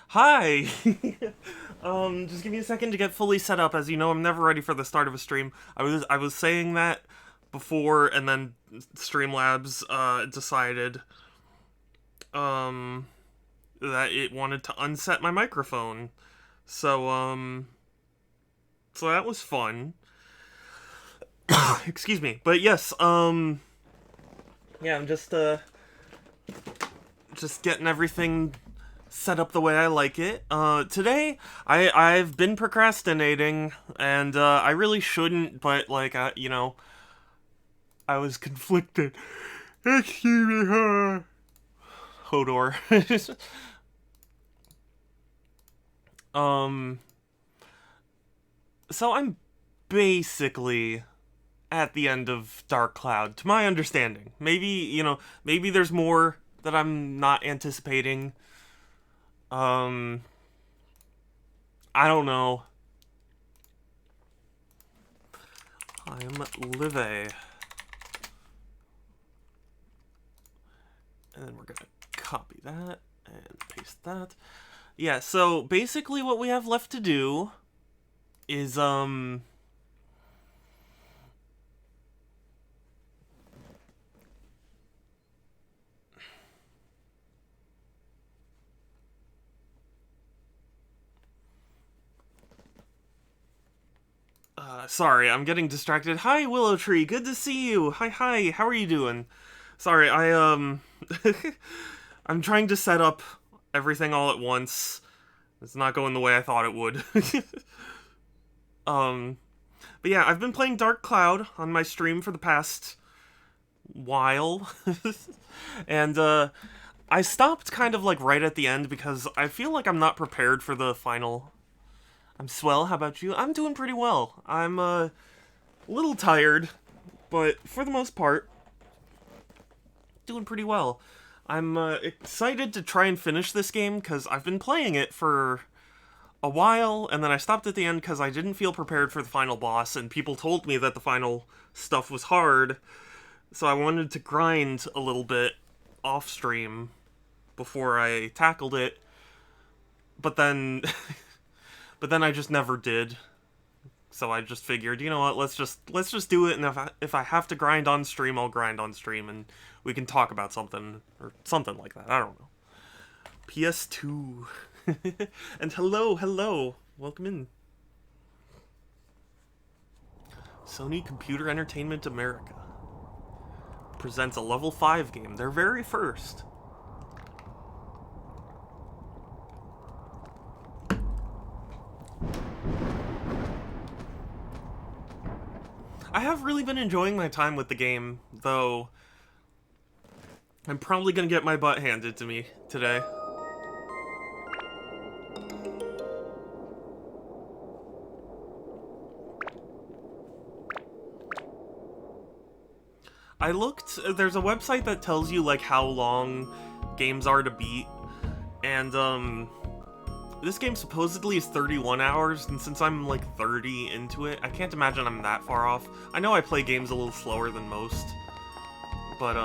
Hi! Just give me a second to get fully set up. As you know, I'm never ready for the start of a stream. I was saying that before, and then Streamlabs decided that it wanted to unset my microphone. So that was fun. Excuse me. But yes, yeah, I'm just getting everything set up the way I like it. Today, I've been procrastinating, and I really shouldn't, but like, I was conflicted. Excuse me, Hodor. um, so I'm basically at the end of Dark Cloud, to my understanding. Maybe there's more that I'm not anticipating. I don't know. I'm Live. And then we're gonna copy that and paste that. Yeah, so basically what we have left to do is, sorry, I'm getting distracted. Hi, Willow Tree, good to see you. Hi, how are you doing? Sorry, I'm trying to set up everything all at once. It's not going the way I thought it would. um, but yeah, I've been playing Dark Cloud on my stream for the past while. And, I stopped kind of like right at the end because I feel like I'm not prepared for the final. I'm swell, how about you? I'm doing pretty well. I'm, a little tired, but for the most part, doing pretty well. I'm excited to try and finish this game because I've been playing it for a while, and then I stopped at the end because I didn't feel prepared for the final boss, and people told me that the final stuff was hard, so I wanted to grind a little bit off stream before I tackled it, but then but then I just never did. So I just figured, you know what, let's just do it, and if I have to grind on stream, I'll grind on stream, and we can talk about something, or something like that, I don't know. PS2. And hello, welcome in. Sony Computer Entertainment America presents a level 5 game, their very first. I have really been enjoying my time with the game, though I'm probably gonna get my butt handed to me today. I looked, there's a website that tells you like how long games are to beat, and this game supposedly is 31 hours, and since I'm like 30 into it, I can't imagine I'm that far off. I know I play games a little slower than most, but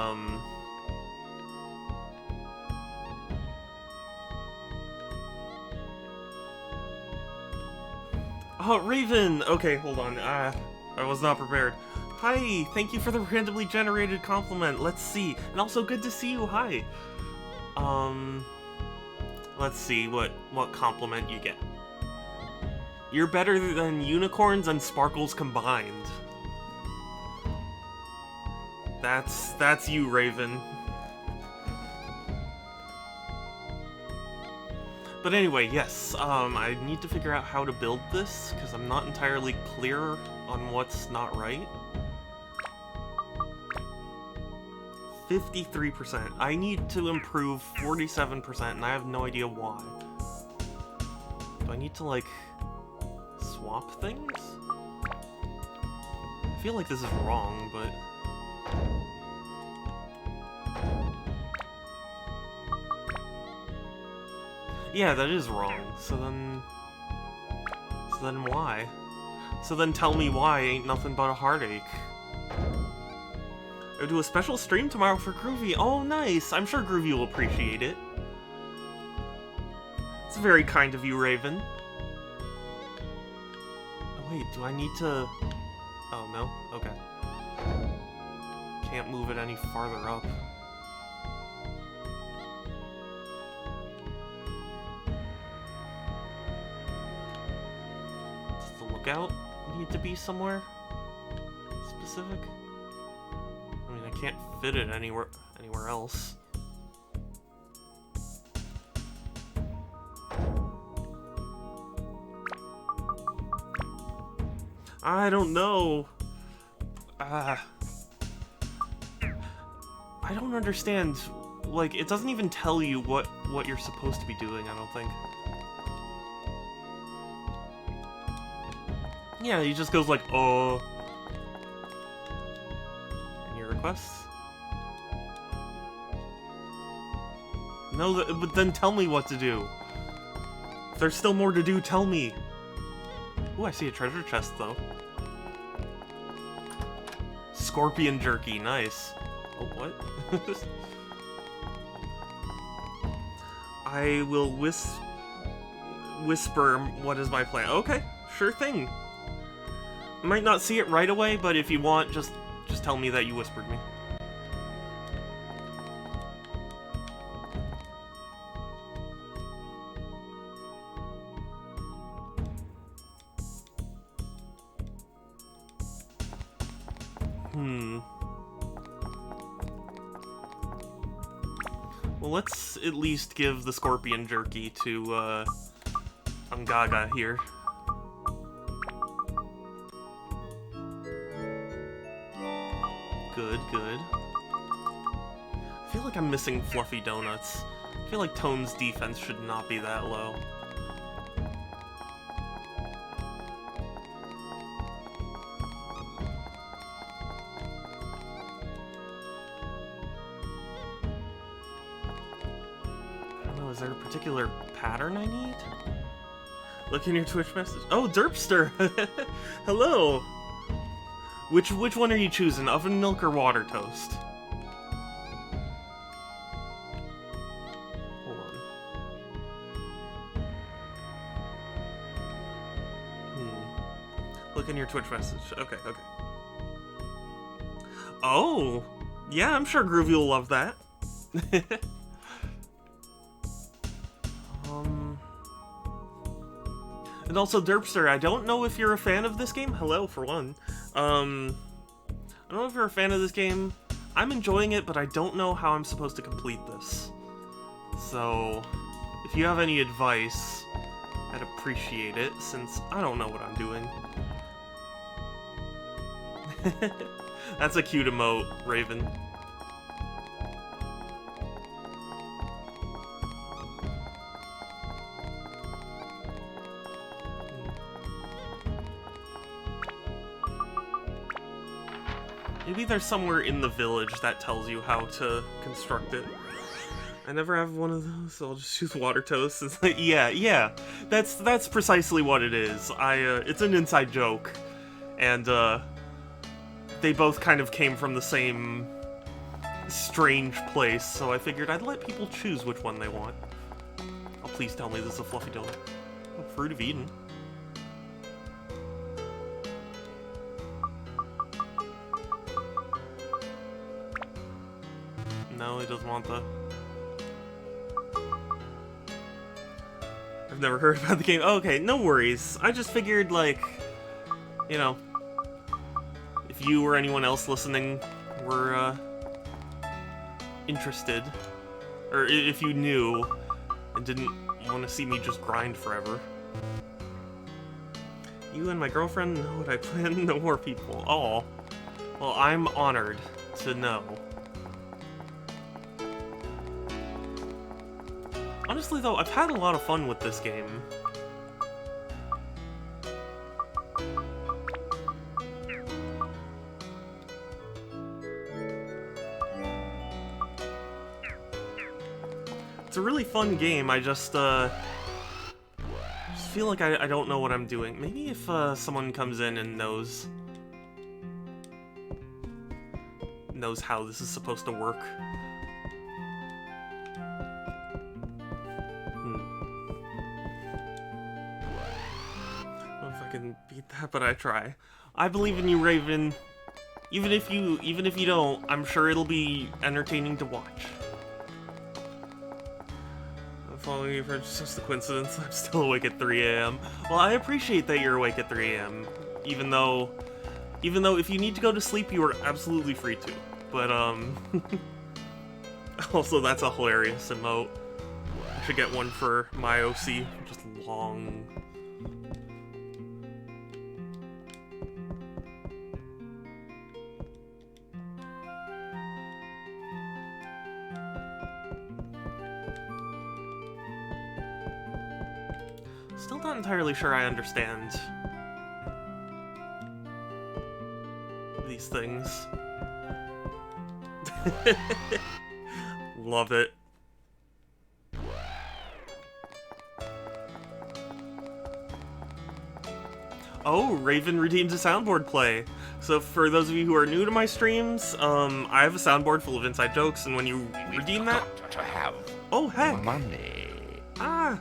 oh, Raven! Okay, hold on, I was not prepared. Hi, thank you for the randomly generated compliment, let's see. And also, good to see you, hi. Let's see what compliment you get. You're better than unicorns and sparkles combined. That's you, Raven. But anyway, yes, I need to figure out how to build this, because I'm not entirely clear on what's not right. 53%. I need to improve 47%, and I have no idea why. Do I need to, like, swap things? I feel like this is wrong, but... yeah, that is wrong. So then why? So then tell me why ain't nothing but a heartache. I'll do a special stream tomorrow for Groovy. Oh, nice! I'm sure Groovy will appreciate it. It's very kind of you, Raven. Oh, wait, do I need to... Oh, no? Okay. Can't move it any farther up. Does the lookout need to be somewhere specific? I mean, I can't fit it anywhere else. I don't know. I don't understand. Like, it doesn't even tell you what you're supposed to be doing, I don't think. Yeah, he just goes like, oh. Any requests? No, but then tell me what to do. If there's still more to do, tell me. Ooh, I see a treasure chest, though. Scorpion jerky, nice. Oh, what? I will whisper what is my plan. Okay, sure thing. I might not see it right away, but if you want, just tell me that you whispered me. Well, let's at least give the scorpion jerky to, Ungaga here. Good, good. I feel like I'm missing fluffy donuts. I feel like Tone's defense should not be that low. Is there a particular pattern I need? Look in your Twitch message. Oh, Derpster! Hello! Which one are you choosing? Oven milk or water toast? Hold on. Look in your Twitch message. Okay, okay. Oh! Yeah, I'm sure Groovy will love that. And also, Derpster, I don't know if you're a fan of this game. Hello, for one. I don't know if you're a fan of this game. I'm enjoying it, but I don't know how I'm supposed to complete this. So, if you have any advice, I'd appreciate it, since I don't know what I'm doing. That's a cute emote, Raven. Maybe there's somewhere in the village that tells you how to construct it. I never have one of those, so I'll just use water toast. It's like, yeah, that's precisely what it is. It's an inside joke, and they both kind of came from the same strange place, so I figured I'd let people choose which one they want. Oh, please tell me this is a fluffy donut. Oh, Fruit of Eden. No, he doesn't want the... I've never heard about the game. Oh, okay, no worries. I just figured, like, you know, if you or anyone else listening were, interested, or if you knew and didn't want to see me just grind forever. You and my girlfriend know what I plan. No more people. Oh, well, I'm honored to know. Honestly, though, I've had a lot of fun with this game. It's a really fun game, I just feel like I don't know what I'm doing. Maybe if someone comes in and knows how this is supposed to work. I can beat that, but I try. I believe in you, Raven. Even if you don't, I'm sure it'll be entertaining to watch. I'm following you for just a coincidence. I'm still awake at 3 a.m. Well, I appreciate that you're awake at 3 a.m. Even though if you need to go to sleep, you are absolutely free to. But also that's a hilarious emote. I should get one for my OC. Just long. Still not entirely sure I understand these things. Love it. Oh, Raven redeems a soundboard play. So for those of you who are new to my streams, I have a soundboard full of inside jokes, and when you redeem that... to have oh, heck! money. Ah,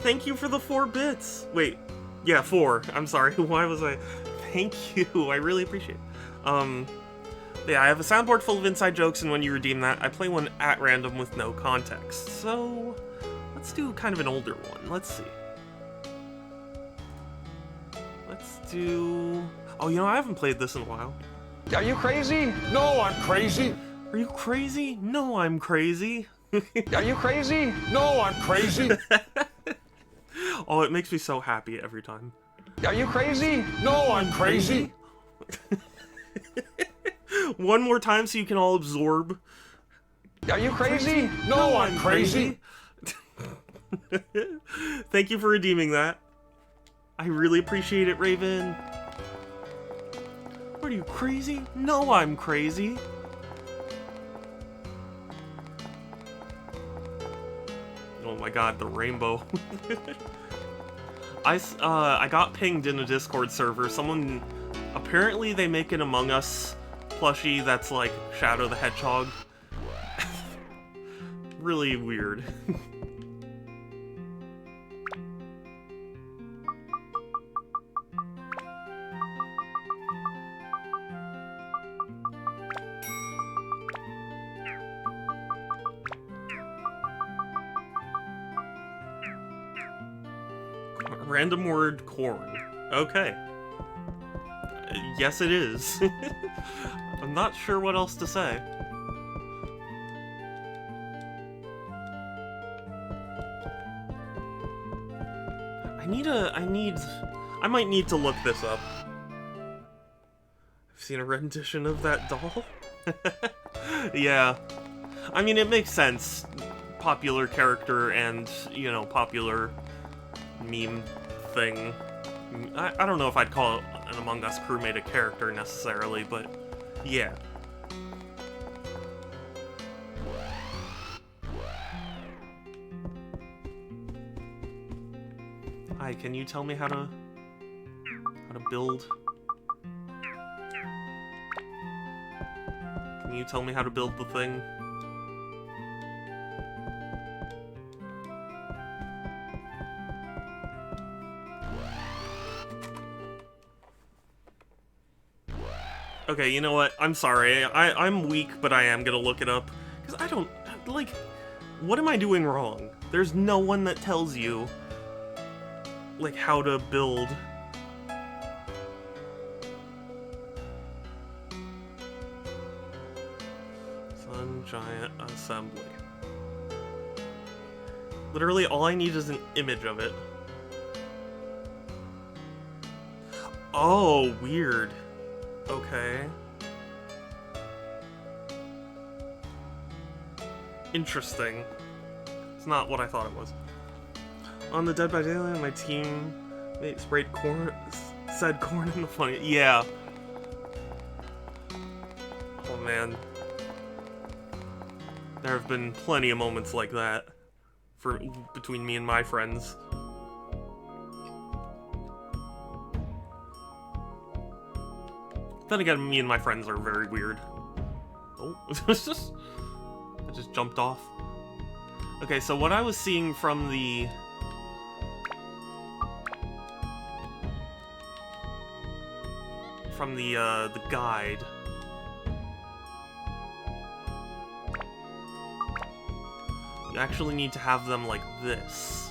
thank you for the 4 bits. Wait, yeah, 4. I'm sorry, why was I... Thank you, I really appreciate it. Yeah, I have a soundboard full of inside jokes, and when you redeem that, I play one at random with no context. So, let's do kind of an older one. Let's see. Let's do... oh, you know, I haven't played this in a while. Are you crazy? No, I'm crazy. Are you crazy? No, I'm crazy. Are you crazy? No, I'm crazy. Oh, it makes me so happy every time. Are you crazy? No, I'm crazy. One more time so you can all absorb. Are you crazy? No, I'm crazy. Thank you for redeeming that. I really appreciate it, Raven. Are you crazy? No, I'm crazy. Oh my god, the rainbow. I got pinged in a Discord server. Someone, apparently they make an Among Us plushie that's like Shadow the Hedgehog. Really weird. Random word corn. Okay. Yes, it is. I'm not sure what else to say. I might need to look this up. I've seen a rendition of that doll. Yeah. I mean, it makes sense. Popular character and, you know, popular meme thing. I don't know if I'd call an Among Us crewmate a character necessarily, but yeah. Hi, can you tell me how to build? Can you tell me how to build the thing? Okay, you know what? I'm sorry. I'm weak, but I am gonna look it up. Because I don't... like... what am I doing wrong? There's no one that tells you, like, how to build... Sun Giant Assembly. Literally, all I need is an image of it. Oh, weird. Okay. Interesting. It's not what I thought it was. On the Dead by Daylight, my team sprayed corn, said corn in the funny. Yeah. Oh man. There have been plenty of moments like that between me and my friends. Then again, me and my friends are very weird. Oh, I just jumped off. Okay, so what I was seeing from the... from the guide. You actually need to have them like this,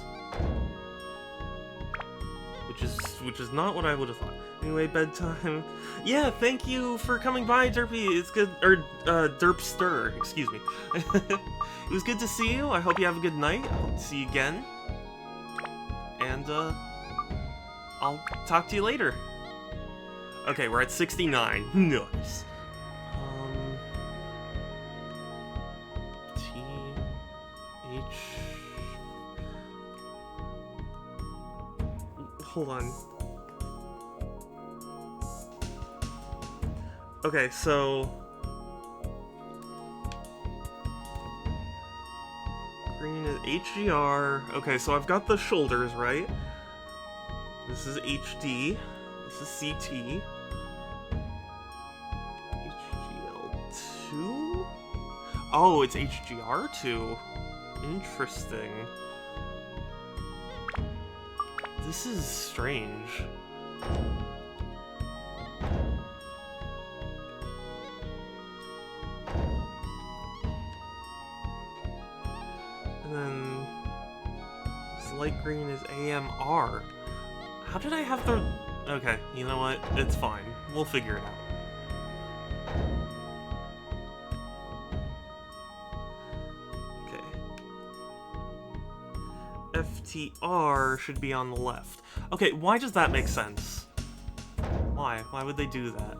which is not what I would have thought. Anyway, bedtime. Yeah, thank you for coming by, Derpy. It's good, or Derpster, excuse me. It was good to see you. I hope you have a good night. I hope to see you again. And I'll talk to you later. Okay, we're at 69. Nice. Hold on. Okay, so green is HGR. Okay, so I've got the shoulders right. This is HD. This is CT. HGL2? Oh, it's HGR2. Interesting. This is strange. And then this light green is AMR. How did I have the... Okay, you know what? It's fine. We'll figure it out. FTR should be on the left. Okay, why does that make sense? Why? Why would they do that?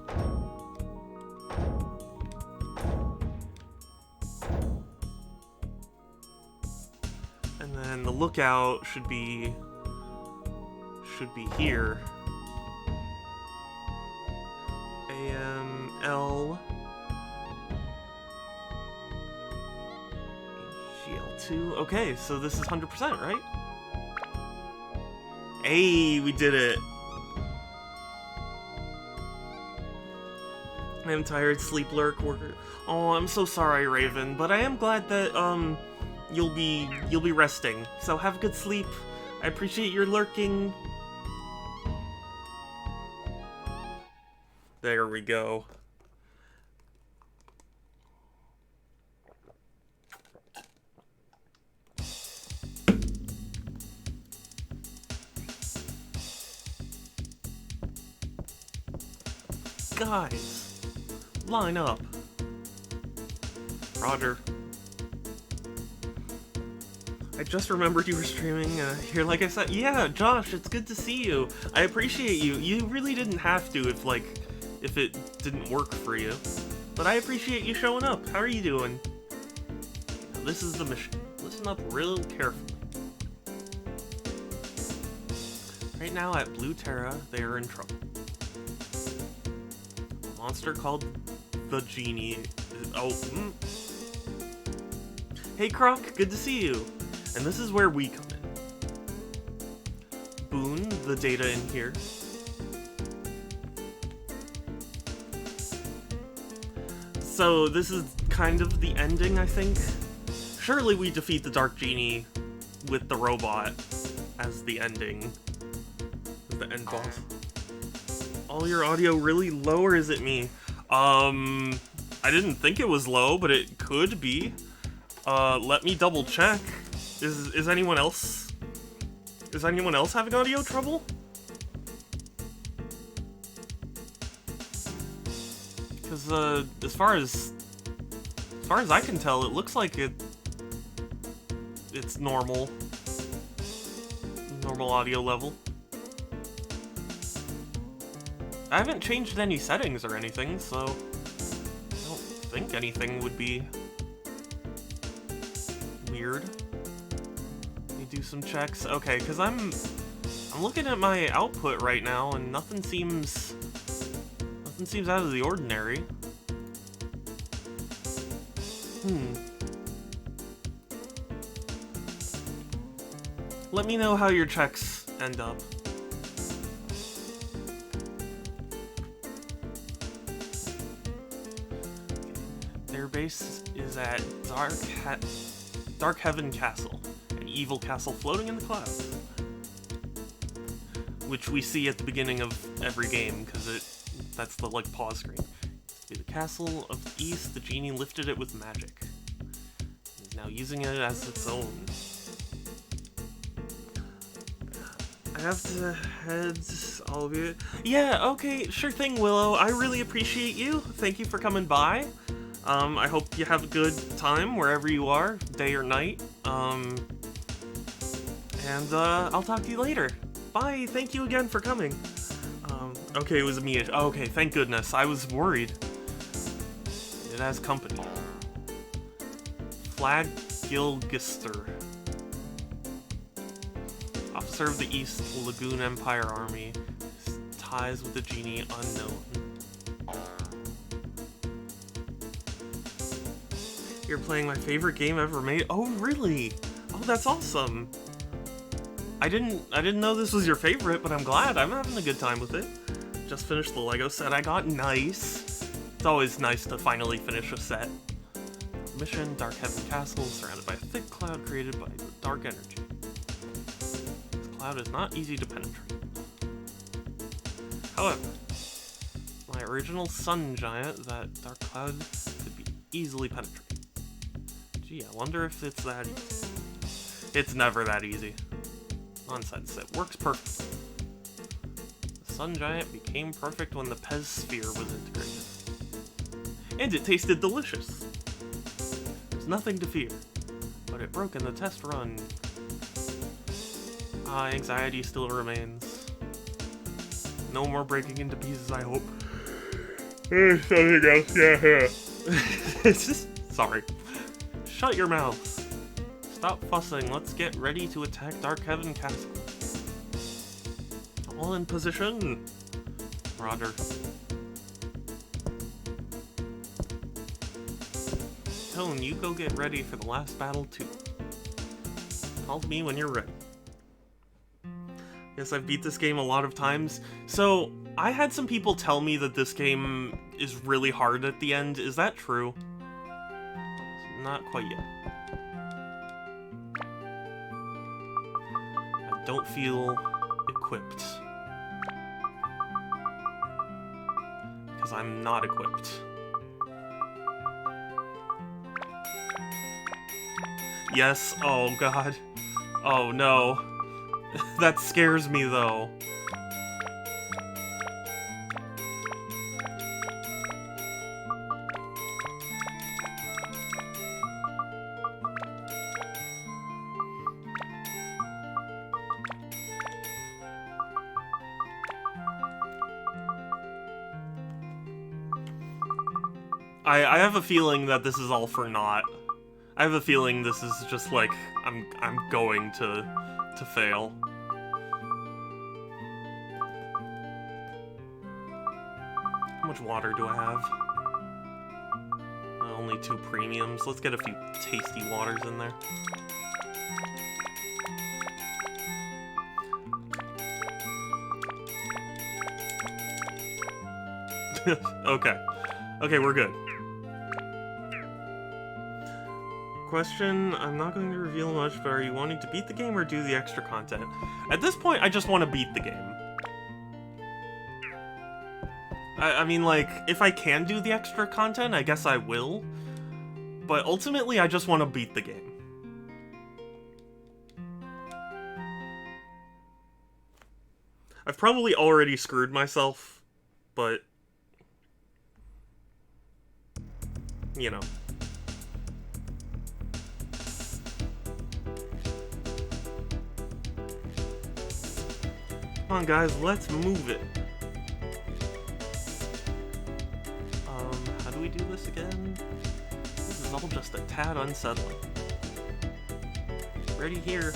And then the lookout should be here. AML GL2. Okay, so this is 100%, right? Hey, we did it. I am tired, sleep lurk, worker. Oh, I'm so sorry, Raven, but I am glad that you'll be resting. So have a good sleep. I appreciate your lurking. There we go. Guys, line up. Roger. I just remembered you were streaming here, like I said. Yeah, Josh, it's good to see you. I appreciate you. You really didn't have to if it didn't work for you. But I appreciate you showing up. How are you doing? This is the mission. Listen up real carefully. Right now at Blue Terra, they are in trouble. A monster called the Genie. Hey Croc, good to see you. And this is where we come in. Boon, the data in here. So this is kind of the ending, I think. Surely we defeat the Dark Genie with the robot as the ending. As the end boss. All your audio really low, or is it me? I didn't think it was low, but it could be. Let me double check. Is anyone else having audio trouble? Because as far as I can tell, it looks like it's normal audio level. I haven't changed any settings or anything, so I don't think anything would be weird. Let me do some checks. Okay, because I'm looking at my output right now, and nothing seems out of the ordinary. Let me know how your checks end up. Their base is at Dark Heaven Castle, an evil castle floating in the clouds, which we see at the beginning of every game because it That's the, like, pause screen. To the castle of the east, the genie lifted it with magic. He's now using it as its own. I have to head, all of you. Yeah, okay, sure thing, Willow. I really appreciate you. Thank you for coming by. I hope you have a good time wherever you are, day or night. And I'll talk to you later. Bye, thank you again for coming. Okay, it was me. Okay, thank goodness. I was worried. It has company. Flag Gilgister. Officer of the East Lagoon Empire Army. His ties with the genie unknown. You're playing my favorite game ever made? Oh, really? Oh, that's awesome. I didn't know this was your favorite, but I'm glad. I'm having a good time with it. Just finished the Lego set I got. Nice. It's always nice to finally finish a set. Mission, Dark Heaven Castle, surrounded by a thick cloud created by the dark energy. This cloud is not easy to penetrate. However, my original sun giant, that dark cloud could be easily penetrated. Gee, I wonder if it's that easy. It's never that easy. Nonsense, it works perfectly. The sun giant became perfect when the Pez sphere was integrated. And it tasted delicious. There's nothing to fear, but it broke in the test run. Anxiety still remains. No more breaking into pieces, I hope. Something else, yeah. Sorry. Shut your mouth. Stop fussing, let's get ready to attack Dark Heaven Castle. All in position. Roger. Tone, you go get ready for the last battle too. Call me when you're ready. Yes, I've beat this game a lot of times. So, I had some people tell me that this game is really hard at the end. Is that true? Not quite yet. I don't feel equipped. Because I'm not equipped. Yes, oh god. Oh no. That scares me though. I have a feeling that this is all for naught. I have a feeling this is just like I'm going to fail. How much water do I have? Only 2 premiums. Let's get a few tasty waters in there. Okay. Okay, we're good. Question, I'm not going to reveal much, but are you wanting to beat the game or do the extra content? At this point, I just want to beat the game. I mean, like, if I can do the extra content, I guess I will. But ultimately, I just want to beat the game. I've probably already screwed myself, but... you know. Come on, guys, let's move it. How do we do this again? This is all just a tad unsettling. Ready here.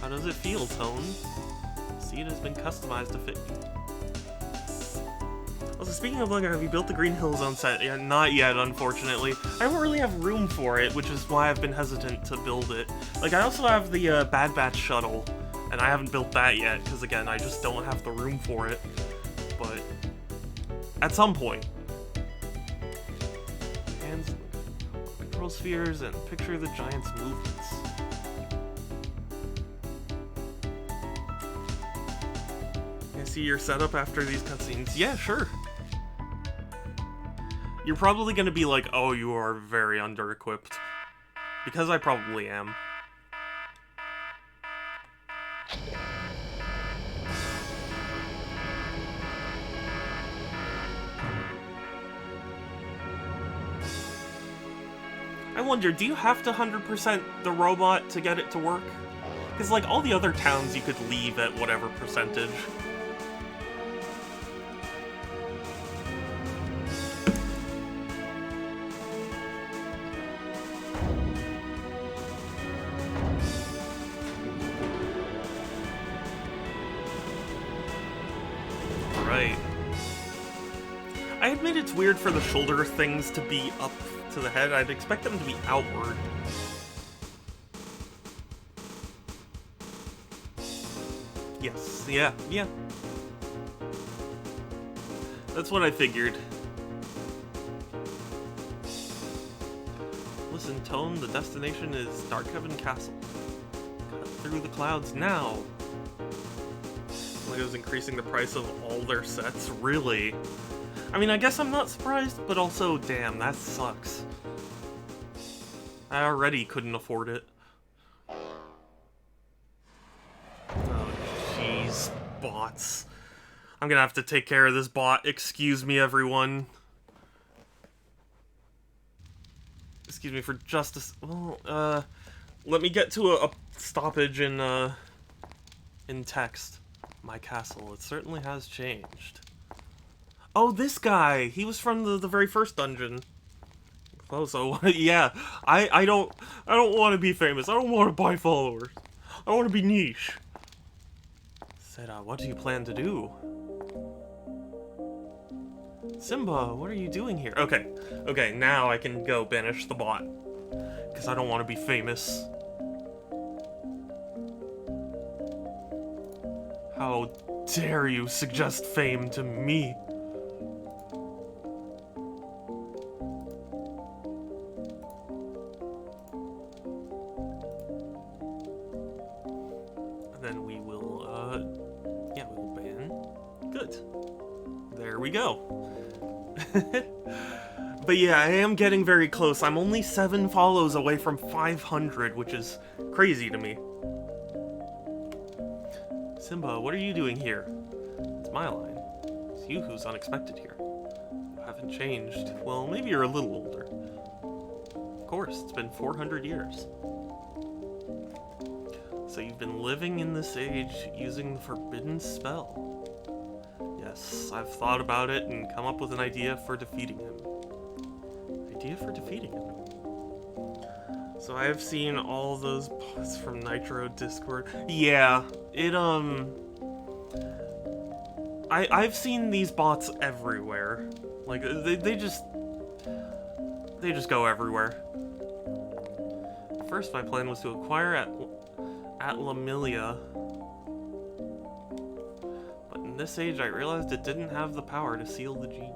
How does it feel, Tone? See, it has been customized to fit you. Also, speaking of Lego, have you built the Green Hill Zone set? Yeah, not yet, unfortunately. I don't really have room for it, which is why I've been hesitant to build it. Like, I also have the Bad Batch shuttle, and I haven't built that yet, because again, I just don't have the room for it. But at some point. Hands, control spheres, and picture the giant's movements. see your setup after these cutscenes? Yeah, sure. You're probably gonna be like, oh, you are very under-equipped. Because I probably am. I wonder, do you have to 100% the robot to get it to work? Because, like, all the other towns you could leave at whatever percentage. Right. I admit it's weird for the shoulder things to be up to the head. I'd expect them to be outward. Yes, yeah. That's what I figured. Listen, Tone, the destination is Darkhaven Castle. Cut through the clouds now. Like it was increasing the price of all their sets, really? I mean, I guess I'm not surprised, but also, damn, that sucks. I already couldn't afford it. Oh, jeez, bots. I'm gonna have to take care of this bot. Excuse me, everyone. Excuse me for just a... Well, let me get to a stoppage in text. My castle, it certainly has changed. Oh, this guy! He was from the very first dungeon. Oh, so, yeah. I don't want to be famous. I don't want to buy followers. I want to be niche. Said, what do you plan to do? Simba, what are you doing here? Okay, now I can go banish the bot. Because I don't want to be famous. How dare you suggest fame to me? And then we will, we will ban. Good. There we go. But yeah, I am getting very close. I'm only 7 follows away from 500, which is crazy to me. Simba, what are you doing here? It's my line. It's you who's unexpected here. You haven't changed. Well, maybe you're a little older. Of course, it's been 400 years. So you've been living in this age using the forbidden spell. Yes, I've thought about it and come up with an idea for defeating him. So I have seen all those bots from Nitro Discord. Yeah, I've seen these bots everywhere. Like, they just go everywhere. First, my plan was to acquire at Lamilia. But in this age, I realized it didn't have the power to seal the genie.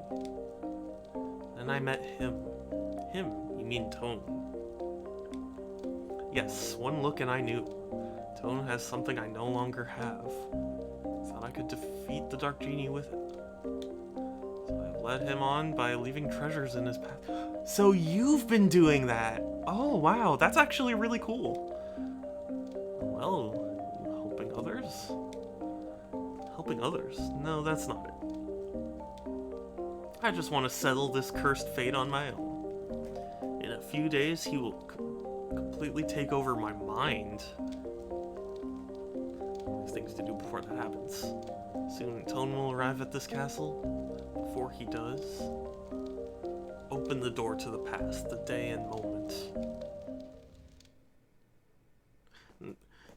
Then I met him. Him? You mean Tone? Yes, one look and I knew. Tone has something I no longer have. Thought I could defeat the Dark Genie with it. So I led him on by leaving treasures in his path. So you've been doing that! Oh wow, that's actually really cool. Well, helping others? Helping others? No, that's not it. I just want to settle this cursed fate on my own. In a few days, he will completely take over my mind. There's things to do before that happens. Soon Tone will arrive at this castle. Before he does, open the door to the past, the day and moment.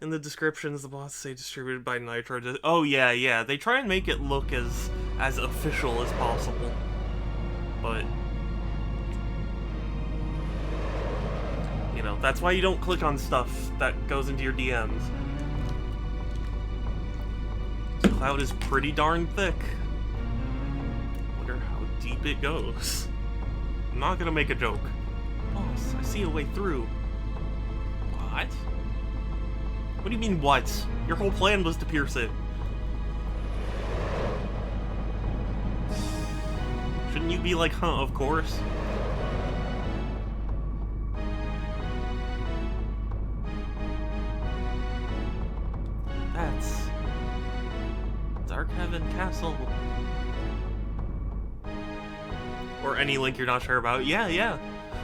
In the descriptions, the bots say distributed by Nitro. Oh yeah, they try and make it look as official as possible. But you know, that's why you don't click on stuff that goes into your DMs. This cloud is pretty darn thick. Wonder how deep it goes. I'm not gonna make a joke. Boss, I see a way through. What? What do you mean, what? Your whole plan was to pierce it. Wouldn't you be like, huh, of course? That's Darkhaven Castle. Or any link you're not sure about. Yeah, yeah.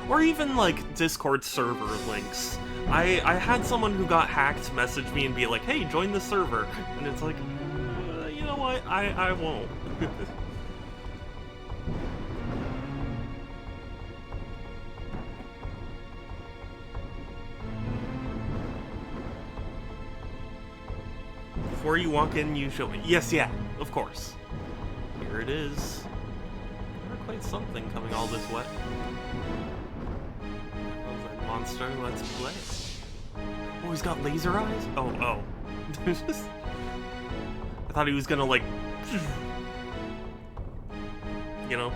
Or even, like, Discord server links. I had someone who got hacked message me and be like, hey, join the server. And it's like, you know what? I won't. Before you walk in, you show me. Yes, yeah, of course. Here it is. Never quite something coming all this way. Monster, let's play. Oh, he's got laser eyes? Oh, oh. I thought he was gonna, like... You know?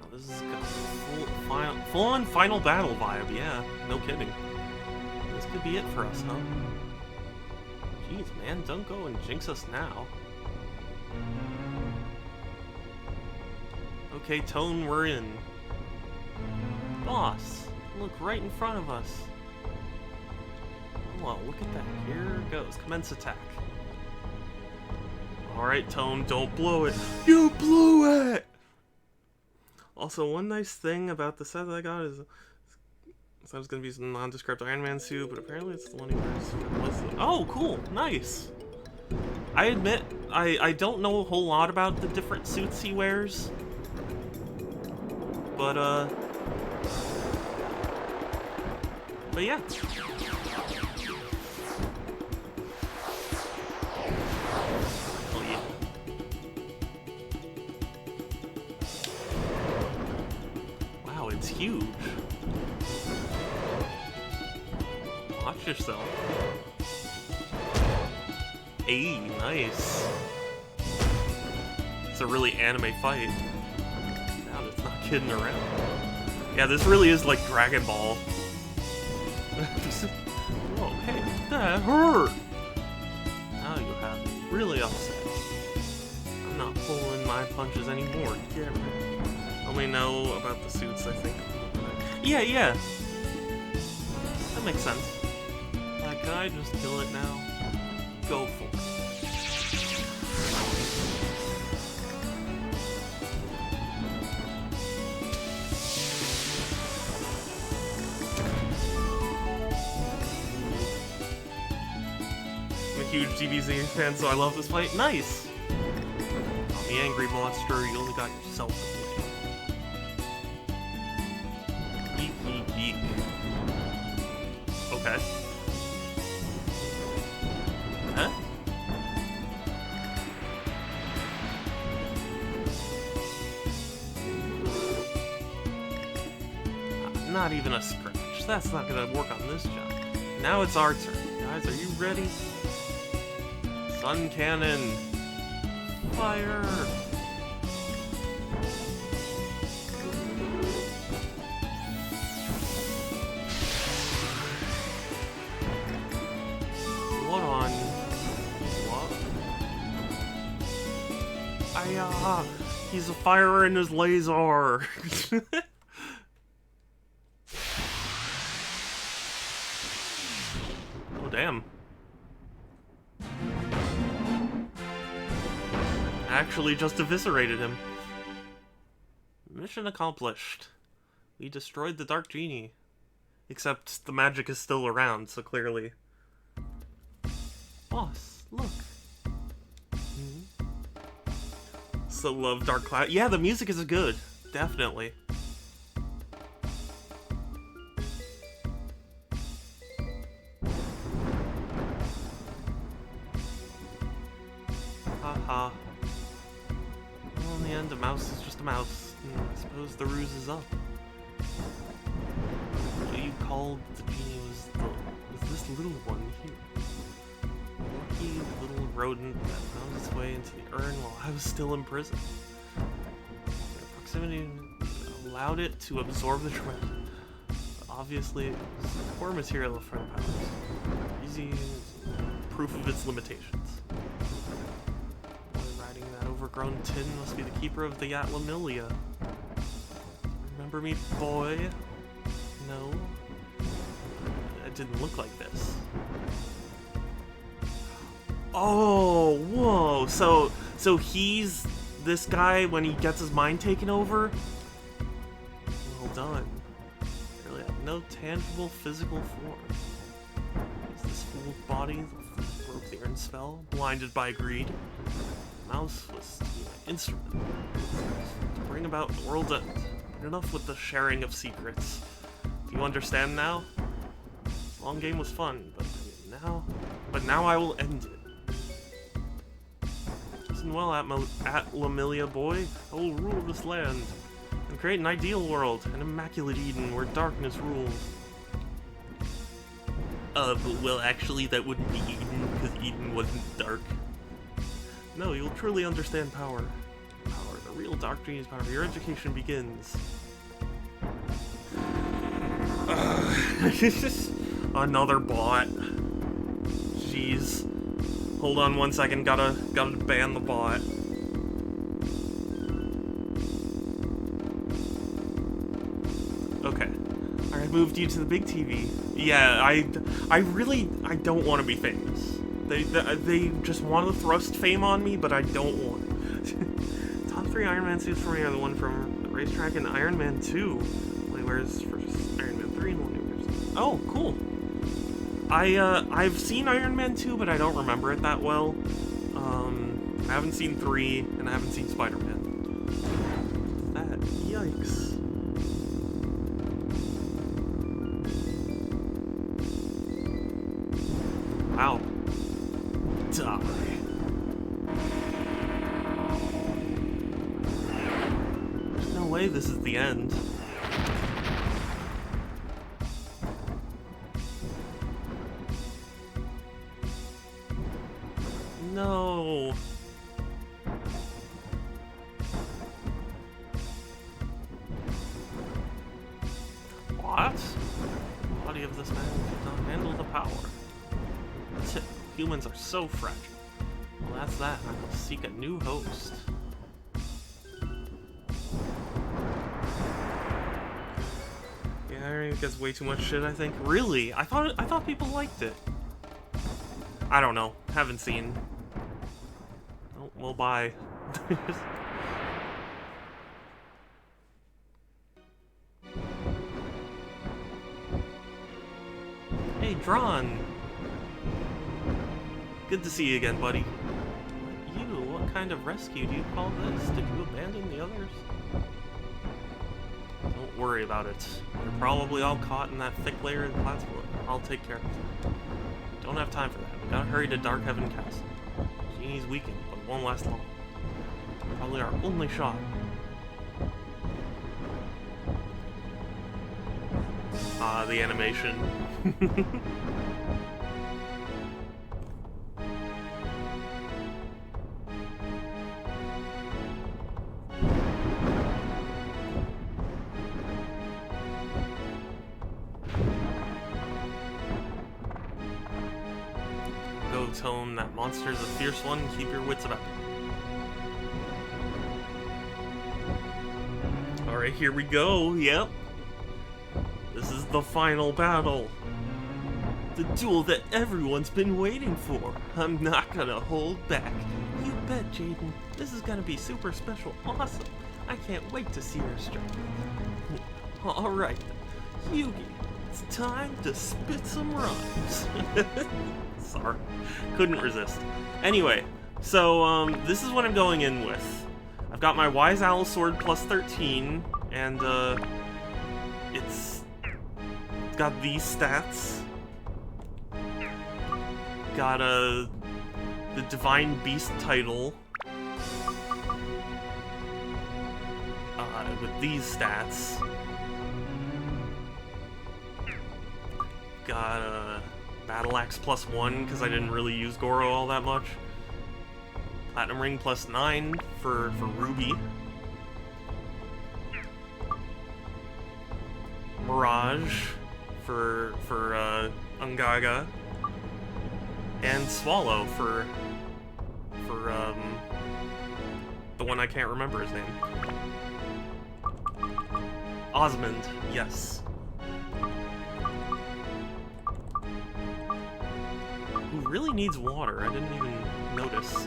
Oh, this is got full-on final battle vibe, yeah. No kidding. This could be it for us, huh? Jeez, man, don't go and jinx us now. Okay, Tone, we're in. Boss, look right in front of us. Oh, look at that. Here it goes. Commence attack. Alright, Tone, don't blow it. You blew it! Also, one nice thing about the set that I got is I was going to be some nondescript Iron Man suit, but apparently it's the one he wears. Oh, cool. Nice. I admit, I don't know a whole lot about the different suits he wears. But yeah. Oh yeah. Wow, it's huge. Watch yourself. Hey, nice. It's a really anime fight. Now it's not kidding around. Yeah, this really is like Dragon Ball. Whoa, hey, that hurt! Now you have me really upset. I'm not pulling my punches anymore. Get rid. Only know about the suits, I think. Yeah, yeah. That makes sense. Like, can I just kill it now? Go for it. Huge DBZ fan, so I love this fight. Nice! On the angry monster, you only got yourself to blame. Eek, eek, eek. Okay. Huh? Not even a scratch. That's not gonna work on this job. Now it's our turn. Guys, are you ready? Sun cannon! Fire! What on? What? Ayah! He's a fire in his laser! Oh, damn. Actually just eviscerated him. Mission accomplished. We destroyed the Dark Genie. Except the magic is still around, so clearly. Boss, look. So love Dark Cloud. Yeah, the music is good. Definitely. Haha. Well, in the end, a mouse is just a mouse. I suppose the ruse is up. What you called the genie was this little one here. Lucky little rodent that found its way into the urn while I was still in prison. Their proximity allowed it to absorb the shrimp. But obviously, it was core material for the powers. Easy. proof of its limitations. Boy riding that overgrown tin must be the keeper of the Atlamilia. Remember me, boy? No? It didn't look like this. Oh, whoa. So he's this guy when he gets his mind taken over? Well done. Really have no tangible physical form. Is this fool's body that broke the Iron spell, blinded by greed? The mouse was to be my instrument, to bring about the world's end. But enough with the sharing of secrets. Do you understand now? This long game was fun, but now I will end it. Listen well, Atlamilia boy. I will rule this land and create an ideal world, an immaculate Eden where darkness rules. But well, actually, that wouldn't be Eden, because Eden wasn't dark. No, you'll truly understand power. Power, the real Dark Genius power. Your education begins. Another bot. Jeez. Hold on one second, gotta ban the bot. Okay. Alright, moved you to the big TV. Yeah, I don't want to be famous. They just want to thrust fame on me, but I don't want it. Top 3 Iron Man suits for me are the one from the racetrack and Iron Man 2. Wait, where's first Iron Man 3 and the universe? Oh, cool. I've seen Iron Man 2, but I don't remember it that well. I haven't seen 3, and I haven't seen Spider-Man. That, yikes. Wow. Die. There's no way this is the end. No. What? The body of this man could not handle the power. Humans are so fragile. Well, that's that. I will seek a new host. Yeah, Iron gets way too much shit, I think. Really? I thought people liked it. I don't know. Haven't seen. Oh, well, bye. Hey, Drawn. Good to see you again, buddy. You, what kind of rescue do you call this? Did you abandon the others? Don't worry about it. They're probably all caught in that thick layer of plasma. I'll take care of it. Don't have time for that. We gotta hurry to Darkhaven Castle. Genie's weakened, but it won't last long. Probably our only shot. Ah, the animation. Tone, that monster's a fierce one, keep your wits about you. Alright, here we go, yep. This is the final battle. The duel that everyone's been waiting for. I'm not gonna hold back. You bet, Jaden. This is gonna be super special awesome. I can't wait to see your strength. Alright, Yugi, it's time to spit some rhymes. Sorry, couldn't resist. Anyway, so this is what I'm going in with. I've got my Wise Owl Sword plus 13, and it's got these stats. Got the Divine Beast title with these stats. Got Battle Axe plus 1, because I didn't really use Goro all that much. Platinum Ring plus 9 for Ruby. Mirage for Ungaga. and Swallow for the one I can't remember his name. Osmond, yes. Who really needs water? I didn't even notice.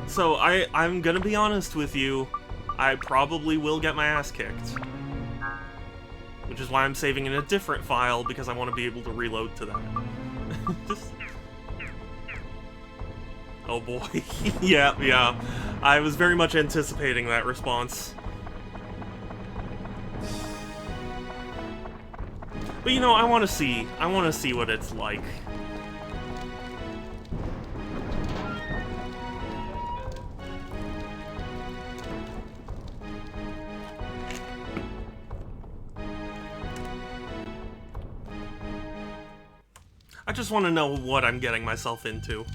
So I'm gonna be honest with you, I probably will get my ass kicked. Which is why I'm saving in a different file, because I want to be able to reload to that. Oh boy. Yeah. I was very much anticipating that response. But you know, I want to see what it's like. I just want to know what I'm getting myself into.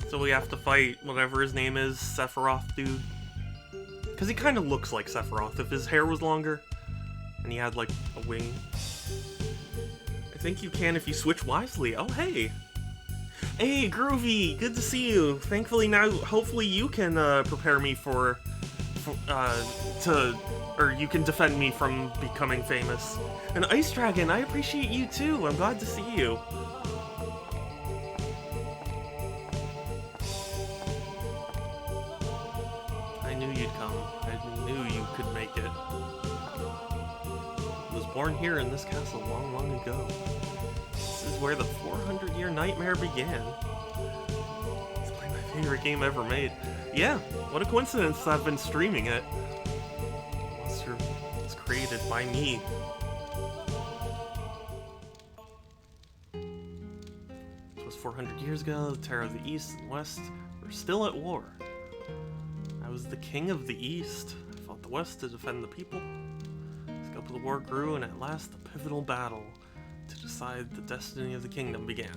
So we have to fight whatever his name is, Sephiroth dude. Because he kind of looks like Sephiroth if his hair was longer and he had like a wing. I think you can if you switch wisely. Oh, hey. Hey, Groovy, good to see you. Thankfully now, hopefully you can prepare me or you can defend me from becoming famous. And Ice Dragon, I appreciate you too. I'm glad to see you. I knew you'd come. I knew you could make it. I was born here in this castle long, long ago. This is where the 400-year nightmare began. It's like my favorite game ever made. Yeah, what a coincidence that I've been streaming it. Monster was created by me. It was 400 years ago. The Terror of the East and West were still at war. I was the king of the East. I fought the West to defend the people. The scope of the war grew, and at last the pivotal battle to decide the destiny of the kingdom began.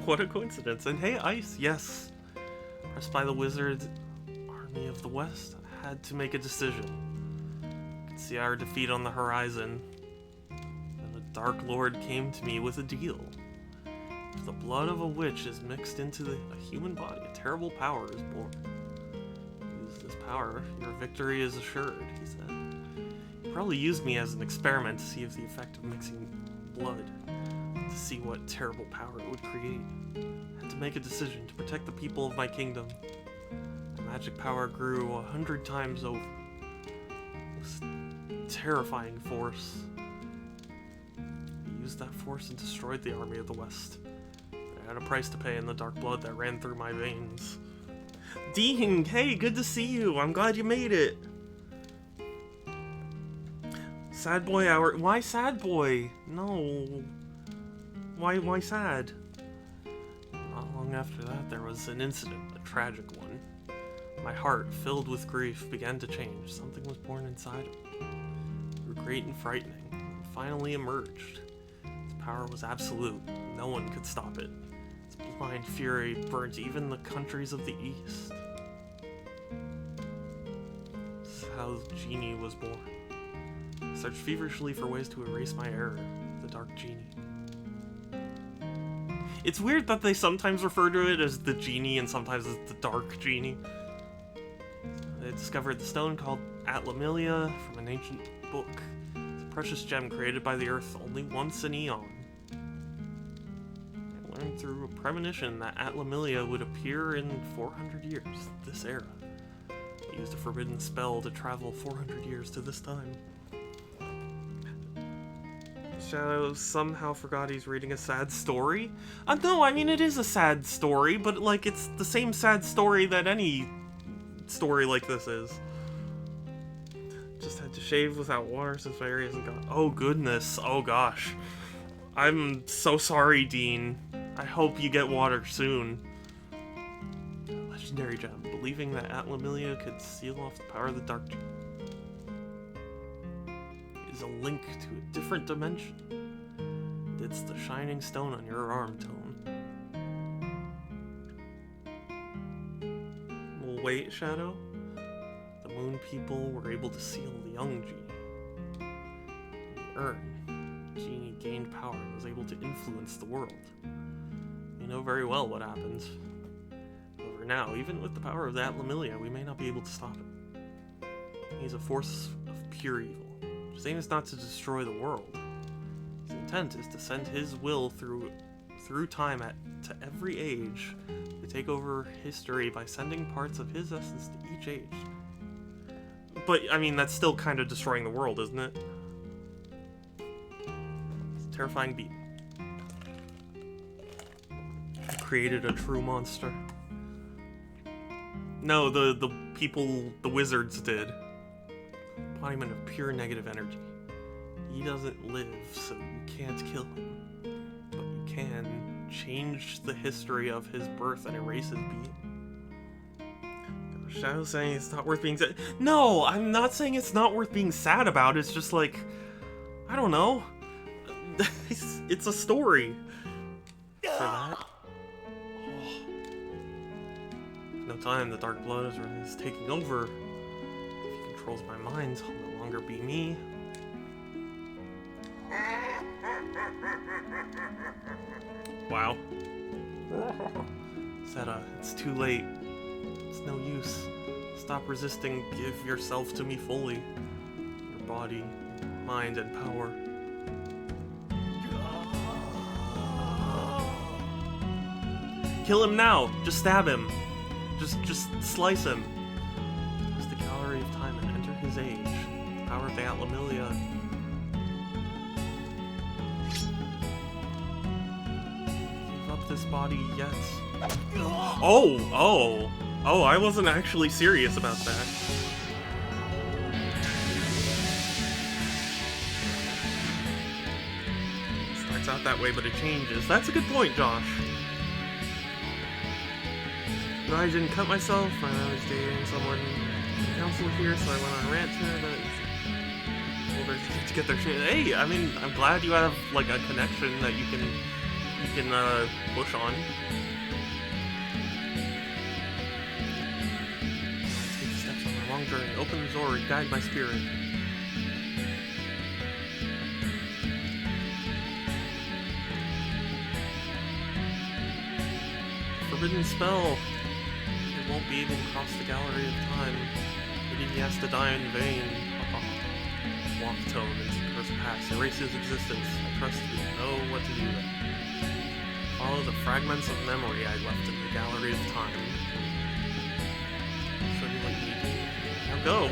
What a coincidence. And hey, Ice, yes. Pressed by the wizard army of the West, I had to make a decision. I could see our defeat on the horizon. Then the Dark Lord came to me with a deal. If the blood of a witch is mixed into a human body, a terrible power is born. Use this power, your victory is assured, he said. He probably used me as an experiment to see if the effect of mixing blood, to see what terrible power it would create. I had to make a decision to protect the people of my kingdom. My magic power grew 100 times over. It was a terrifying force. We used that force and destroyed the army of the West. I had a price to pay in the dark blood that ran through my veins. Dean, hey, good to see you. I'm glad you made it. Sad boy hour. Why sad boy? No. Why sad? Not long after that, there was an incident, a tragic one. My heart, filled with grief, began to change. Something was born inside of me. It grew great and frightening, and finally emerged. Its power was absolute. No one could stop it. Its blind fury burnt even the countries of the East. This is how the genie was born. I searched feverishly for ways to erase my error, the Dark Genie. It's weird that they sometimes refer to it as the genie and sometimes as the Dark Genie. They discovered the stone called Atlamillia from an ancient book. It's a precious gem created by the Earth only once an eon. I learned through a premonition that Atlamillia would appear in 400 years, this era. I used a forbidden spell to travel 400 years to this time. Shadow somehow forgot he's reading a sad story? No, I mean, it is a sad story, but, like, it's the same sad story that any story like this is. Just had to shave without water since my area hasn't got... Oh, goodness. Oh, gosh. I'm so sorry, Dean. I hope you get water soon. Legendary gem. Believing that Atlamillia could seal off the power of the Dark Genie. is a link to a different dimension. It's the shining stone on your arm, Tone. Well, wait, Shadow. The Moon People were able to seal the young genie. In the urn, Genie gained power and was able to influence the world. You know very well what happened. However, now, even with the power of that Lamilia, we may not be able to stop it. He's a force of pure evil. His aim is not to destroy the world. His intent is to send his will through time to every age to take over history by sending parts of his essence to each age. But, I mean, that's still kind of destroying the world, isn't it? It's a terrifying beat. He created a true monster. No, the people, the wizards did. Embodiment of pure negative energy. He doesn't live, so you can't kill him. But you can change the history of his birth and erase his being. Shadow's saying it's not worth being sad. No, I'm not saying it's not worth being sad about. It's just like, I don't know. It's a story. For that. Oh. No time, the Dark Blood is taking over. If he controls my mind, he'll no longer be me. Wow. Zeta, it's too late. It's no use. Stop resisting. Give yourself to me fully. Your body, mind, and power. Kill him now! Just stab him! Just slice him! Use the Gallery of Time and enter his age. The power of the Atlamilia. Give up this body yet. Oh, I wasn't actually serious about that. It starts out that way, but it changes. That's a good point, Josh. No, I didn't cut myself. I was dating someone in the council here, so I went on a rant to her, but told her to get their shit. Hey, I mean, I'm glad you have, like, a connection that you can push on. Journey. Open the door and guide my spirit. Forbidden spell. It won't be able to cross the Gallery of Time. Maybe he has to die in vain. Walk Tone into the Earth's past. Erase his existence. I trust you know what to do. Follow the fragments of memory I left in the Gallery of Time. I'll show you what you need to do. Go.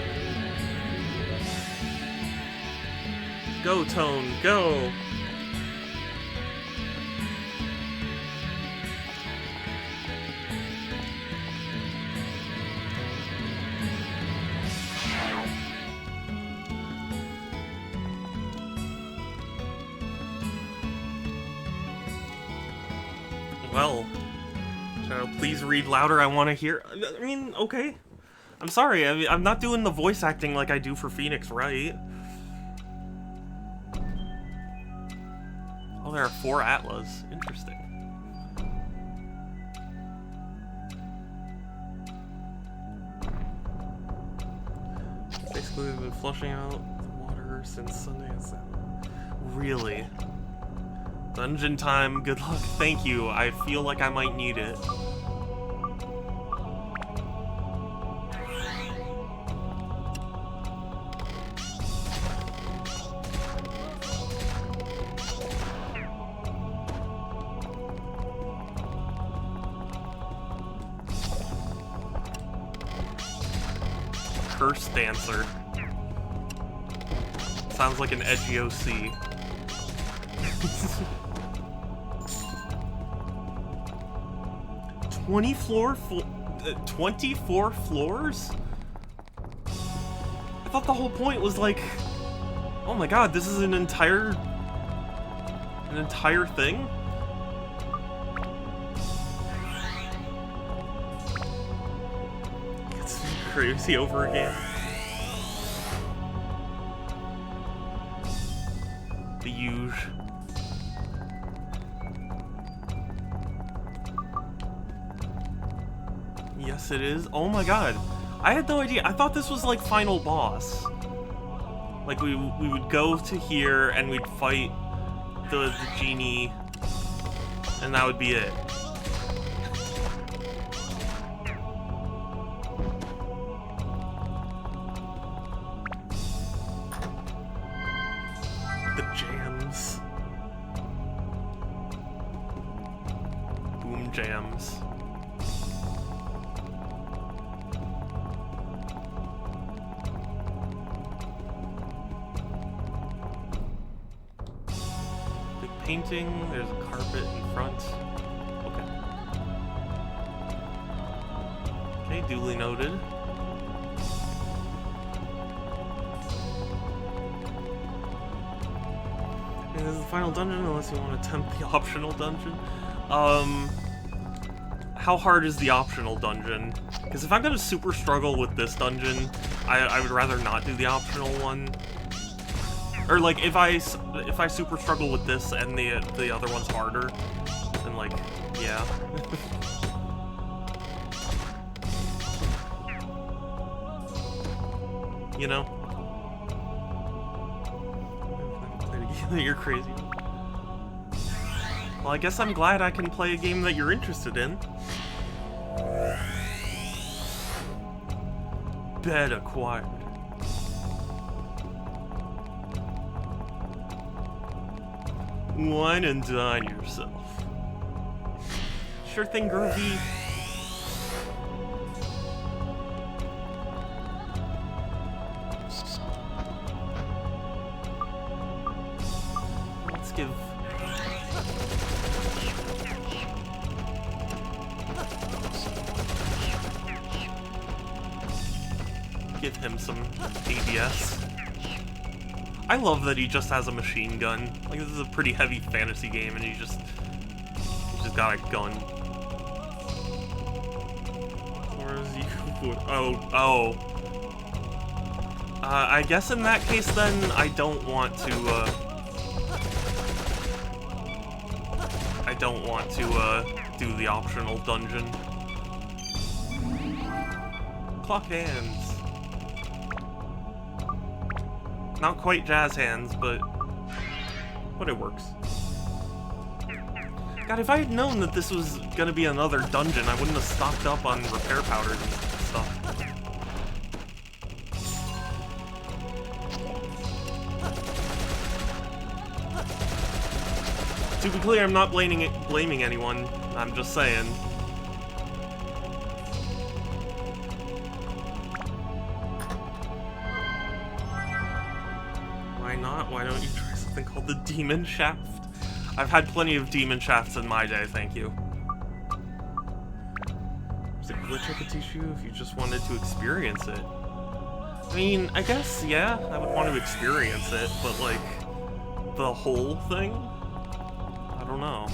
Go, Tone, go. Well, Shadow, please read louder. I want to hear. I mean, okay. I'm sorry, I'm not doing the voice acting like I do for Phoenix Wright. Oh, there are 4 Atlas. Interesting. Basically, we've been flushing out the water since Sunday at 7. Really? Dungeon time, good luck. Thank you. I feel like I might need it. Curse Dancer. Sounds like an edgy OC. 24 floors? I thought the whole point was like, oh my god, this is an entire thing? It's crazy over again. Yes, it is. Oh my god. I had no idea. I thought this was like final boss. Like we would go to here and we'd fight the genie, and that would be it. The jams. Boom jams. Painting, there's a carpet in front. Okay. Okay, duly noted. And this is the final dungeon, unless you want to attempt the optional dungeon. How hard is the optional dungeon? Because if I'm gonna super struggle with this dungeon, I would rather not do the optional one. Or like if I super struggle with this and the other one's harder, then like yeah. You know? You're crazy. Well, I guess I'm glad I can play a game that you're interested in. Bed acquired. Wine and dine yourself. Sure thing, Groovy. Let's give him some ABS. I love that he just has a machine gun. Like, this is a pretty heavy fantasy game, and he's just got a gun. Where's you? Oh. I guess in that case, then, I don't want to do the optional dungeon. Clock hands. Not quite jazz hands, but it works. God, if I had known that this was gonna be another dungeon, I wouldn't have stocked up on repair powders and stuff. To be clear, I'm not blaming anyone. I'm just saying. Why not? Why don't you try something called the Demon Shaft? I've had plenty of Demon Shafts in my day, thank you. There's a glitch I could teach you if you just wanted to experience it. I mean, I guess, yeah, I would want to experience it, but like, the whole thing? I don't know.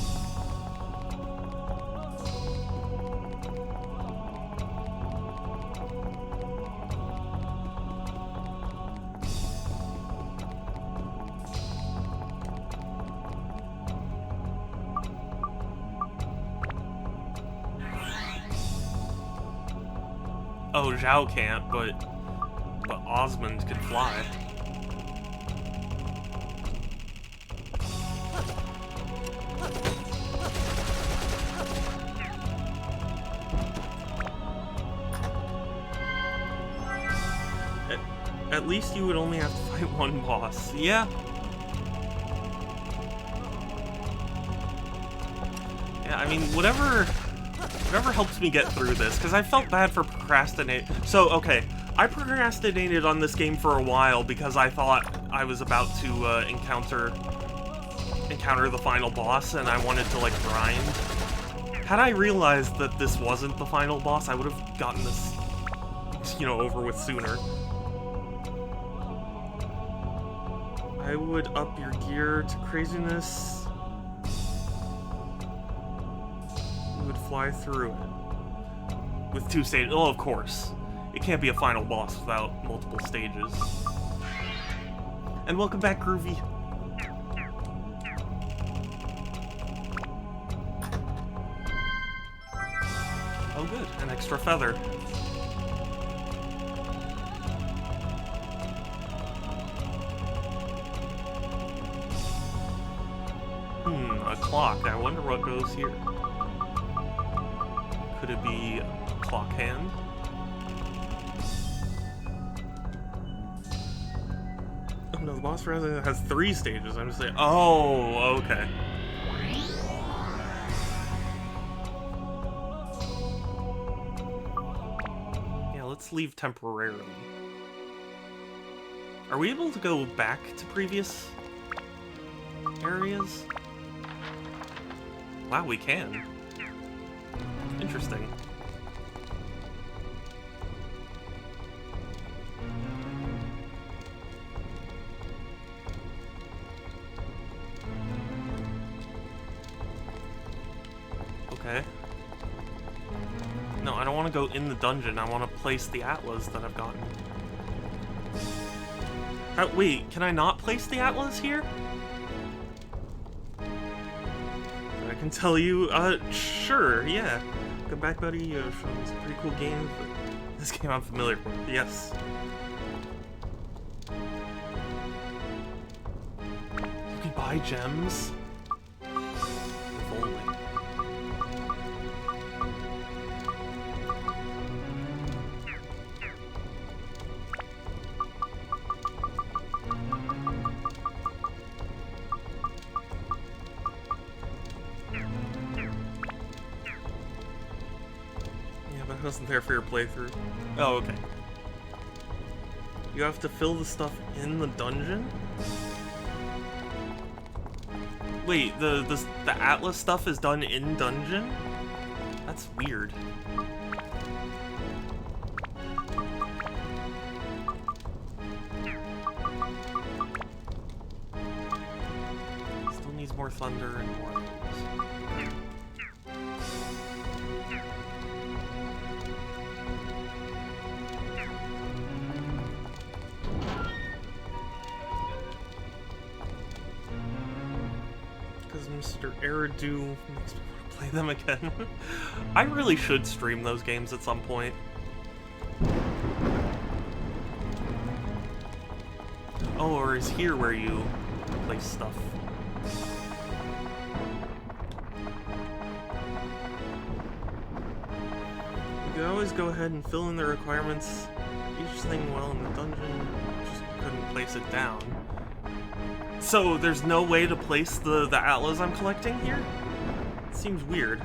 Oh, Zhao can't, but Osmond can fly. At least you would only have to fight one boss. Yeah. Yeah, I mean, whatever helps me get through this, because I felt bad for procrastinating. So, okay, I procrastinated on this game for a while because I thought I was about to encounter the final boss, and I wanted to, like, grind. Had I realized that this wasn't the final boss, I would have gotten this, you know, over with sooner. I would up your gear to craziness. You would fly through it. With 2 stages. Oh, of course. It can't be a final boss without multiple stages. And welcome back, Groovy. Oh good, an extra feather. A clock. I wonder what goes here. Could it be a clock hand? Oh no, the boss has 3 stages. I'm just saying. Oh, okay. Yeah, let's leave temporarily. Are we able to go back to previous areas? Wow, we can. Interesting. Okay. No, I don't want to go in the dungeon. I want to place the atlas that I've gotten. Wait, can I not place the atlas here? I can tell you, sure, yeah. Come back, buddy, from some pretty cool games, but this game I'm familiar with, yes. You can buy gems? If only. I wasn't there for your playthrough. Oh, okay. You have to fill the stuff in the dungeon? Wait, the Atlas stuff is done in dungeon? That's weird. Still needs more thunder and more items. Mr. Eridu makes me want to play them again. I really should stream those games at some point. Oh, or is here where you place stuff? You could always go ahead and fill in the requirements. Each thing well in the dungeon, just couldn't place it down. So, there's no way to place the atlas I'm collecting here? It seems weird.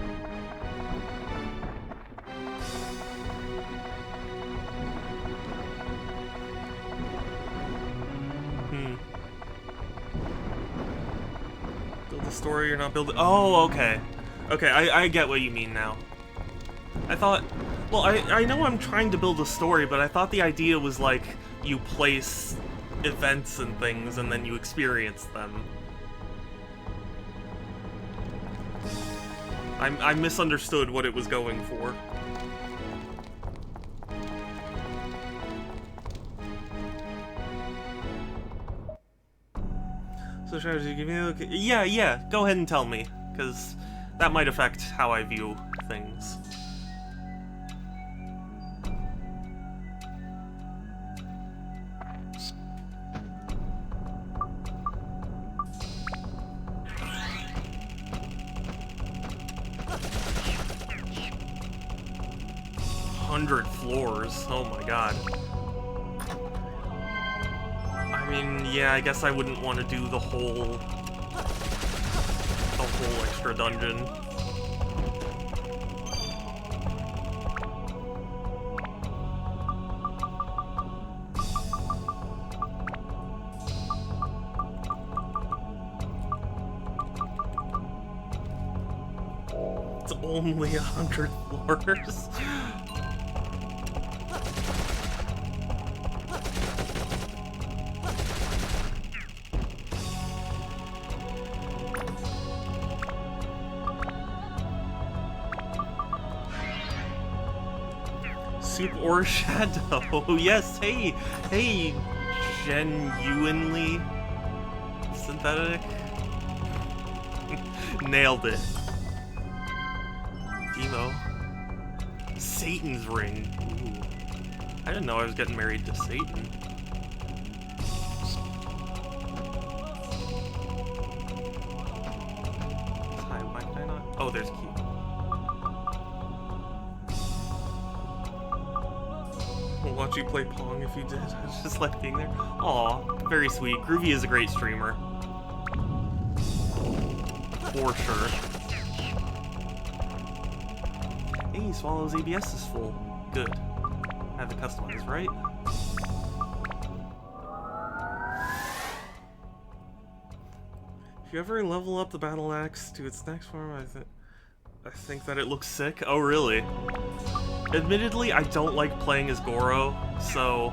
Build a story, you're not building... Oh, okay. Okay, I get what you mean now. I thought... Well, I know I'm trying to build a story, but I thought the idea was, like, you place events and things, and then you experience them. I misunderstood what it was going for. So, strategy, give me a look. Yeah, go ahead and tell me, because that might affect how I view things. Floors. Oh my god. I mean, yeah, I guess I wouldn't want to do the whole extra dungeon. It's only 100 floors. Soup or shadow? Yes, hey, genuinely synthetic. Nailed it. Demo. Satan's ring. Ooh. I didn't know I was getting married to Satan. Hi, why can I not? Oh, there's a key. I'll watch you play Pong if you did. I just like being there. Aw, very sweet. Groovy is a great streamer. For sure. Hey, Swallow's ABS is full. Good. I have it customized, right? If you ever level up the battle axe to its next form, I think that it looks sick. Oh, really? Admittedly, I don't like playing as Goro, so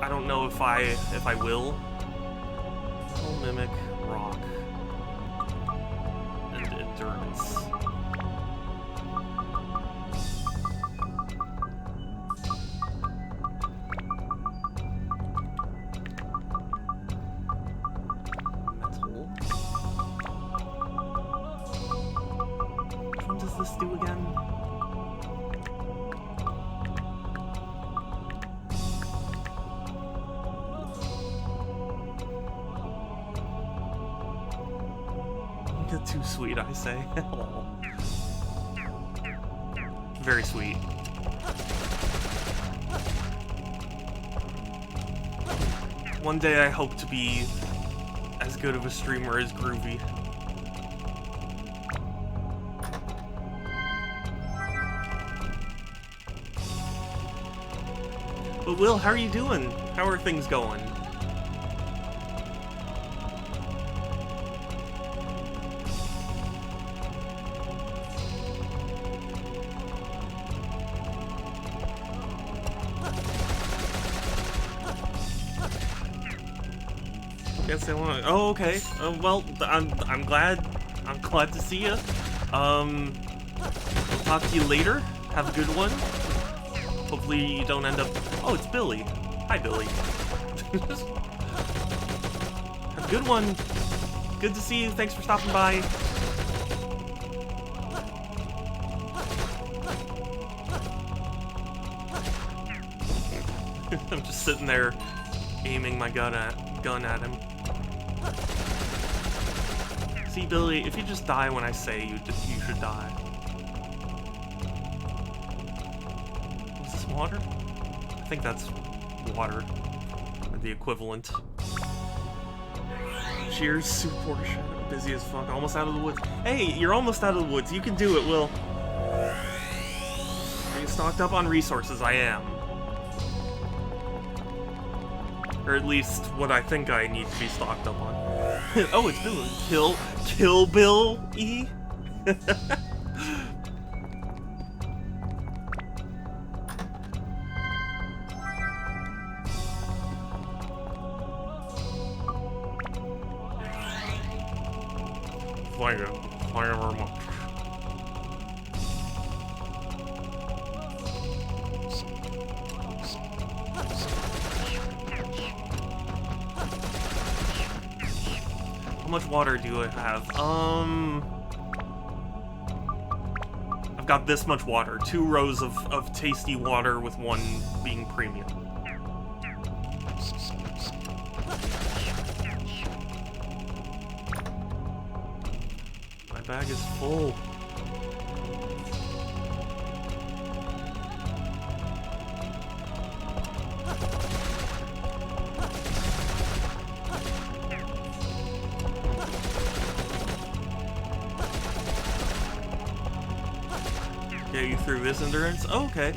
I don't know if I will. I'll mimic rock and endurance. This do again? Get too sweet, I say. Very sweet. One day I hope to be as good of a streamer as Groovy. But Will, how are you doing? How are things going? Guess I want. Oh, okay. Well, I'm glad. I'm glad to see you. I'll talk to you later. Have a good one. Hopefully you don't end up... Oh, it's Billy. Hi, Billy. Have a good one. Good to see you. Thanks for stopping by. I'm just sitting there aiming my gun at him. See, Billy, if you just die when I say you should die. Water? I think that's water, or the equivalent. Cheers, Super Porsche. Busy as fuck, almost out of the woods. Hey, you're almost out of the woods. You can do it, Will. Are you stocked up on resources? I am. Or at least what I think I need to be stocked up on. Oh, it's Billy. Kill Bill E. Thank you very much. How much water do I have? I've got this much water. 2 rows of tasty water with one being premium. My bag is full. Get you through this endurance? Oh, okay.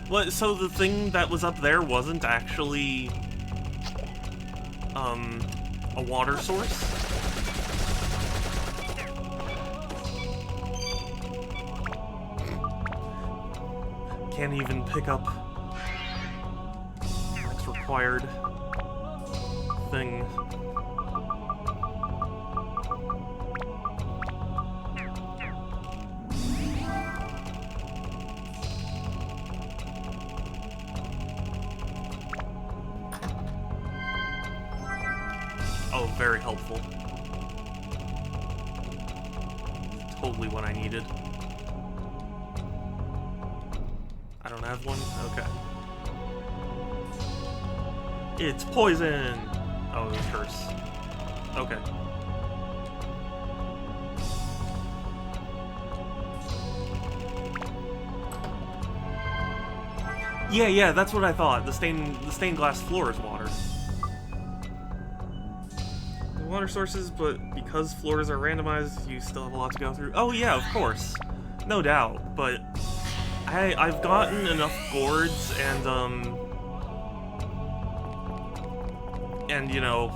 What? So the thing that was up there wasn't actually a water source? Can't even pick up the next required thing. Oh, very helpful. Totally what I needed. I don't have one? Okay. It's poison! Oh, it was curse. Okay. Yeah, that's what I thought. The stained glass floor is water. The water sources, but because floors are randomized, you still have a lot to go through. Oh yeah, of course. No doubt, but I've gotten enough gourds and you know,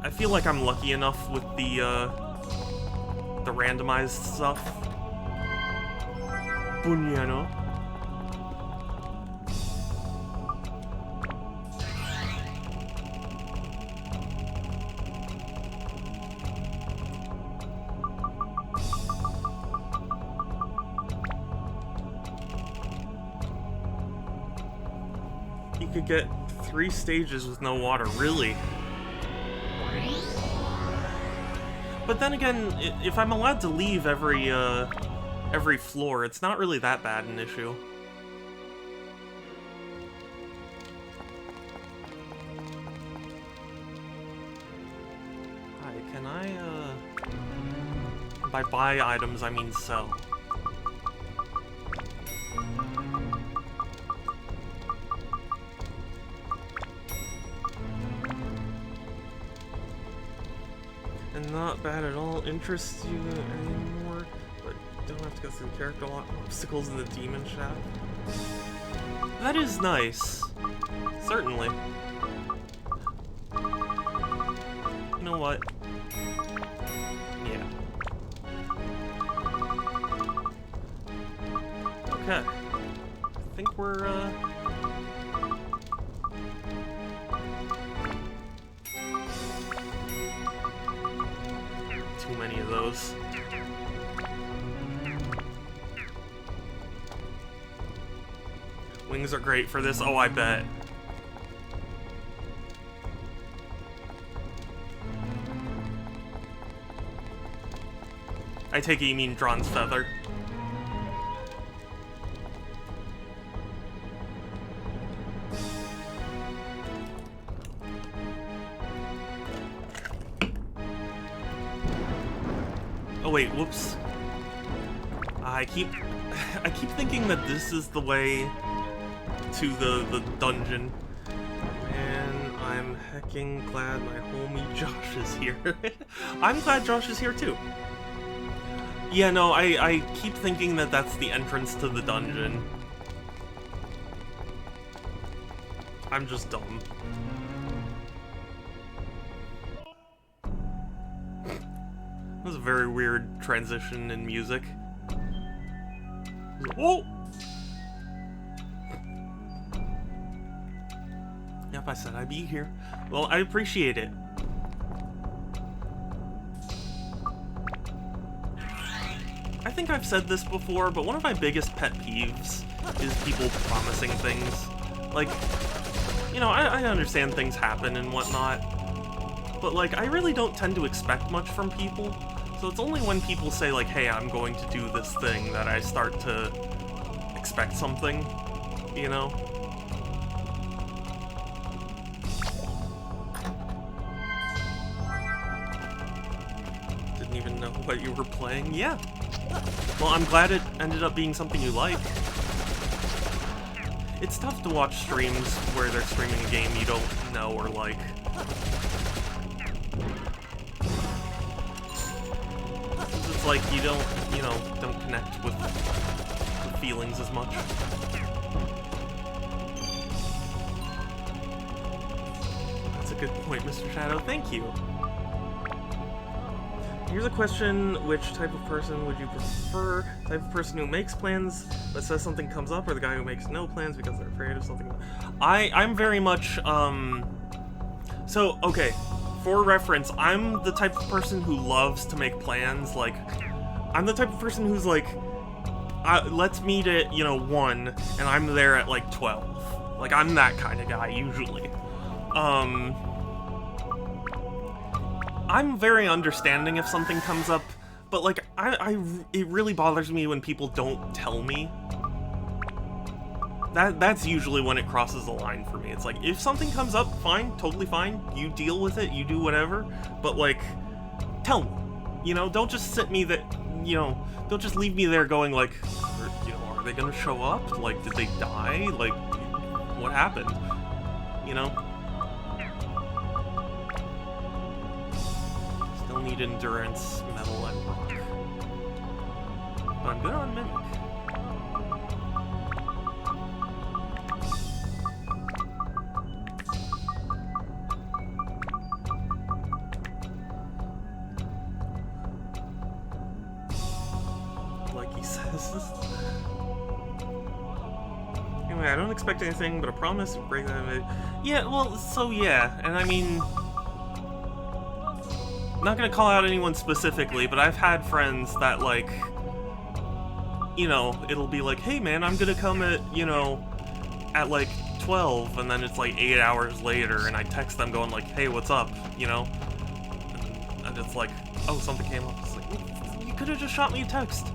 I feel like I'm lucky enough with the randomized stuff. Bunyano. You could get 3 stages with no water, really? But then again, if I'm allowed to leave every floor, it's not really that bad an issue. Hi, can I, by buy items, I mean sell. And not bad at all interests you anymore, but don't have to go through the character obstacles in the demon shaft. That is nice. Certainly. You know what? Yeah. Okay. I think we're, too many of those. Wings are great for this. Oh, I bet. I take it you mean Drawn's Feather. Oh wait, whoops. I keep thinking that this is the way to the dungeon. And I'm hecking glad my homie Josh is here. I'm glad Josh is here too. Yeah, no, I keep thinking that that's the entrance to the dungeon. I'm just dumb. That was a very weird transition in music. Oh! Yep, I said I'd be here. Well, I appreciate it. I think I've said this before, but one of my biggest pet peeves is people promising things. Like, you know, I understand things happen and whatnot, but like, I really don't tend to expect much from people. So it's only when people say like, hey, I'm going to do this thing that I start to expect something, you know? Didn't even know what you were playing. Yeah. Well, I'm glad it ended up being something you like. It's tough to watch streams where they're streaming a game you don't know or like. It's like you don't, you know, don't connect with the feelings as much. That's a good point, Mr. Shadow. Thank you. Here's a question: which type of person would you prefer? Type of person who makes plans but says something comes up, or the guy who makes no plans because they're afraid of something? I'm very much, so, okay, for reference, I'm the type of person who loves to make plans. Like, I'm the type of person who's like, let's meet at, you know, 1, and I'm there at, like, 12. Like, I'm that kind of guy, usually. I'm very understanding if something comes up, but like, it really bothers me when people don't tell me. That's usually when it crosses the line for me. It's like, if something comes up, fine, totally fine. You deal with it, you do whatever. But, like, tell me. You know, don't just sit me that, you know, don't just leave me there going, like, are they gonna show up? Like, did they die? Like, what happened? You know? Still need endurance, metal, and rock. But I'm good on mimic. Anyway, I don't expect anything but a promise to break that. Yeah, well, so yeah, and I mean, I'm not gonna call out anyone specifically, but I've had friends that, like, you know, it'll be like, hey man, I'm gonna come at, you know, at like 12, and then it's like 8 hours later, and I text them going like, hey, what's up, you know? And it's like, oh, something came up. It's like, you could have just shot me a text.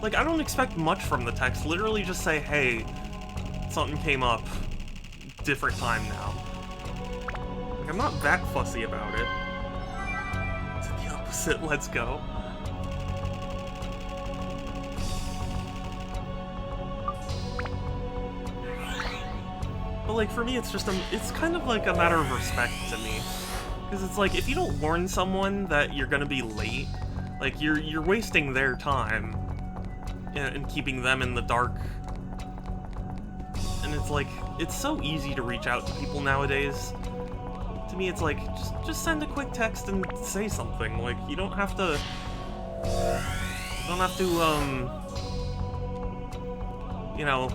Like, I don't expect much from the text. Literally just say, hey, something came up, different time now. Like, I'm not that fussy about it. It's the opposite, let's go. But, like, for me, it's just it's kind of like a matter of respect to me. Because it's like, if you don't warn someone that you're gonna be late, like, you're wasting their time and keeping them in the dark. And it's like, it's so easy to reach out to people nowadays. To me, it's like, just send a quick text and say something. Like, you don't have to, you know,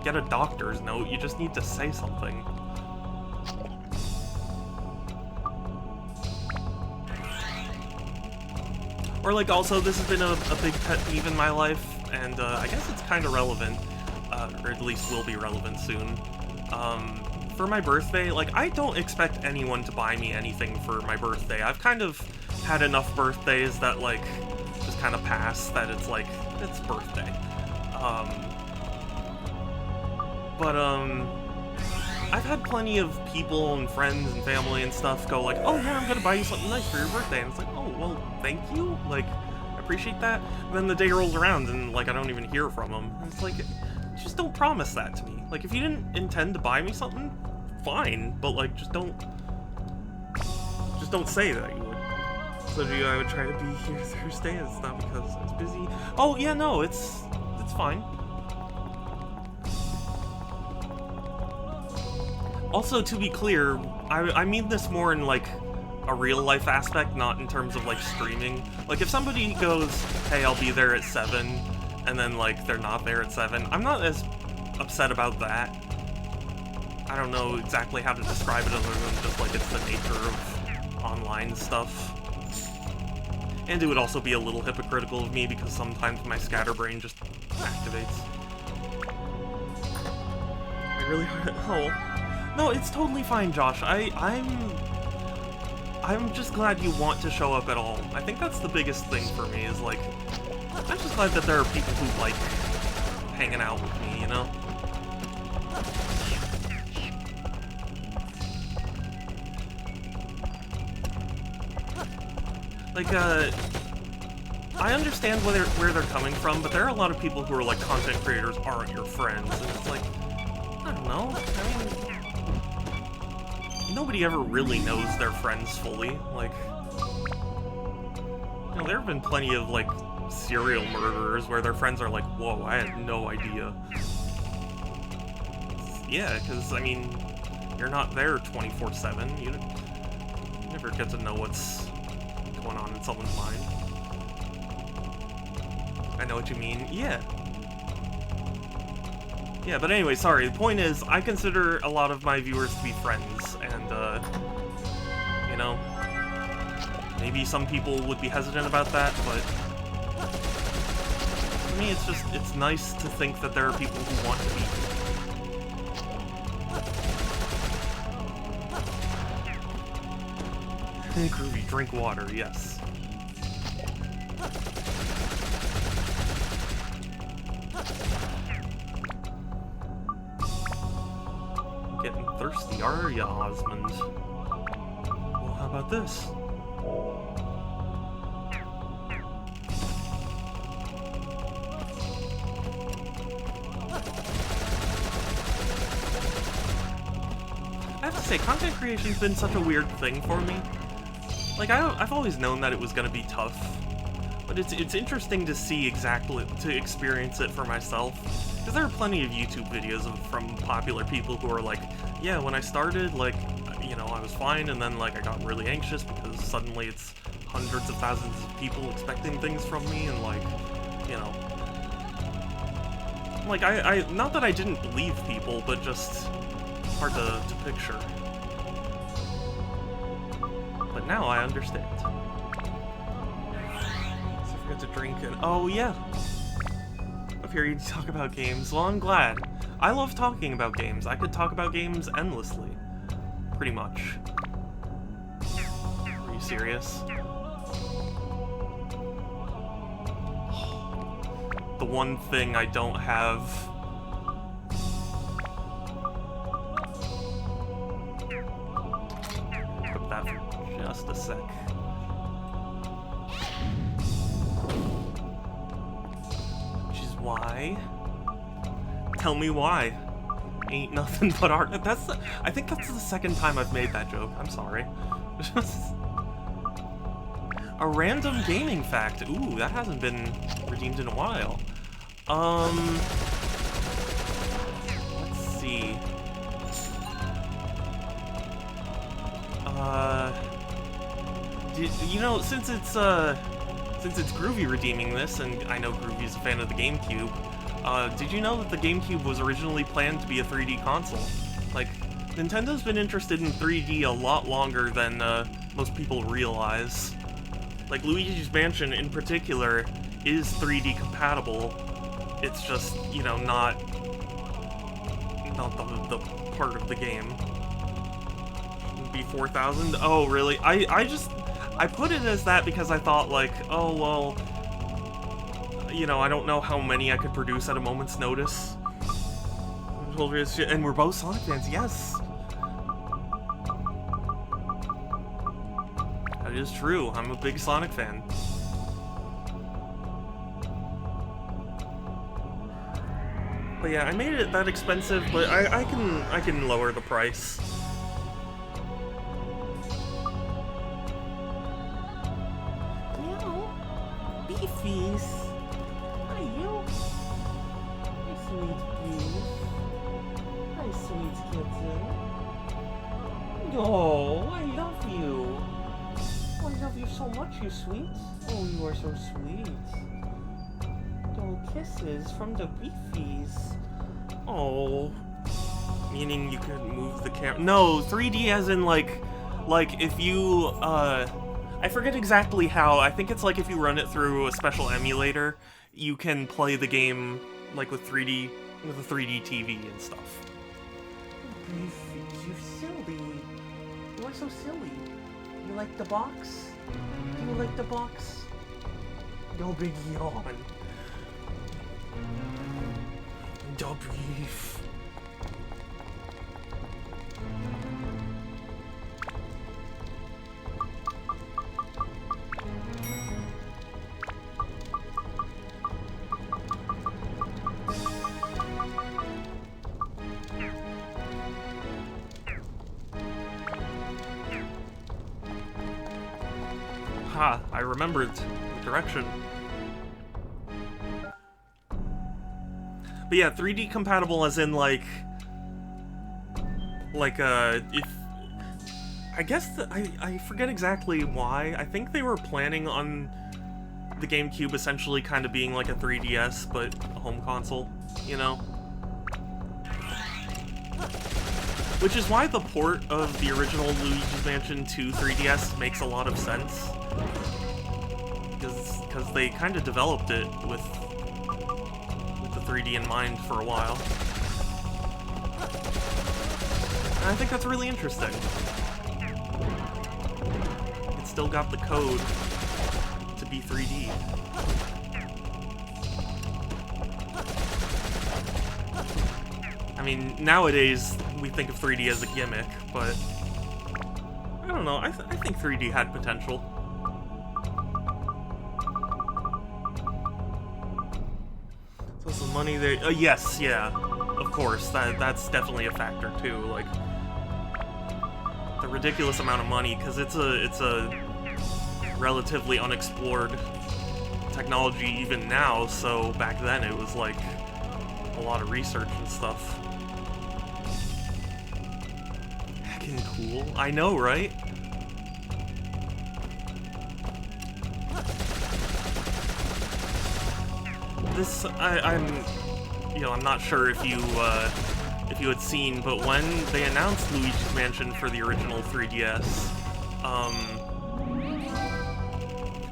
get a doctor's note. You just need to say something. Or, like, also, this has been a big pet peeve in my life, and I guess it's kind of relevant, or at least will be relevant soon. For my birthday, like, I don't expect anyone to buy me anything for my birthday. I've kind of had enough birthdays that, like, just kind of pass, that it's like, it's birthday. I've had plenty of people and friends and family and stuff go like, oh yeah, I'm gonna buy you something nice for your birthday, and it's like, oh, well, thank you, like, I appreciate that. And then the day rolls around and, like, I don't even hear from them. And it's like, just don't promise that to me. Like, if you didn't intend to buy me something, fine, but, like, just don't say that you would. So I would try to be here Thursday, it's not because I was busy. Oh, yeah, no, it's fine. Also, to be clear, I mean this more in, like, a real-life aspect, not in terms of, like, streaming. Like, if somebody goes, hey, I'll be there at 7, and then, like, they're not there at 7, I'm not as upset about that. I don't know exactly how to describe it other than just, like, it's the nature of online stuff. And it would also be a little hypocritical of me, because sometimes my scatterbrain just activates. I really... oh... No, it's totally fine, Josh. I'm just glad you want to show up at all. I think that's the biggest thing for me, is like, I'm just glad that there are people who like hanging out with me, you know? Like, I understand where they're coming from, but there are a lot of people who are like, content creators aren't your friends, and it's like, I don't know, I mean... Nobody ever really knows their friends fully. Like, you know, there have been plenty of, like, serial murderers where their friends are like, whoa, I had no idea. Yeah, because, I mean, you're not there 24/7. You never get to know what's going on in someone's mind. I know what you mean. Yeah. Yeah, but anyway, sorry, the point is, I consider a lot of my viewers to be friends, and, you know, maybe some people would be hesitant about that, but for me, it's nice to think that there are people who want to be here. Groovy, drink water, yes. getting thirsty, are ya, Osmond? Well, how about this? I have to say, content creation's been such a weird thing for me. Like, I've always known that it was gonna be tough, but it's interesting to see to experience it for myself. Because there are plenty of YouTube videos from popular people who are like, yeah, when I started, like, you know, I was fine, and then, like, I got really anxious because suddenly it's hundreds of thousands of people expecting things from me, and, like, you know. Like, not that I didn't believe people, but just hard to picture. But now I understand. So I forgot to drink it. Oh, yeah. Up here you talk about games. Well, I'm glad. I love talking about games. I could talk about games endlessly. Pretty much. Are you serious? The one thing I don't have. Put that for just a sec. Which is why? Tell me why. Ain't nothing but art. I think that's the second time I've made that joke. I'm sorry. A random gaming fact. Ooh, that hasn't been redeemed in a while. Let's see. You know, since it's Groovy redeeming this, and I know Groovy's a fan of the GameCube, did you know that the GameCube was originally planned to be a 3D console? Like, Nintendo's been interested in 3D a lot longer than most people realize. Like, Luigi's Mansion in particular is 3D compatible. It's just, you know, not the part of the game. Shouldn't be 4,000? Oh, really? I put it as that because I thought, like, oh, well, you know, I don't know how many I could produce at a moment's notice. And we're both Sonic fans, yes! That is true, I'm a big Sonic fan. But yeah, I made it that expensive, but I can lower the price. Meow. Beefies. Hi, you. Hi, sweet beef. Hi, sweet kitten. Oh, I love you. Oh, I love you so much, you sweet. Oh, you are so sweet. Oh, kisses from the beefies. Oh. Meaning you could move the camera. No, 3D as in like if you, I forget exactly how. I think it's like if you run it through a special emulator, you can play the game like with a 3D TV and stuff. Oh, beefies, you're silly. You are so silly. You like the box? Do you like the box? No big yawn. The beef. Ha, I remembered the direction. But yeah, 3D compatible as in if I guess I forget exactly why. I think they were planning on the GameCube essentially kind of being like a 3DS, but a home console, you know? Which is why the port of the original Luigi's Mansion to 3DS makes a lot of sense. Because they kind of developed it with the 3D in mind for a while. And I think that's really interesting. It's still got the code to be 3D. I mean, nowadays, we think of 3D as a gimmick, but I don't know. I think 3D had potential. So some money there. Yes, yeah, of course. That's definitely a factor too. Like the ridiculous amount of money, because it's a relatively unexplored technology even now. So back then it was like a lot of research and stuff. Heckin' cool. I know, right? This, I'm not sure if you had seen, but when they announced Luigi's Mansion for the original 3DS,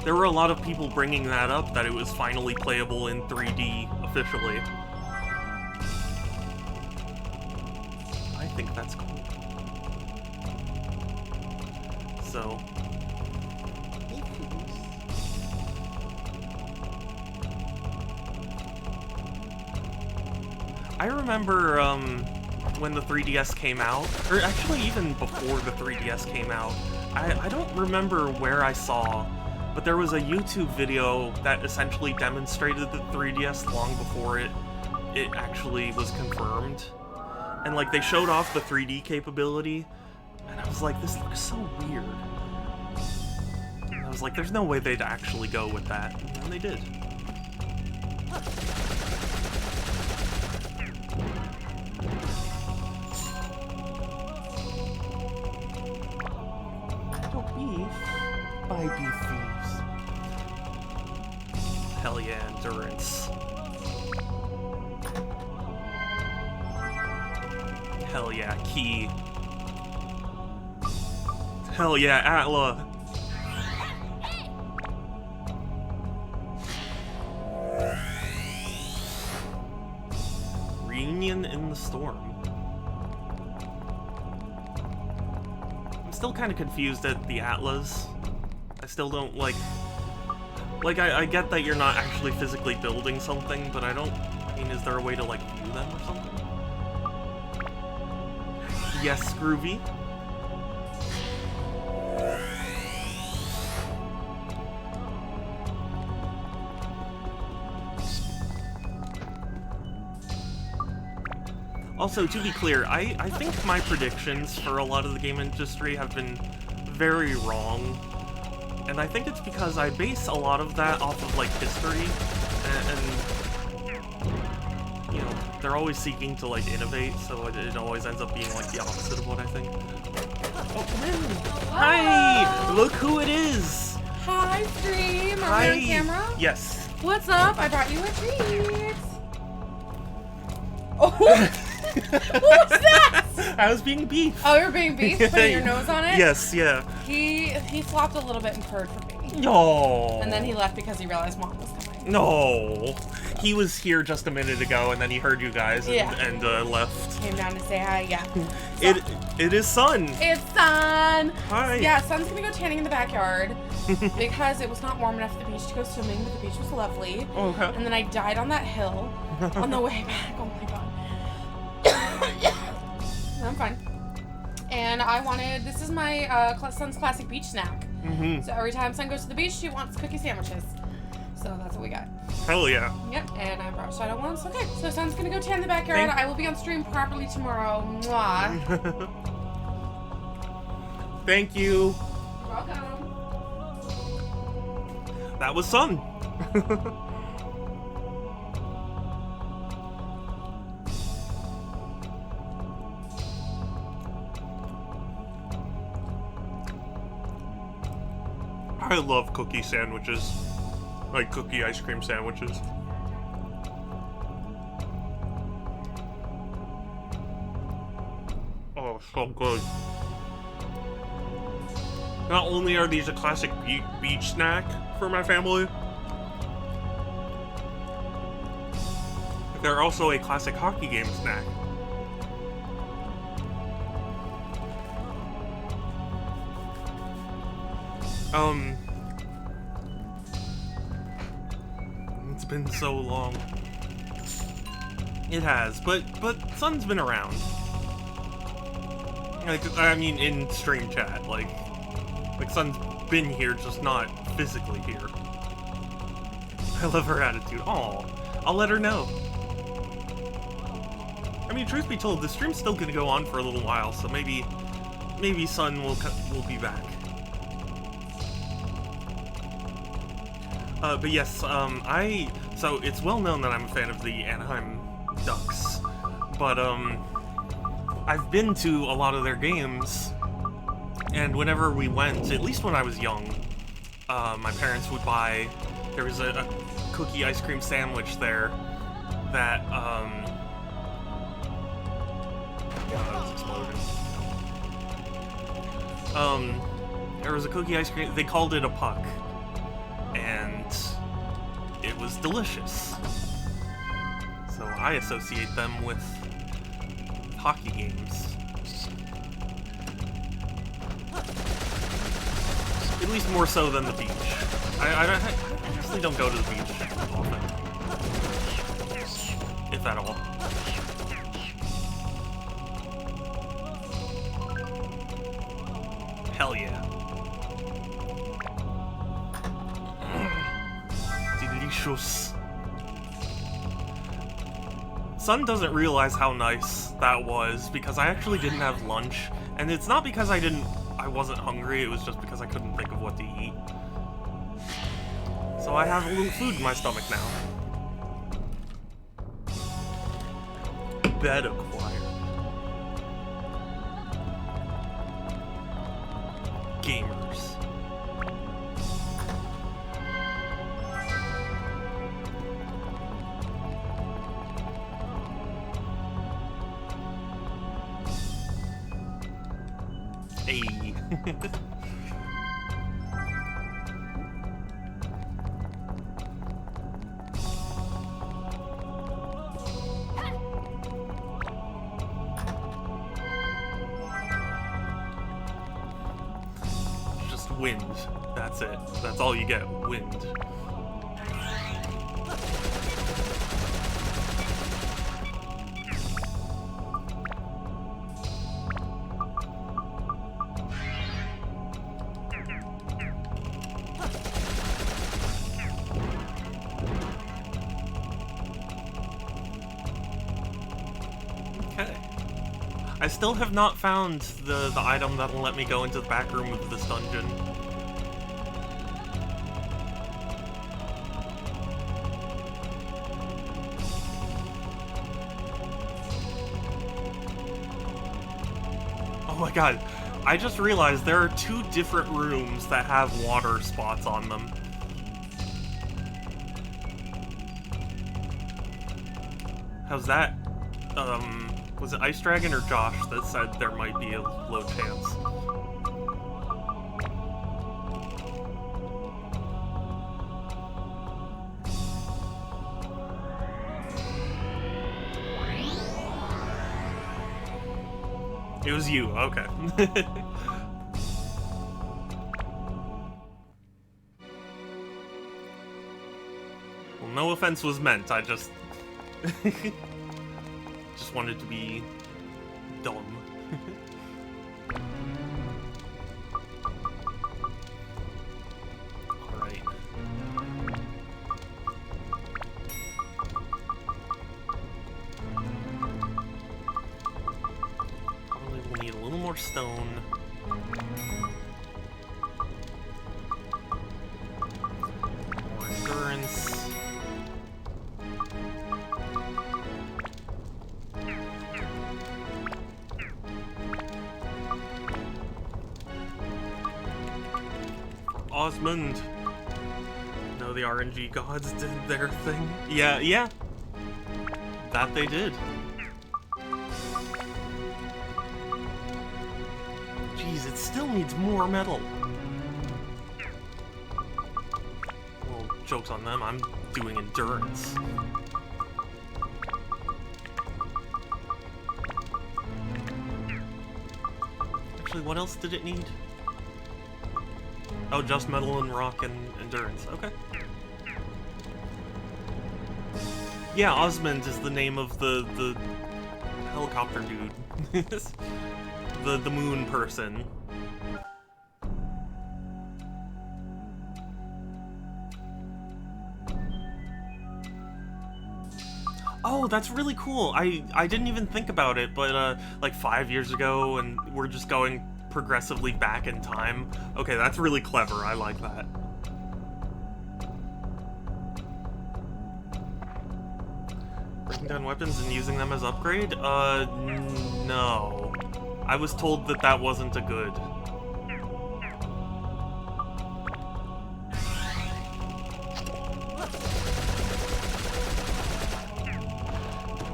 there were a lot of people bringing that up, that it was finally playable in 3D officially. I think that's cool. So, I remember when the 3DS came out, or actually even before the 3DS came out, I don't remember where I saw, but there was a YouTube video that essentially demonstrated the 3DS long before it actually was confirmed. And like they showed off the 3D capability, and I was like, this looks so weird. And I was like, there's no way they'd actually go with that, and then they did. By beef thieves. Hell yeah, endurance. Hell yeah, key. Hell yeah, Atla. Reunion in the Storm. I'm still kind of confused at the Atlas. I still don't like I get that you're not actually physically building something, but I mean, is there a way to like view them or something? Yes, Groovy. Also, to be clear, I think my predictions for a lot of the game industry have been very wrong. And I think it's because I base a lot of that off of, like, history, and you know, they're always seeking to, like, innovate, so it always ends up being, like, the opposite of what I think. Oh, come in! Hi! Look who it is! Hi, stream! Are we on camera? Yes. What's up? I brought you a treat! Oh! What was that? I was being beef. Oh, you're being beef? Putting your nose on it? Yes, yeah. He flopped a little bit and purred for me. No. And then he left because he realized Mom was coming. No. He was here just a minute ago, and then he heard you guys and left. Came down to say hi, yeah. It is Sun. It's Sun. Hi. Yeah, Sun's gonna go tanning in the backyard because it was not warm enough at the beach to go swimming, but the beach was lovely. Oh, okay. And then I died on that hill on the way back. Oh my god. I'm fine. And I wanted, this is my Sun's classic beach snack. So every time Sun goes to the beach, she wants cookie sandwiches. So that's what we got. Hell yeah. Yep, and I brought Shadow once. Okay, so Sun's gonna go tan the backyard. I will be on stream properly tomorrow. Mwah. Thank you. You're welcome. That was Sun. I love cookie sandwiches. Like cookie ice cream sandwiches. Oh, so good. Not only are these a classic beach snack for my family, they're also a classic hockey game snack. It's been so long. It has, but Sun's been around. Like, I mean, in stream chat, like Sun's been here, just not physically here. I love her attitude. Aw, I'll let her know. I mean, truth be told, the stream's still gonna go on for a little while, so maybe Sun will be back. But yes, so it's well known that I'm a fan of the Anaheim Ducks, but I've been to a lot of their games, and whenever we went, at least when I was young, my parents would buy. There was a cookie ice cream sandwich there that there was a cookie ice cream. They called it a puck, and it was delicious. So I associate them with hockey games. At least more so than the beach. I actually don't go to the beach often, if at all. Hell yeah. Delicious. Sun doesn't realize how nice that was because I actually didn't have lunch, and it's not because I wasn't hungry, it was just because I couldn't think of what to eat. So I have a little food in my stomach now. Bed acquired. Gamers. Hey. Just wind. That's it. That's all you get. Wind. Okay. I still have not found the item that'll let me go into the back room of this dungeon. Oh my god, I just realized there are 2 different rooms that have water spots on them. How's that? Was it Ice Dragon or Josh that said there might be a low chance? It was you, okay. Well, no offense was meant, I just... just wanted to be dumb. Alright. Probably will need a little more stone. More endurance. Osmond. No, the RNG gods did their thing. Yeah. That they did. Jeez, it still needs more metal. Well, joke's on them, I'm doing endurance. Actually, what else did it need? Oh, just metal and rock and endurance. Okay. Yeah, Osmond is the name of the helicopter dude. the moon person. Oh, that's really cool. I didn't even think about it, but like 5 years ago, and we're just going progressively back in time. Okay, that's really clever. I like that. Breaking down weapons and using them as upgrade? No. I was told that that wasn't a good.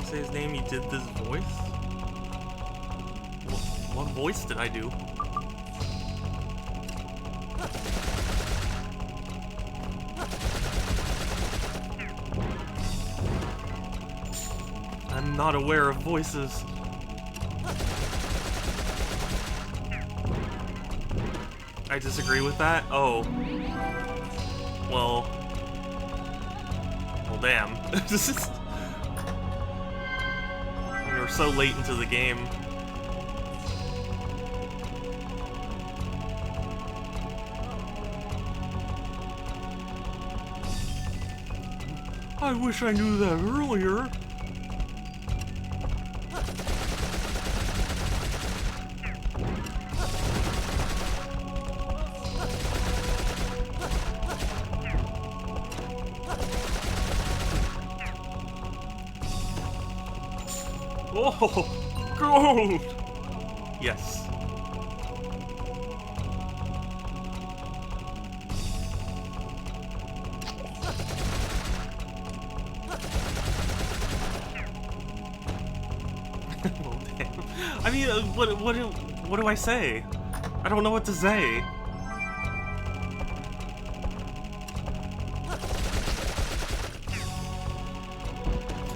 Say his name, he did this voice? What voice did I do? I'm not aware of voices. I disagree with that? Oh. Well, damn. We're so late into the game. I wish I knew that earlier. Oh, gold! Yes. Oh, damn. I mean, what do I say? I don't know what to say.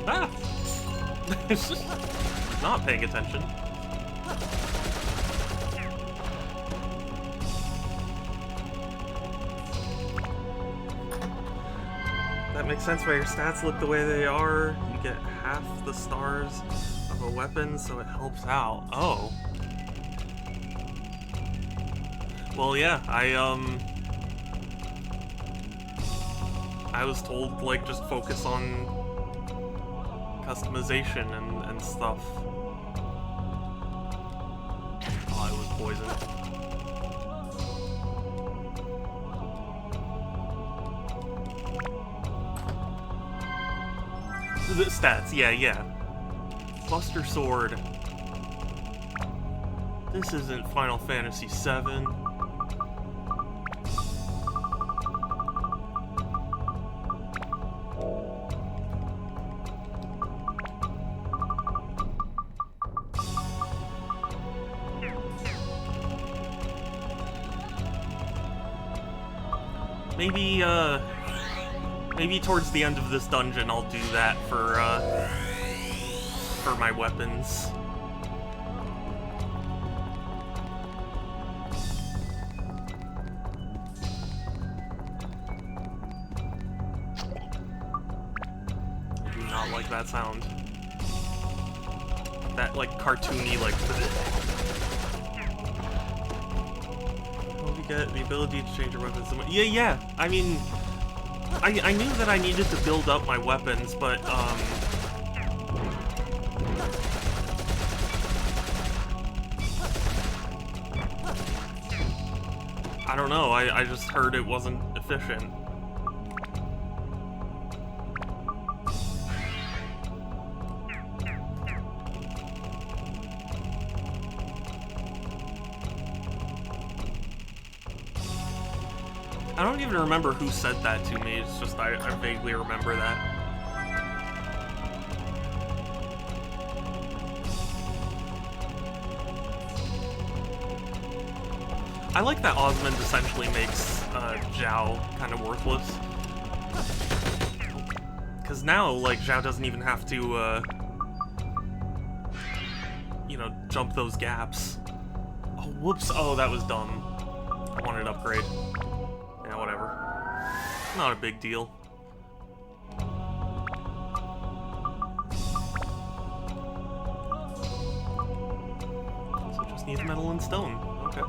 Ah! Not paying attention. That makes sense why your stats look the way they are. You get half the stars of a weapon, so it helps out. Oh. Well, yeah, I was told, like, just focus on customization and stuff. Oh, I was poisoned. The stats, yeah. Buster Sword. This isn't Final Fantasy VII. Maybe towards the end of this dungeon I'll do that for my weapons. I do not like that sound. That, like, cartoony, like... You get the ability to change your weapons. Yeah. I mean, I knew that I needed to build up my weapons, but I don't know. I just heard it wasn't efficient. I don't even remember who said that to me, it's just I vaguely remember that. I like that Osmond essentially makes Zhao kind of worthless. Because now, like, Zhao doesn't even have to, you know, jump those gaps. Oh, whoops. Oh, that was dumb. I wanted an upgrade. Yeah, whatever. Not a big deal. So just He's metal and stone. Okay.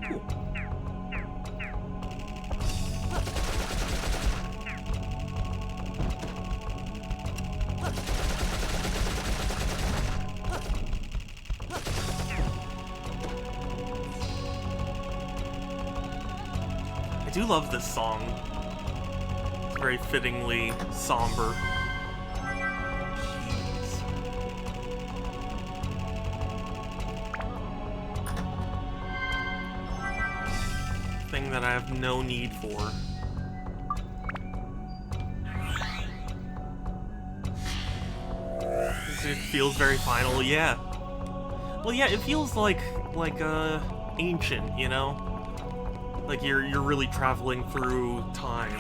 Cool. I do love this song. It's very fittingly somber. Jeez. Thing that I have no need for. It feels very final, yeah. Well, yeah, it feels like ancient, you know? Like you're really traveling through time.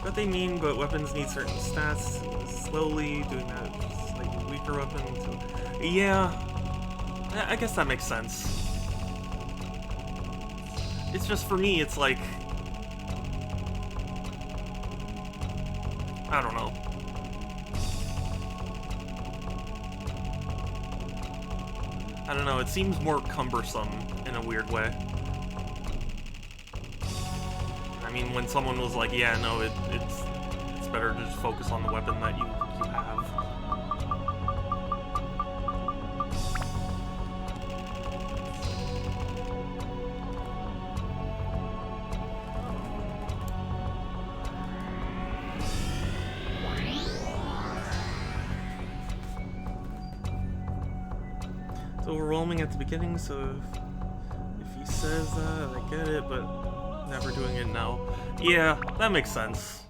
What they mean, but weapons need certain stats. Slowly doing that, slightly weaker weapon. Yeah, I guess that makes sense. It's just for me, it's like I don't know. I don't know. It seems more cumbersome in a weird way. I mean, when someone was like, yeah, no, it's better to just focus on the weapon that you have. It's overwhelming at the beginning, so if he says that, I get it, but never doing it now. Yeah, that makes sense.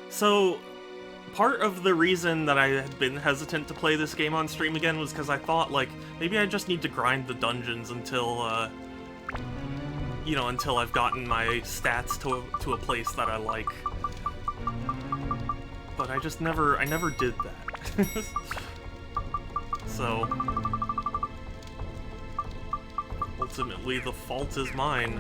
So, part of the reason that I had been hesitant to play this game on stream again was because I thought, like, maybe I just need to grind the dungeons until, you know, until I've gotten my stats to a place that I like. But I never did that. So, ultimately, the fault is mine.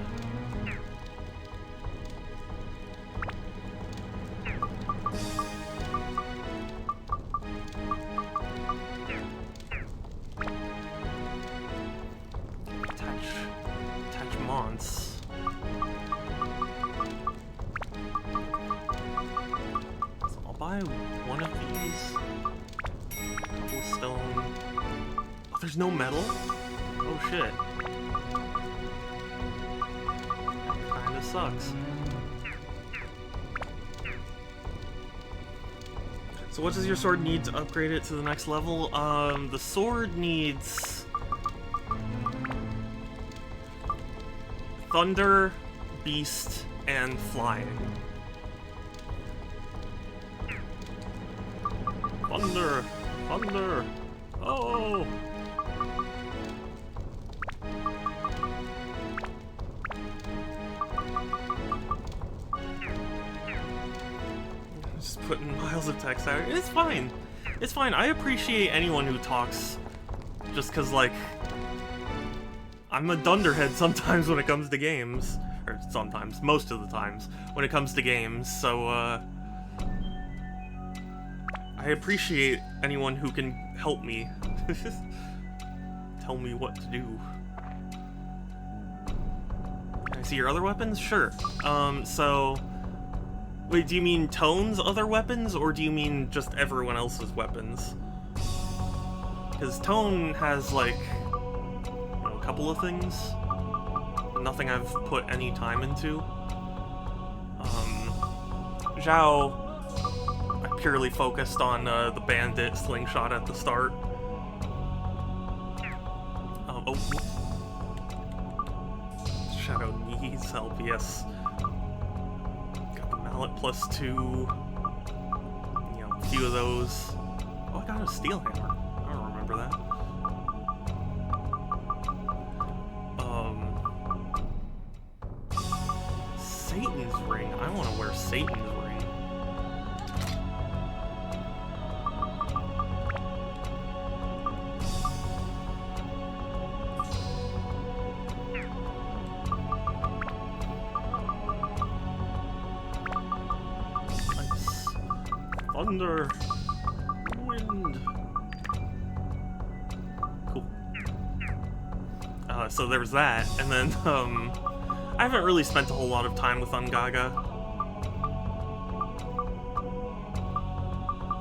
Attachments. So I'll buy one of these. Couple of stone. Oh, there's no metal? Oh shit. Kinda sucks. So what does your sword need to upgrade it to the next level? The sword needs Thunder, Beast, and Flying. Thunder! Thunder! Oh! Just putting miles of text out. It's fine. It's fine. I appreciate anyone who talks just because, like, I'm a dunderhead sometimes when it comes to games. Or sometimes, most of the times, when it comes to games, so, I appreciate anyone who can help me. Tell me what to do. Can I see your other weapons? Sure. So... Wait, do you mean Tone's other weapons, or do you mean just everyone else's weapons? Because Tone has, like, you know, a couple of things. Nothing I've put any time into. Zhao, I purely focused on the bandit slingshot at the start. Oh. Shadow needs help, yes. Got the mallet +2. You know, a few of those. Oh, I got a steel hammer. I don't remember that. Satan's ring. I want to wear Satan's ring. Thunder. Wind. Cool. So there was that, and then, I haven't really spent a whole lot of time with Ungaga.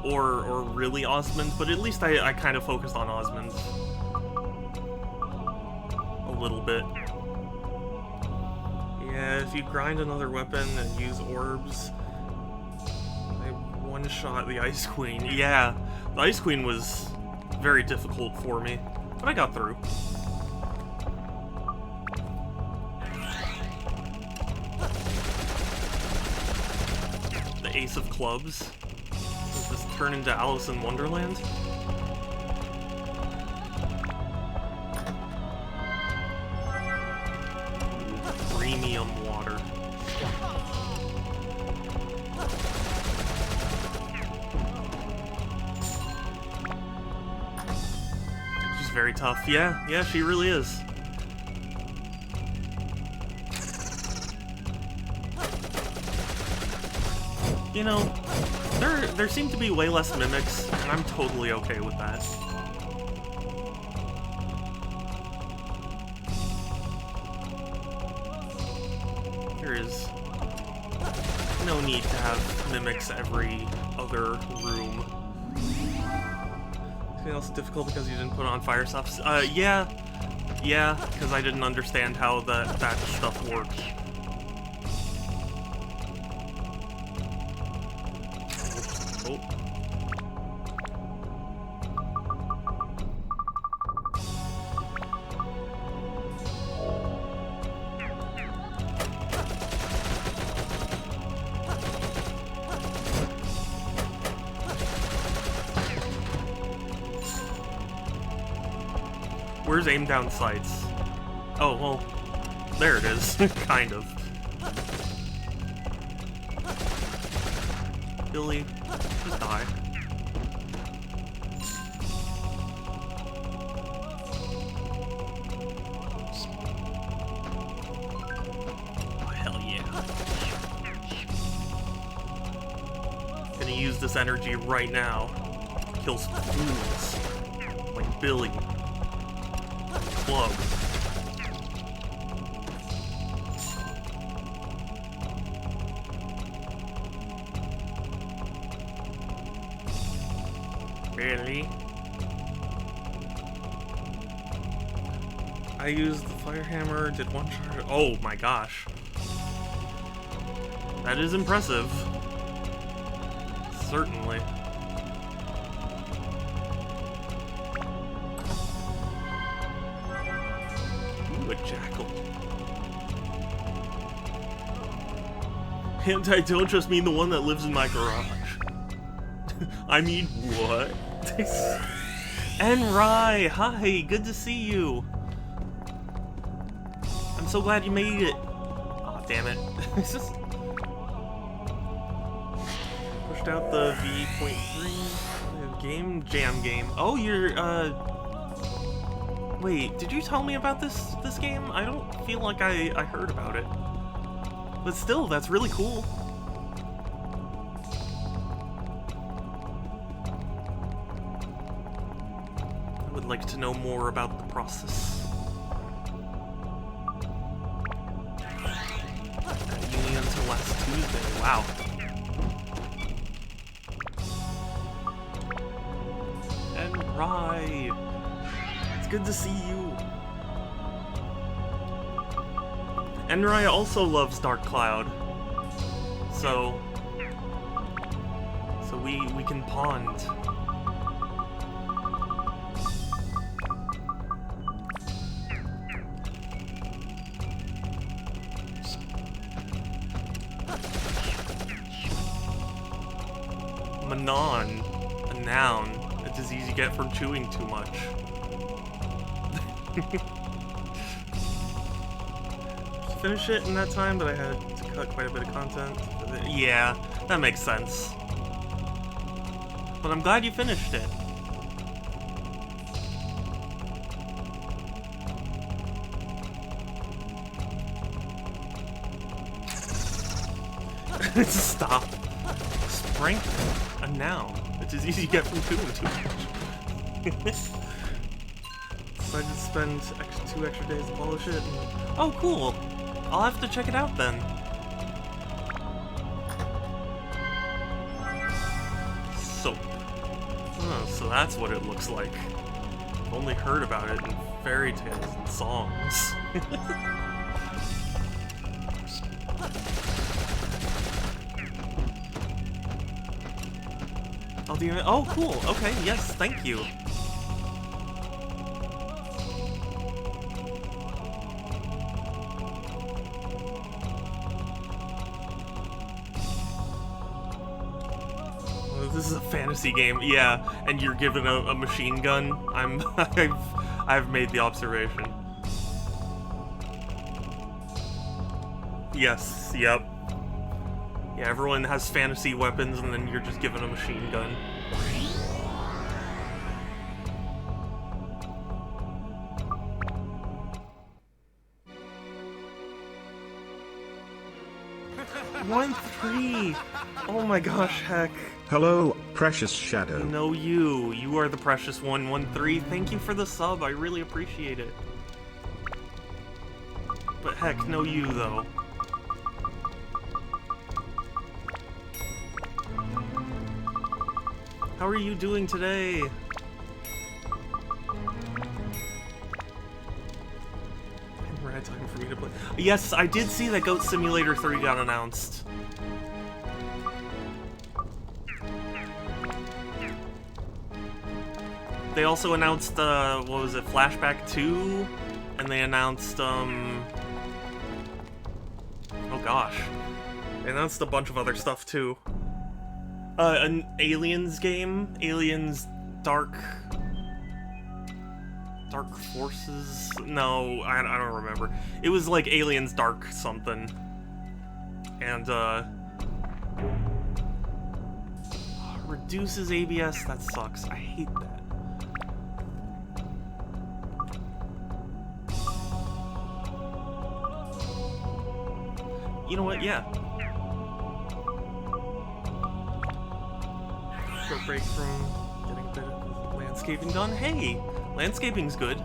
Or really Osmond, but at least I kind of focused on Osmond. A little bit. Yeah, if you grind another weapon and use orbs, I one-shot the Ice Queen. Yeah, the Ice Queen was very difficult for me, but I got through. The Ace of Clubs. Does this turn into Alice in Wonderland? Premium water. She's very tough. Yeah, she really is. You know, there seem to be way less mimics, and I'm totally okay with that. There is no need to have mimics every other room. Anything else difficult because you didn't put on fire stuff? Yeah, because I didn't understand how that stuff worked. Where's aim down sights? Oh, well, there it is, kind of. Billy, just die. Oh, hell yeah. Gonna use this energy right now. Kill some fools. Like Billy. Club. Really? I used the fire hammer, did one charge. Oh my gosh. That is impressive. Certainly. Ooh, a jackal. I don't just mean the one that lives in my garage. I mean, what? Enrai, hi, good to see you. I'm so glad you made it. Aw, damn it. It's just... Pushed out the V.3 game, jam game. Oh, you're, Wait, did you tell me about this game? I don't feel like I heard about it. But still, that's really cool. I would like to know more about the process. Uni until last Tuesday, wow. Enrai! It's good to see you. Enrai also loves Dark Cloud. So we can pond. Manon, a noun, a disease you get from chewing too much. Finish it in that time, but I had to cut quite a bit of content. Yeah, that makes sense. But I'm glad you finished it. Stop. Strength noun. It's as easy to get from 2 and 2. Decided to spend 2 extra days to polish it. Oh, cool. I'll have to check it out then. Soap. Oh, so that's what it looks like. I've only heard about it in fairy tales and songs. Oh, cool. Okay, yes, thank you. This is a fantasy game, yeah, and you're given a machine gun. I've made the observation. Yes, yep. Yeah, everyone has fantasy weapons, and then you're just given a machine gun. One three. Oh my gosh, heck. Hello, precious shadow. No, you. You are the precious 113. Thank you for the sub. I really appreciate it. But heck, no you, though. How are you doing today? Right time for me to play. Yes, I did see that Goat Simulator 3 got announced. They also announced, what was it, Flashback 2? And they announced, oh gosh. They announced a bunch of other stuff, too. An Aliens game? Aliens Dark Forces? No, I don't remember. It was like Aliens Dark something. And, reduces ABS? That sucks. I hate that. You know what? Yeah. Short break from getting a bit of landscaping done. Hey, landscaping's good.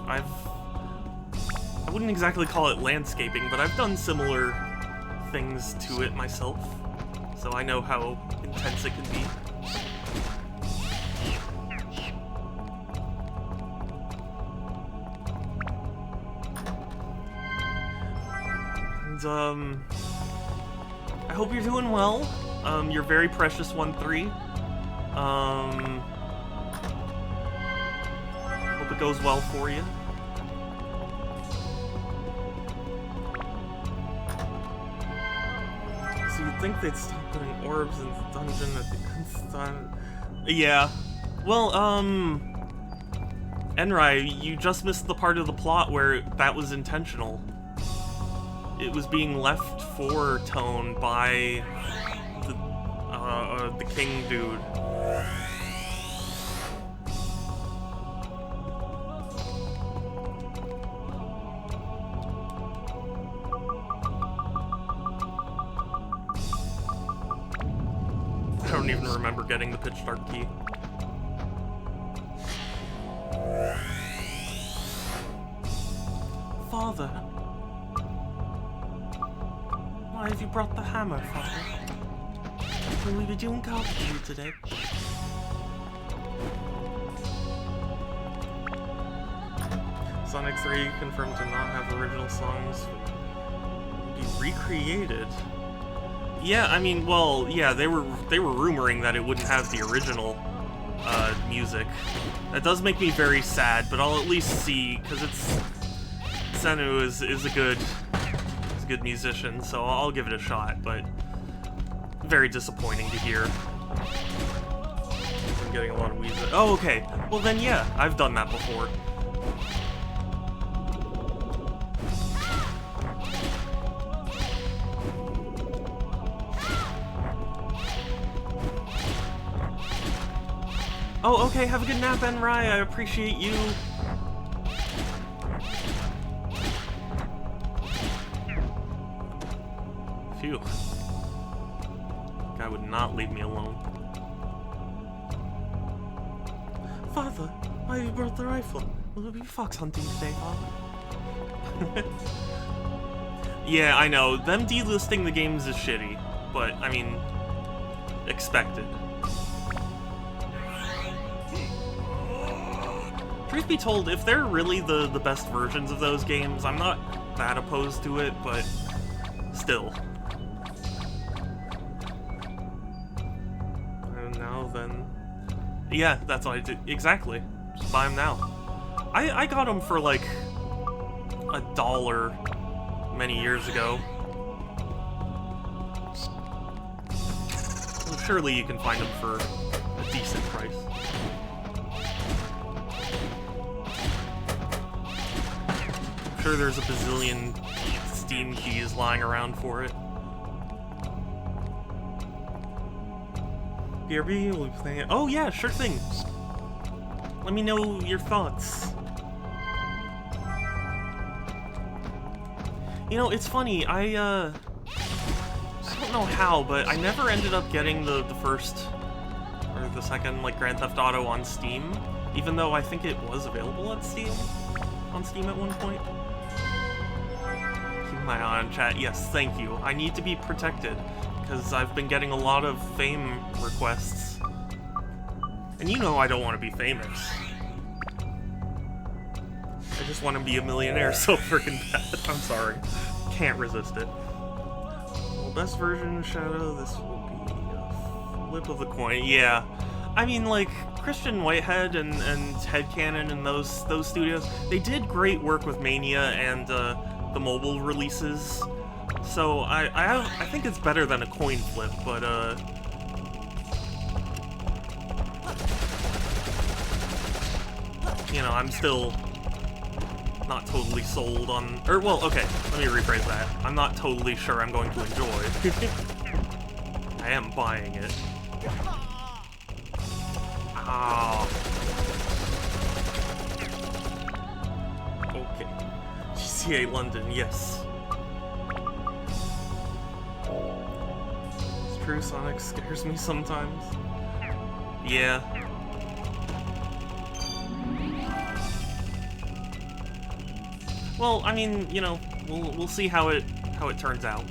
I wouldn't exactly call it landscaping, but I've done similar things to it myself, so I know how intense it can be. And, I hope you're doing well. You're very precious 1-3. Hope it goes well for you. So you'd think they'd stop putting orbs in the dungeon at the instant. Yeah. Well, Enrai, you just missed the part of the plot where that was intentional. It was being left for Tone by the king dude. I don't even remember getting the pitch dark key. Father. Why have you brought the hammer, Father? Will we be doing carpentry today? Sonic 3 confirmed to not have original songs be recreated. Yeah, I mean, well, yeah, they were rumoring that it wouldn't have the original music. That does make me very sad, but I'll at least see, because Senu is a good musician, so I'll give it a shot, but very disappointing to hear. I'm getting a lot of Weezer. Oh, okay. Well then, yeah, I've done that before. Oh, okay, have a good nap, Enrai. I appreciate you. Phew. guy would not leave me alone. Father, why you brought the rifle? Will be fox hunting today, Father? Yeah, I know. Them delisting the games is shitty, but, I mean, expected. Truth be told, if they're really the best versions of those games, I'm not that opposed to it, but still. And now then... Yeah, that's what I did. Exactly. Just buy them now. I got them for like $1 many years ago. Well, surely you can find them for a decent price. I'm sure there's a bazillion Steam keys lying around for it. BRB, will be playing it. Oh yeah, sure thing. Let me know your thoughts. You know, it's funny, I don't know how, but I never ended up getting the first, or the second, like, Grand Theft Auto on Steam, even though I think it was available on Steam at one point. Keep my eye on chat. Yes, thank you. I need to be protected, because I've been getting a lot of fame requests. And you know I don't want to be famous. I just want to be a millionaire so freaking bad. I'm sorry. Can't resist it. Well, best version Shadow, this will be a flip of the coin. Yeah. I mean, like, Christian Whitehead and Headcanon and those studios, they did great work with Mania and the mobile releases. So I think it's better than a coin flip, but you know, I'm still not totally sold on, or well, okay, let me rephrase that. I'm not totally sure I'm going to enjoy. I am buying it. Ah. Okay. GTA London, yes. It's true, Sonic scares me sometimes. Yeah. Well, I mean, you know, we'll see how it turns out.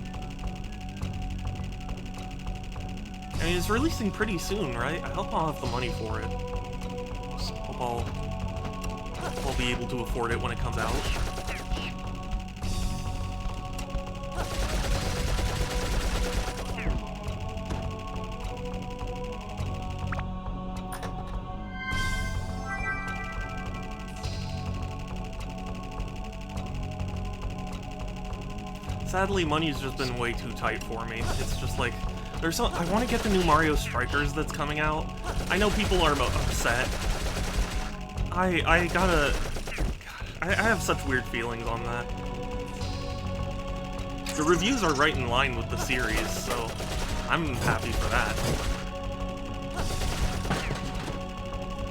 I mean, it's releasing pretty soon, right? I hope I'll have the money for it. Hope I'll be able to afford it when it comes out. Sadly, money's just been way too tight for me. It's just like, I want to get the new Mario Strikers that's coming out. I know people are upset. I gotta... I have such weird feelings on that. The reviews are right in line with the series, so I'm happy for that.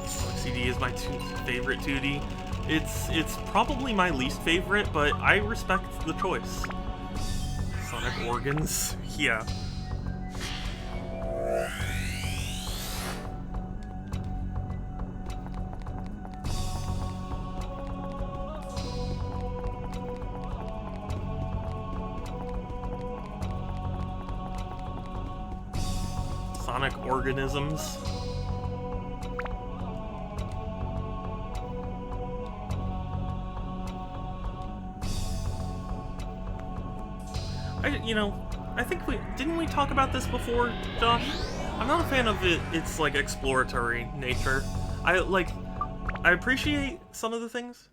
Sonic CD is my favorite 2D. It's probably my least favorite, but I respect the choice. Sonic organs? Yeah. Sonic organisms. I think didn't we talk about this before, Josh? I'm not a fan of its like exploratory nature. I appreciate some of the things.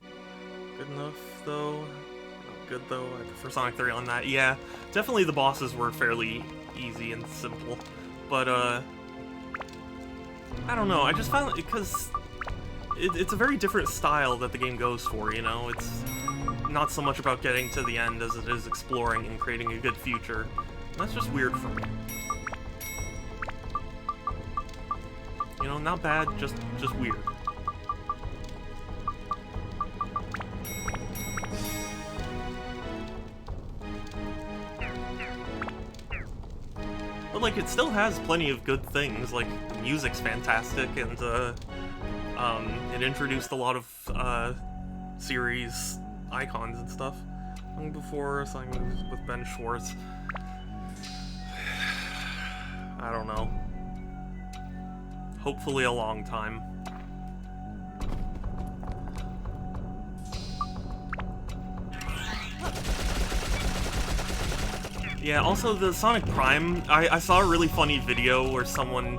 Good enough though. Not good though. I prefer Sonic 3 on that. Yeah, definitely the bosses were fairly easy and simple, but I don't know. I just found it because it's a very different style that the game goes for. You know, it's not so much about getting to the end as it is exploring and creating a good future. And that's just weird for me. You know, not bad, just weird. But like, it still has plenty of good things. Like, the music's fantastic, and it introduced a lot of series icons and stuff. Long before signing with Ben Schwartz. I don't know. Hopefully a long time. Yeah, also the Sonic Prime, I saw a really funny video where someone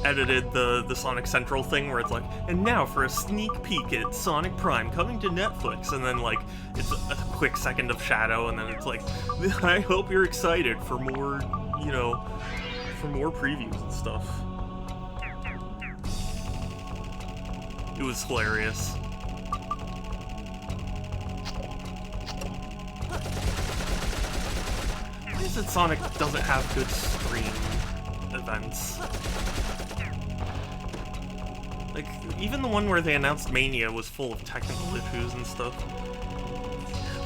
edited the Sonic Central thing where it's like, and now for a sneak peek at Sonic Prime coming to Netflix, and then like, it's a quick second of shadow, and then it's like, I hope you're excited for more, you know, for more previews and stuff. It was hilarious. Why is it Sonic doesn't have good stream events? Like, even the one where they announced Mania was full of technical issues and stuff.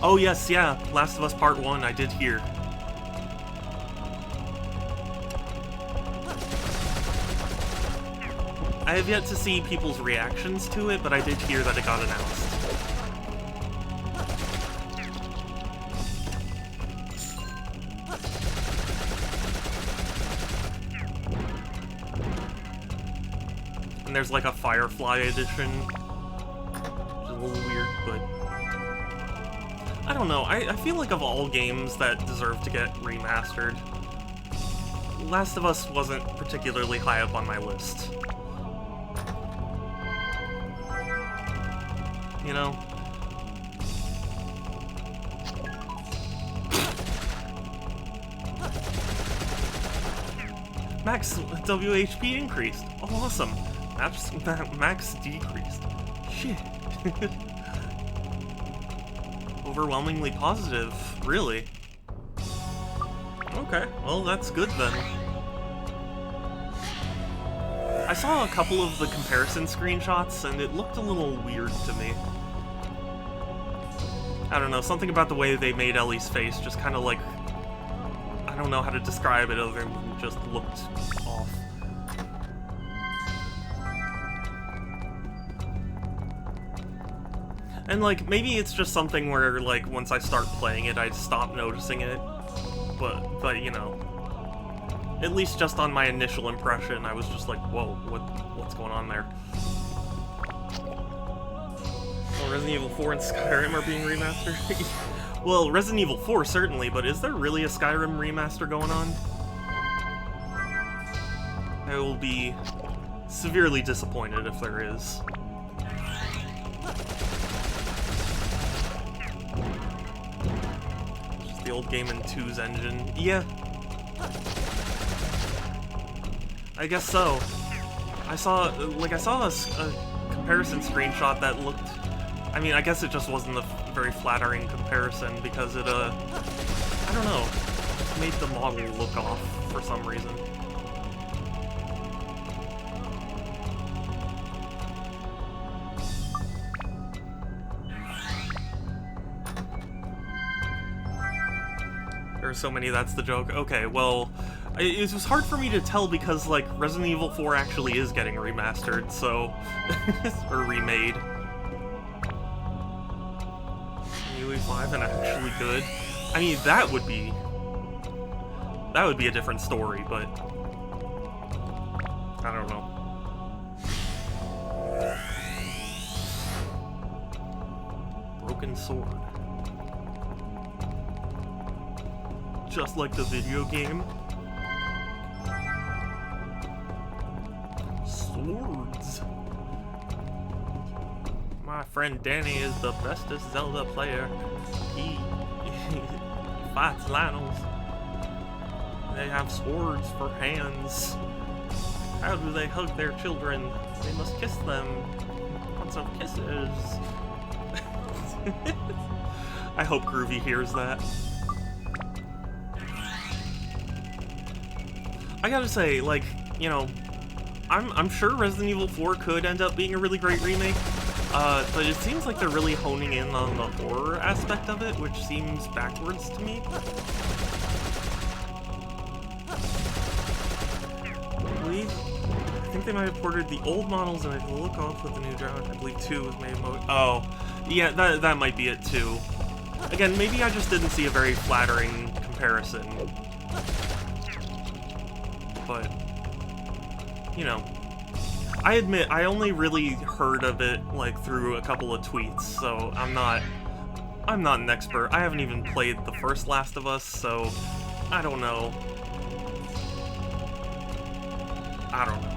Oh yes, yeah, Last of Us Part 1, I did hear. I have yet to see people's reactions to it, but I did hear that it got announced. And there's like a Firefly edition, which is a little weird, but I don't know. I feel like of all games that deserve to get remastered, Last of Us wasn't particularly high up on my list. You know? Max WHP increased. Oh, awesome. Max decreased. Shit. Overwhelmingly positive. Really? Okay, well, that's good then. I saw a couple of the comparison screenshots, and it looked a little weird to me. I don't know, something about the way they made Ellie's face just kind of like... I don't know how to describe it other than it just looked off. And like, maybe it's just something where like, once I start playing it, I stop noticing it. But you know... At least just on my initial impression, I was just like, whoa, what's going on there? Well, Resident Evil 4 and Skyrim are being remastered? Well, Resident Evil 4 certainly, but is there really a Skyrim remaster going on? I will be severely disappointed if there is. Just the old Game & 2's engine. Yeah. I guess so. I saw a comparison screenshot that looked... I mean, I guess it just wasn't a very flattering comparison because it, I don't know, just made the model look off for some reason. There are so many, that's the joke. Okay, well... It was hard for me to tell because, like, Resident Evil 4 actually is getting remastered, so... or remade. UE5 and actually good. I mean, that would be a different story, but... I don't know. Broken Sword. Just like the video game. Swords. My friend Danny is the bestest Zelda player. He fights Lynels. They have swords for hands. How do they hug their children? They must kiss them. Want some kisses? I hope Groovy hears that. I gotta say, like, you know, I'm sure Resident Evil 4 could end up being a really great remake, but it seems like they're really honing in on the horror aspect of it, which seems backwards to me. think they might have ported the old models and I look off with the new driver. I believe 2 was made oh, yeah, that might be it too. Again, maybe I just didn't see a very flattering comparison. But, you know, I admit I only really heard of it like through a couple of tweets, so I'm not an expert. I haven't even played the first Last of Us, so I don't know. I don't know.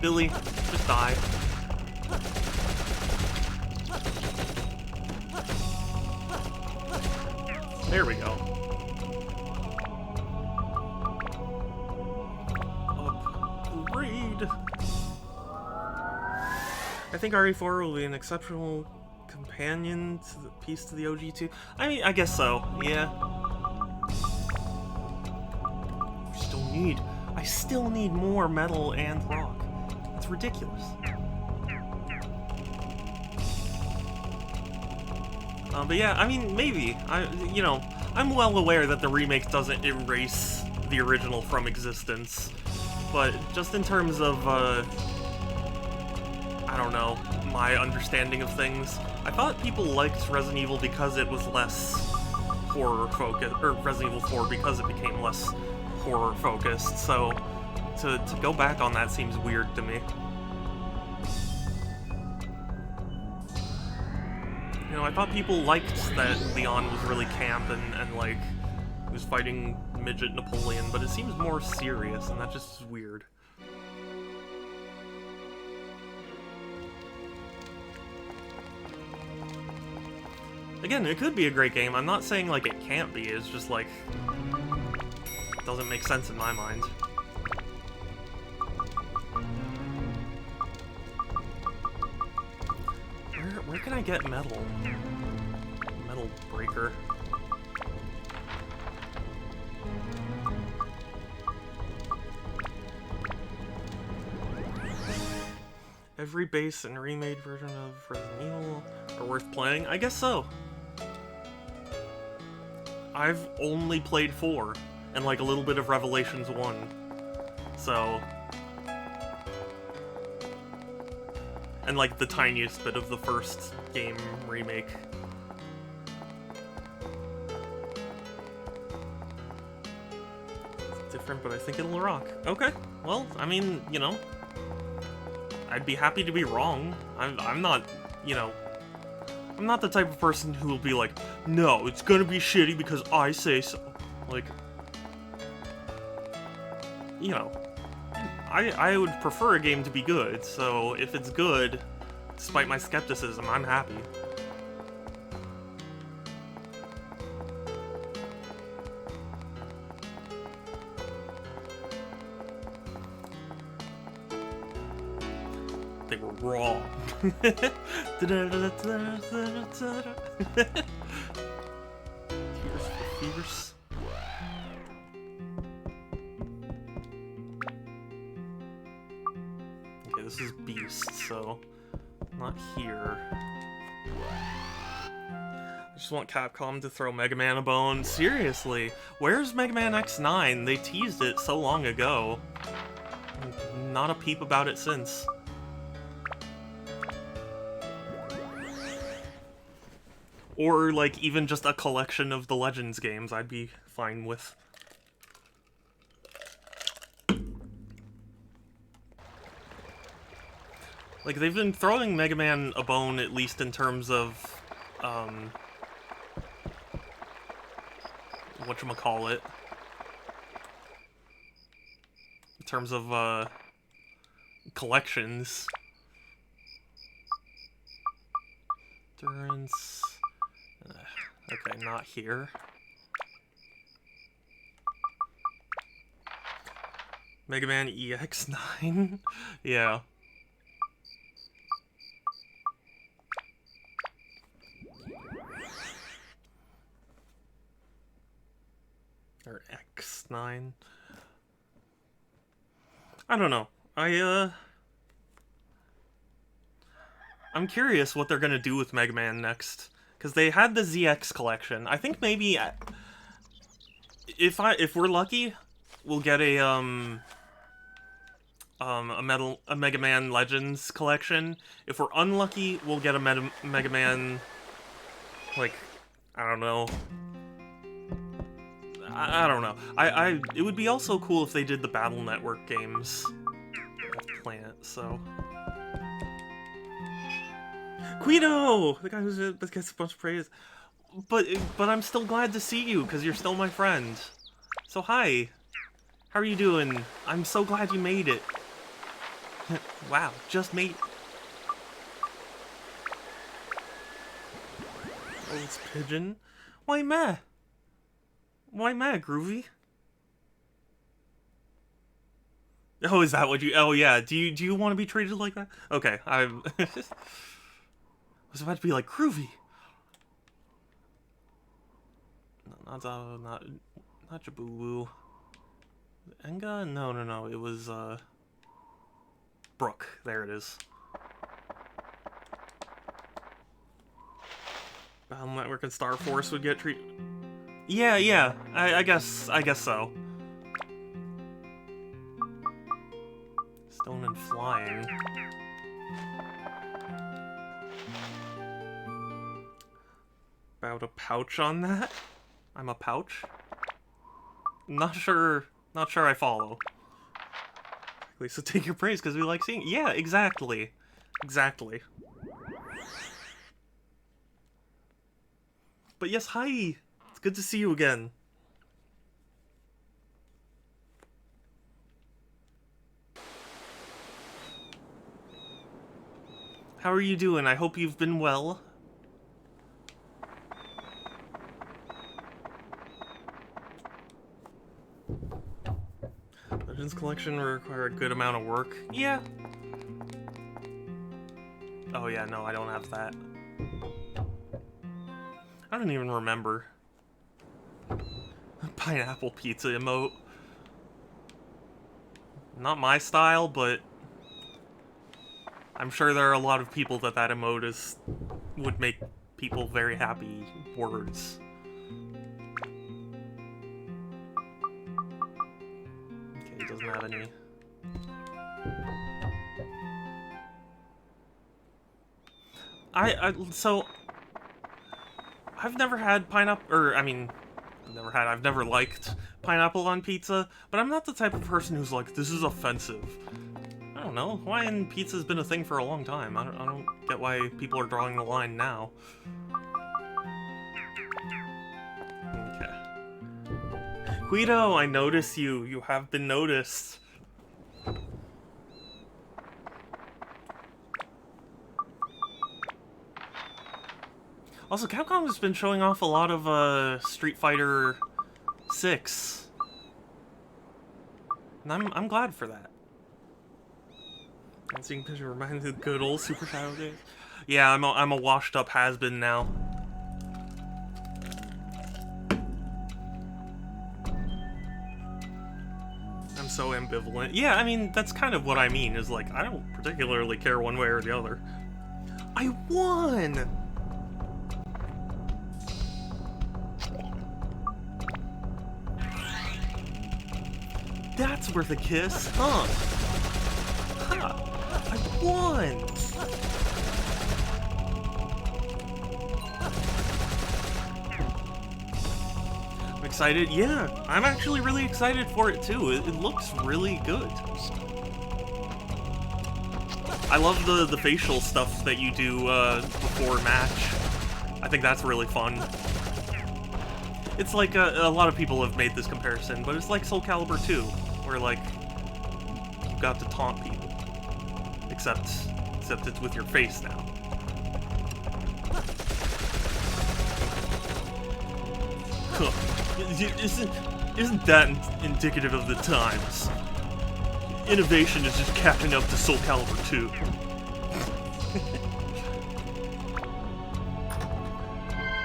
Billy, just die. There we go. Upgrade. I think RE4 will be an exceptional companion to the piece to the OG2. I mean, I guess so, yeah. I still need more metal and rock. It's ridiculous. But yeah, I mean, maybe. I'm well aware that the remake doesn't erase the original from existence, but just in terms of, I don't know, my understanding of things, I thought people liked Resident Evil because it was less horror-focused, or Resident Evil 4 because it became less horror-focused, so to go back on that seems weird to me. You know, I thought people liked that Leon was really camp and like, he was fighting midget Napoleon, but it seems more serious, and that just is weird. Again, it could be a great game. I'm not saying, like, it can't be. It's just, like, it doesn't make sense in my mind. Where can I get metal? Metal breaker. Every base and remade version of Resident Evil are worth playing? I guess so. I've only played 4, and like a little bit of Revelations 1. So... and like the tiniest bit of the first game remake. It's different, but I think it'll rock. Okay, well, I mean, you know, I'd be happy to be wrong. I'm not, you know, I'm not the type of person who will be like, no, it's gonna be shitty because I say so. Like, you know, I would prefer a game to be good, so if it's good, despite my skepticism, I'm happy. They were wrong. Tears for Fears. Okay, this is Beast, so not here. I just want Capcom to throw Mega Man a bone. Seriously, where's Mega Man X9? They teased it so long ago. Not a peep about it since. Or, like, even just a collection of the Legends games, I'd be fine with. Like, they've been throwing Mega Man a bone, at least in terms of, whatchamacallit. In terms of, collections. Endurance... okay, not here. Mega Man EX9? Yeah. Or X9. I don't know. I'm curious what they're gonna do with Mega Man next, because they had the ZX collection. I think maybe if we're lucky, we'll get a Mega Man Legends collection. If we're unlucky, we'll get a Mega Man, like, I don't know. I don't know. It would be also cool if they did the Battle Network games at Plant, so. Guido! The guy that gets a bunch of praise. But I'm still glad to see you, because you're still my friend. So hi. How are you doing? I'm so glad you made it. Wow, just made it. Oh, it's Pigeon. Why meh? Why meh, Groovy? Oh, is that what you... Oh, yeah. Do you want to be treated like that? Okay, I'm... I was about to be like, Groovy. No, not Jabuwu. Enga? No. It was, Brooke. There it is. Battle Network and Star Force would get treated... Yeah. I guess so. Stone and Flying. About a pouch on that? I'm a pouch? Not sure I follow. So take your praise because we like seeing... Yeah, exactly. Exactly. But yes, hi! It's good to see you again. How are you doing? I hope you've been well. Legends collection will require a good amount of work. Yeah. Oh yeah, no, I don't have that. I don't even remember. Pineapple pizza emote. Not my style, but I'm sure there are a lot of people that emote would make people very happy words. Okay, he doesn't have any. So I've never had pineapple, or I mean, I've never liked pineapple on pizza, but I'm not the type of person who's like, this is offensive. I don't know. Hawaiian pizza's been a thing for a long time. I don't get why people are drawing the line now. Okay. Guido, I notice you. You have been noticed. Also, Capcom has been showing off a lot of Street Fighter 6. And I'm glad for that. And seeing picture reminds me of the good old Super Shadow days. Yeah, I'm a washed up has-been now. I'm so ambivalent. Yeah, I mean, that's kind of what I mean, is like, I don't particularly care one way or the other. I won! That's worth a kiss, huh? Huh. I won! I'm excited. Yeah, I'm actually really excited for it too. It looks really good. I love the facial stuff that you do before match. I think that's really fun. It's like a lot of people have made this comparison, but it's like Soul Calibur 2, where like you got to taunt people. Except it's with your face now. Isn't that indicative of the times? Innovation is just catching up to Soul Calibur 2.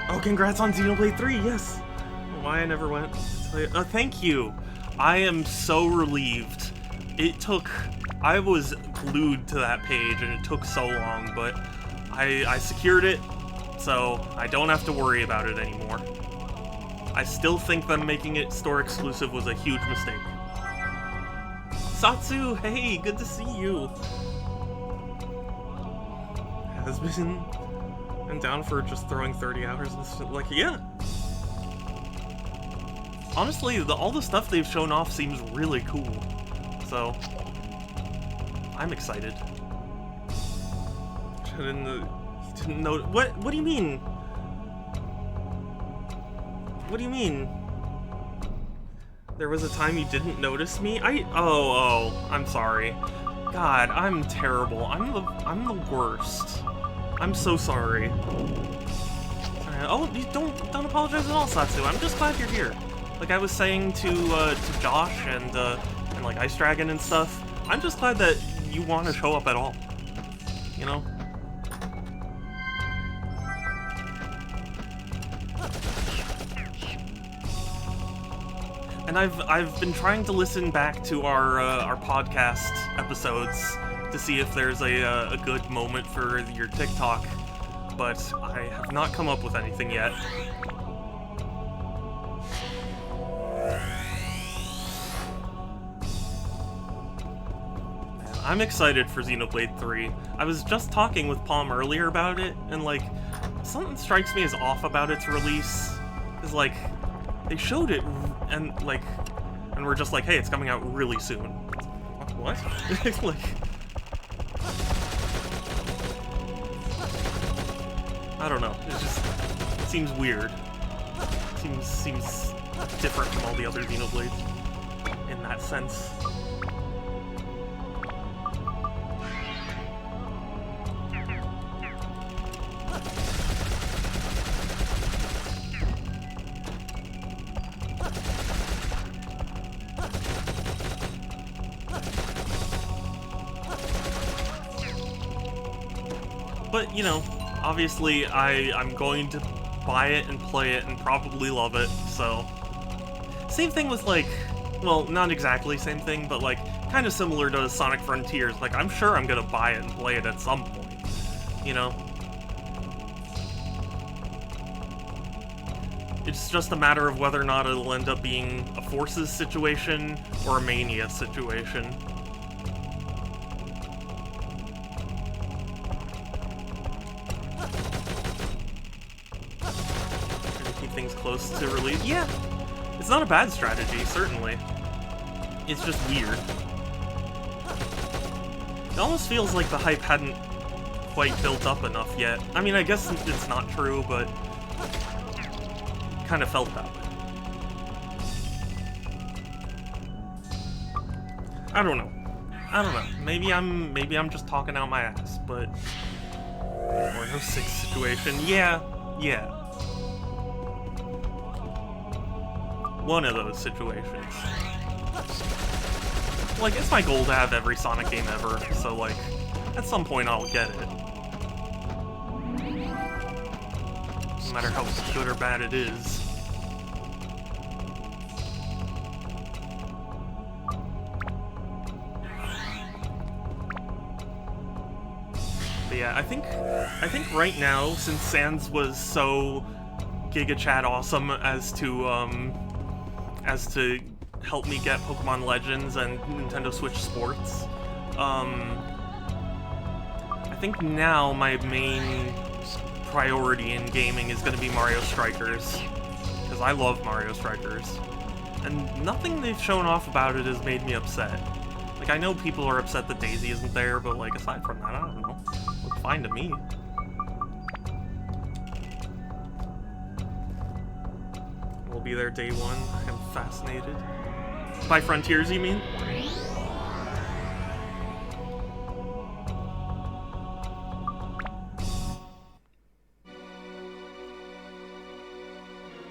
Oh, congrats on Xenoblade 3, yes! Why I never went. Thank you. I am so relieved. I was glued to that page and it took so long, but I secured it, so I don't have to worry about it anymore. I still think them making it store exclusive was a huge mistake. Satsu, hey, good to see you. Has been and down for just throwing 30 hours and stuff. Like, yeah. Honestly, all the stuff they've shown off seems really cool. So, I'm excited. You didn't know. What do you mean? What do you mean? There was a time you didn't notice me? Oh, I'm sorry. God, I'm terrible. I'm the worst. I'm so sorry. Oh, you don't apologize at all, Satsu. I'm just glad you're here. Like I was saying to Josh and like Ice Dragon and stuff, I'm just glad that you want to show up at all. You know? And I've been trying to listen back to our podcast episodes to see if there's a good moment for your TikTok, but I have not come up with anything yet. I'm excited for Xenoblade 3. I was just talking with Palm earlier about it, and like, something strikes me as off about its release. Is like, they showed it, and like, and we're just like, hey, it's coming out really soon. What? Like, I don't know. It just seems weird. Seems different from all the other Xenoblades in that sense. But, you know, obviously I'm going to buy it and play it and probably love it, so... Same thing with, like, well, not exactly same thing, but, like, kind of similar to Sonic Frontiers. Like, I'm sure I'm gonna buy it and play it at some point, you know? It's just a matter of whether or not it'll end up being a Forces situation or a Mania situation. Things close to release. Yeah, it's not a bad strategy, certainly. It's just weird. It almost feels like the hype hadn't quite built up enough yet. I mean, I guess it's not true, but kind of felt that way. I don't know. Maybe I'm just talking out my ass, but Mario 6 situation. Yeah. One of those situations. Like, it's my goal to have every Sonic game ever, so, like, at some point I'll get it. No matter how good or bad it is. But yeah, I think right now, since Sans was so Giga Chad awesome as to help me get Pokemon Legends and Nintendo Switch Sports. I think now my main priority in gaming is going to be Mario Strikers, because I love Mario Strikers, and nothing they've shown off about it has made me upset. Like, I know people are upset that Daisy isn't there, but like, aside from that, I don't know. Looked fine to me. We'll be there day one. I'm fascinated. By Frontiers, you mean?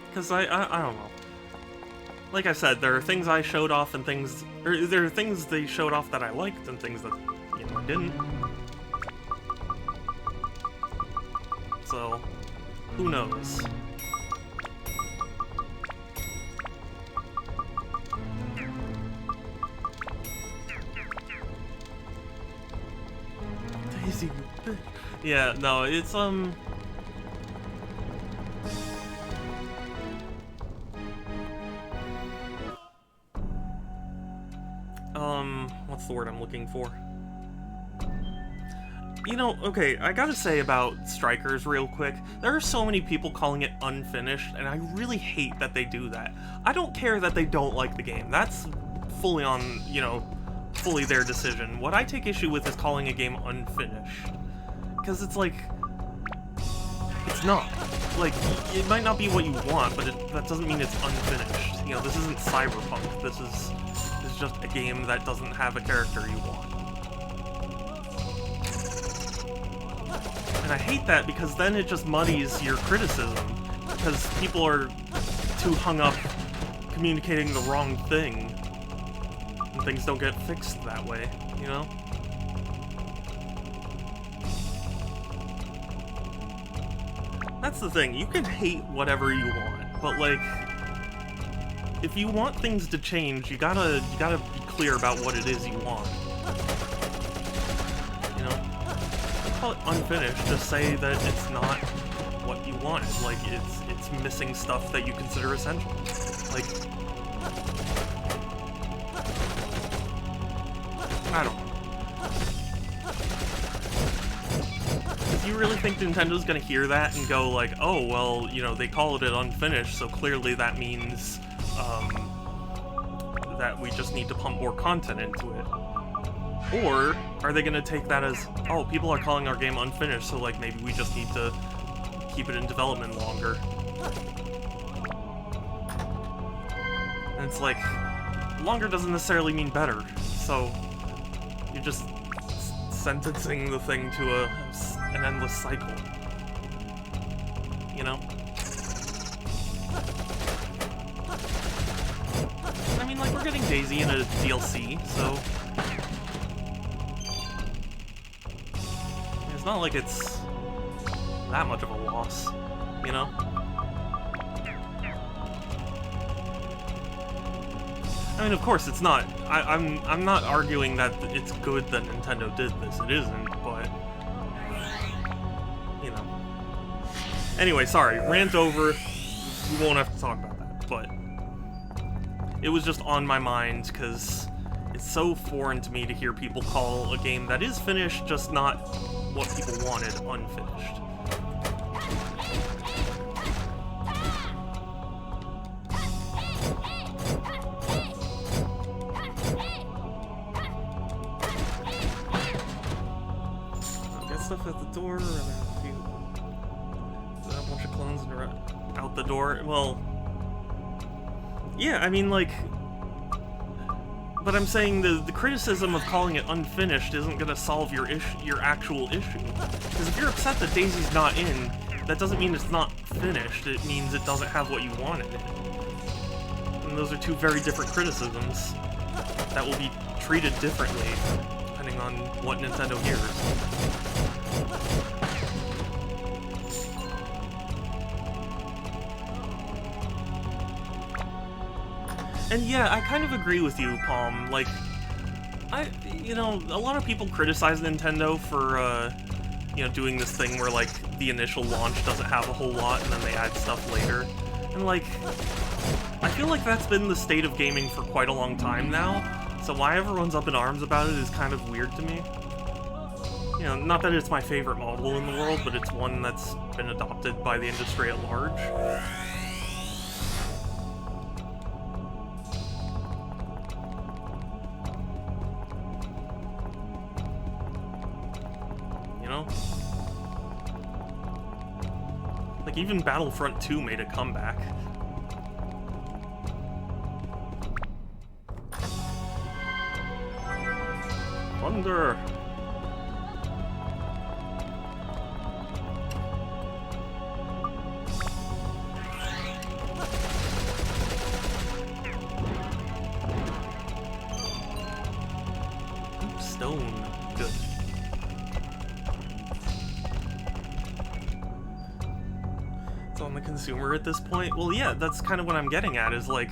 Because I don't know. Like I said, there are things I showed off and things... Or there are things they showed off that I liked and things that, you know, I didn't. So, who knows? Yeah, no, it's what's the word I'm looking for? You know, okay, I gotta say about Strikers real quick, there are so many people calling it unfinished, and I really hate that they do that. I don't care that they don't like the game. That's fully on, you know, fully their decision. What I take issue with is calling a game unfinished. Because it's like, it's not. Like, it might not be what you want, but that doesn't mean it's unfinished. You know, this isn't Cyberpunk. This is just a game that doesn't have a character you want. And I hate that because then it just muddies your criticism. Because people are too hung up communicating the wrong thing. And things don't get fixed that way, you know? That's the thing, you can hate whatever you want, but like, if you want things to change, you gotta be clear about what it is you want. You know? Don't call it unfinished, just say that it's not what you wanted. Like, it's missing stuff that you consider essential. Like, I don't know. If you really think Nintendo's gonna hear that and go like, oh, well, you know, they called it unfinished, so clearly that means, that we just need to pump more content into it. Or, are they gonna take that as, oh, people are calling our game unfinished, so like, maybe we just need to keep it in development longer. And it's like, longer doesn't necessarily mean better, so you're just sentencing the thing to an endless cycle. You know? I mean, like, we're getting Daisy in a DLC, so it's not like it's that much of a loss, you know? I mean, of course, it's not. I'm not arguing that it's good that Nintendo did this. It isn't, but you know. Anyway, sorry, rant over. We won't have to talk about that, but it was just on my mind because it's so foreign to me to hear people call a game that is finished, just not what people wanted, unfinished. Stuff at the door, or a bunch of clones out the door. Well, yeah, I mean, like, but I'm saying the criticism of calling it unfinished isn't gonna solve your actual issue. Because if you're upset that Daisy's not in, that doesn't mean it's not finished. It means it doesn't have what you wanted in it. And those are two very different criticisms that will be treated differently depending on what Nintendo hears. And yeah, I kind of agree with you, Palm. Like, you know, a lot of people criticize Nintendo for, you know, doing this thing where, like, the initial launch doesn't have a whole lot and then they add stuff later. And, like, I feel like that's been the state of gaming for quite a long time now, so why everyone's up in arms about it is kind of weird to me. You know, not that it's my favorite model in the world, but it's one that's been adopted by the industry at large. Like, even Battlefront 2 made a comeback. Thunder! Ooh, stone. Good. On the consumer at this point? Well, yeah, that's kind of what I'm getting at, is like,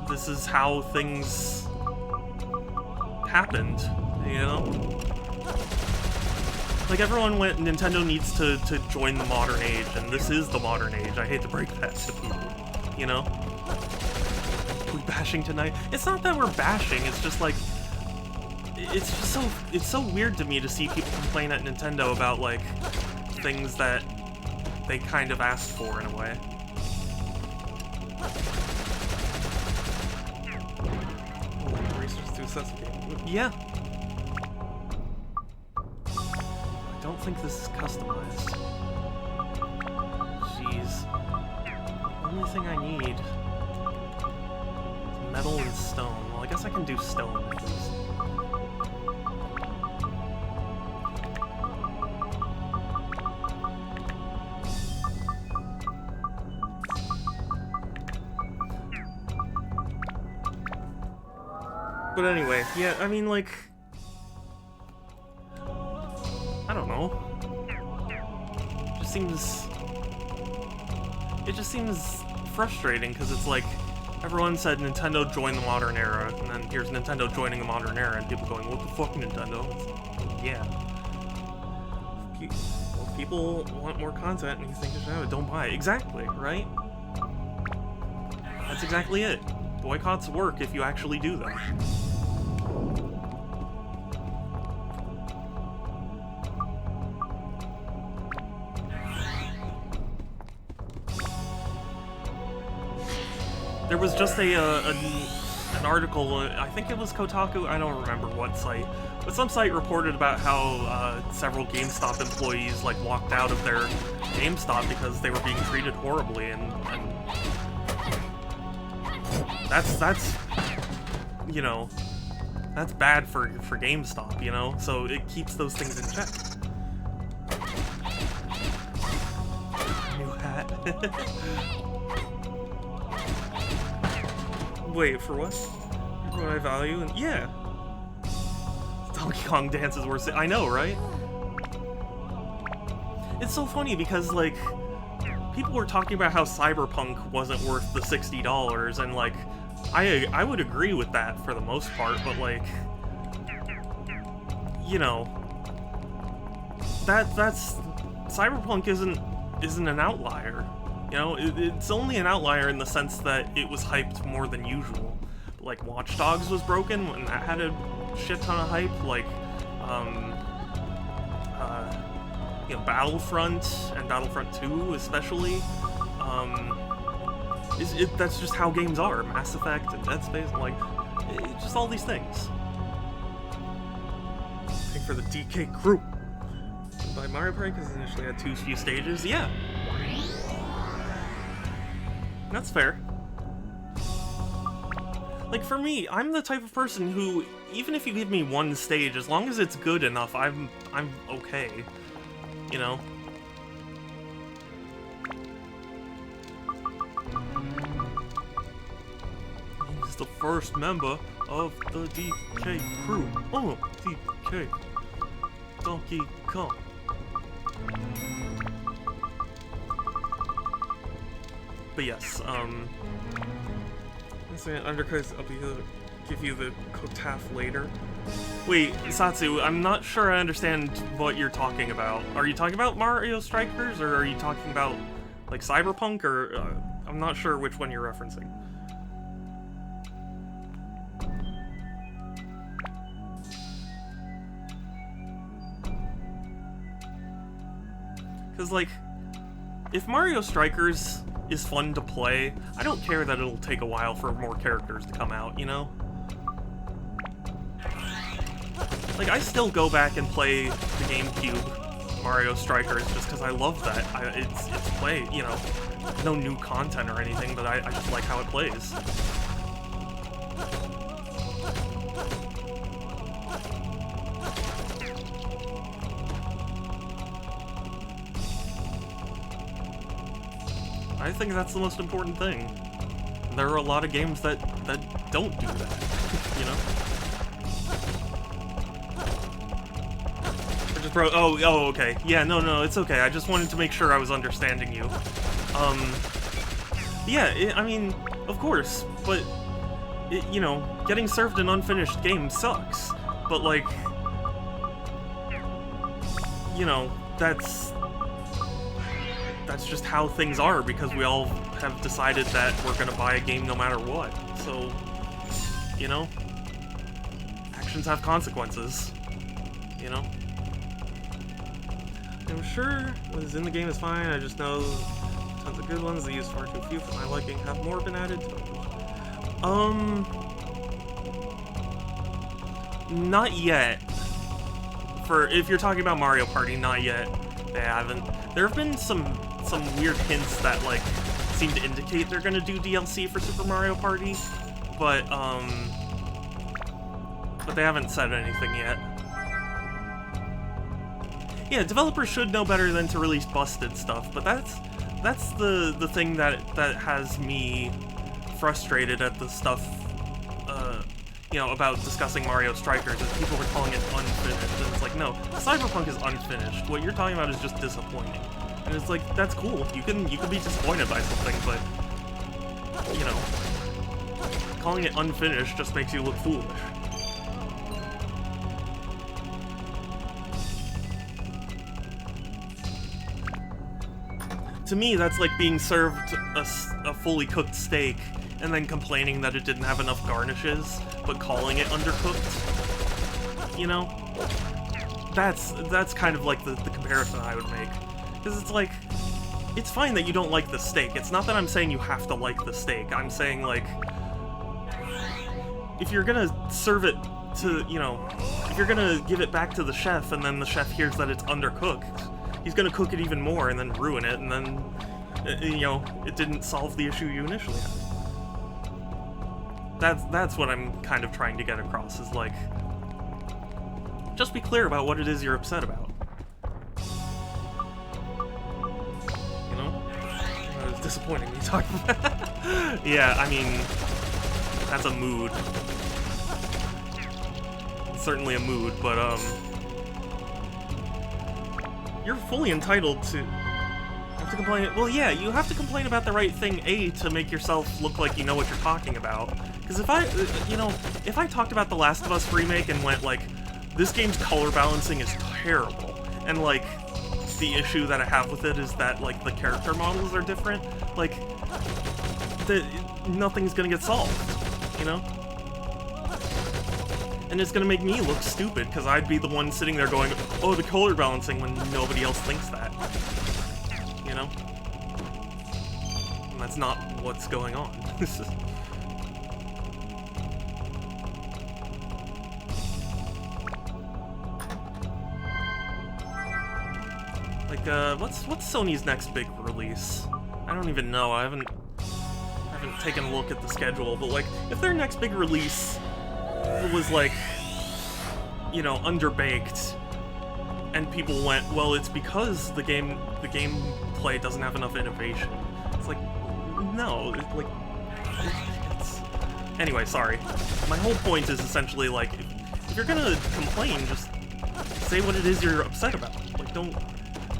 this is how things happened, you know? Like, everyone went, Nintendo needs to join the modern age, and this is the modern age. I hate to break that to people, you know? Are we bashing tonight? It's not that we're bashing, it's just like... It's just it's so weird to me to see people complain at Nintendo about, like, things that they kind of asked for, in a way. Oh, Racers to assess the game. Yeah. I don't think this is customized. Jeez. The only thing I need is metal and stone. Well, I guess I can do stone. But anyway, yeah, I mean, like... I don't know. It just seems frustrating, because it's like, everyone said Nintendo joined the modern era, and then here's Nintendo joining the modern era, and people going, what the fuck, Nintendo? It's like, yeah. If people want more content, and you think they should have it, don't buy it. Exactly, right? That's exactly it. Boycotts work if you actually do them. There was just an article, I think it was Kotaku, I don't remember what site, but some site reported about how several GameStop employees like walked out of their GameStop because they were being treated horribly, and that's you know, that's bad for GameStop, you know, so it keeps those things in check. New hat. Wait, for what? What I value? And yeah. Donkey Kong dances were I know, right? It's so funny because, like, people were talking about how Cyberpunk wasn't worth the $60, and, like, I would agree with that for the most part, but, like, you know, that's Cyberpunk isn't an outlier. You know, it's only an outlier in the sense that it was hyped more than usual. But, like, Watch Dogs was broken, and that had a shit ton of hype. Like, you know, Battlefront and Battlefront 2 especially. That's just how games are. Mass Effect and Dead Space, and, like, it's just all these things. Looking for the DK crew. By Mario Party because it initially had too few stages. Yeah. That's fair. Like, for me, I'm the type of person who, even if you give me one stage, as long as it's good enough, I'm okay. You know? He's the first member of the DK crew. Oh, DK. Donkey Kong. But yes, Undercut, I'll give you the Kotaf later. Wait, Satsu, I'm not sure I understand what you're talking about. Are you talking about Mario Strikers, or are you talking about, like, Cyberpunk, or, I'm not sure which one you're referencing. Because, like, if Mario Strikers is fun to play, I don't care that it'll take a while for more characters to come out, you know? Like, I still go back and play the GameCube Mario Strikers just because I love that. It's play, you know, no new content or anything, but I just like how it plays. I think that's the most important thing. There are a lot of games that don't do that, you know? Or just oh, okay. Yeah, no, it's okay. I just wanted to make sure I was understanding you. Yeah, I mean, of course, but, you know, getting served an unfinished game sucks. But, like, you know, that's just how things are, because we all have decided that we're gonna buy a game no matter what. So, you know, actions have consequences, you know? I'm sure what is in the game is fine, I just know tons of good ones, they use far too few for my liking. Have more been added to it? Not yet. For, if you're talking about Mario Party, not yet. They haven't. There have been some weird hints that, like, seem to indicate they're gonna do DLC for Super Mario Party, but they haven't said anything yet. Yeah, developers should know better than to release busted stuff, but that's the thing that has me frustrated at the stuff, you know, about discussing Mario Strikers, is people were calling it unfinished, and it's like, no, Cyberpunk is unfinished. What you're talking about is just disappointing. And it's like, that's cool. You can be disappointed by something, but, you know, calling it unfinished just makes you look foolish. To me, that's like being served a fully cooked steak and then complaining that it didn't have enough garnishes, but calling it undercooked. You know? That's kind of like the comparison I would make. Because it's like, it's fine that you don't like the steak. It's not that I'm saying you have to like the steak. I'm saying, like, if you're gonna serve it to, you know, if you're gonna give it back to the chef and then the chef hears that it's undercooked, he's gonna cook it even more and then ruin it, and then, you know, it didn't solve the issue you initially had. That's what I'm kind of trying to get across, is like, just be clear about what it is you're upset about. You know? It was disappointing me talking about that. Yeah, I mean, that's a mood. It's certainly a mood, but, you're fully entitled to have to complain. Well, yeah, you have to complain about the right thing, A, to make yourself look like you know what you're talking about. Because if I, you know, if I talked about The Last of Us remake and went like, this game's color balancing is terrible, and like, the issue that I have with it is that like the character models are different, like, nothing's gonna get solved, you know? And it's gonna make me look stupid, because I'd be the one sitting there going, oh, the color balancing, when nobody else thinks that. You know? And that's not what's going on. Like, what's Sony's next big release? I don't even know, I haven't taken a look at the schedule, but like, if their next big release was like, you know, underbaked, and people went, well, it's because the gameplay doesn't have enough innovation. It's like, no, like, it's... Anyway, sorry. My whole point is essentially like, if you're gonna complain, just say what it is you're upset about. Like, don't,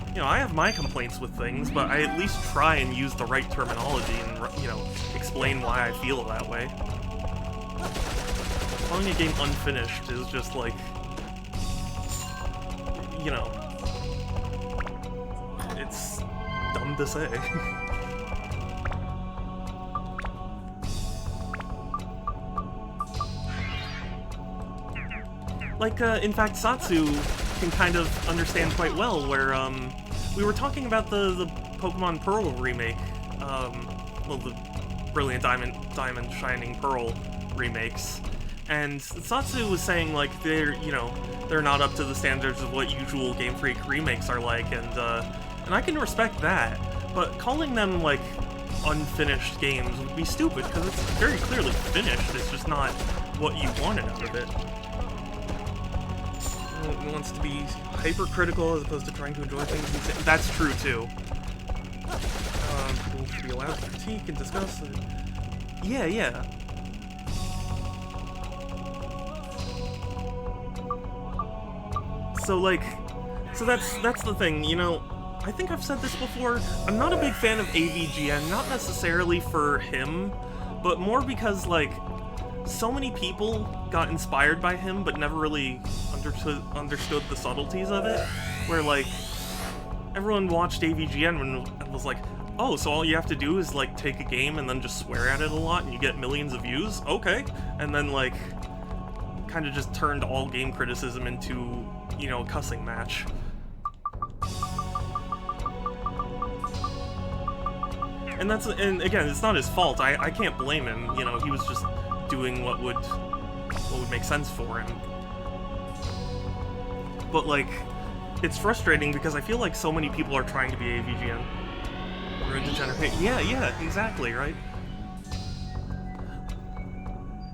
you know, I have my complaints with things, but I at least try and use the right terminology and, you know, explain why I feel that way. Calling a game unfinished is just like, you know, it's dumb to say. Like, in fact, Satsu can kind of understand quite well, where, we were talking about the Pokemon Pearl remake, well, the Brilliant Diamond Shining Pearl remakes, and Satsu was saying, like, they're not up to the standards of what usual Game Freak remakes are like, and I can respect that, but calling them, like, unfinished games would be stupid, because it's very clearly finished, it's just not what you wanted out of it. It wants to be hypercritical as opposed to trying to enjoy things. That's true, too. People should be allowed to critique and discuss it. Yeah. So, like, that's the thing, you know, I think I've said this before, I'm not a big fan of AVGN, not necessarily for him, but more because, like, so many people got inspired by him but never really understood the subtleties of it. where like everyone watched AVGN and was like, oh, so all you have to do is like take a game and then just swear at it a lot and you get millions of views? Okay. And then like kind of just turned all game criticism into, you know, a cussing match. And again, it's not his fault. I can't blame him. You know, he was just doing what would make sense for him. But like, it's frustrating because I feel like so many people are trying to be AVGN. Or a degenerate. Yeah, exactly, right?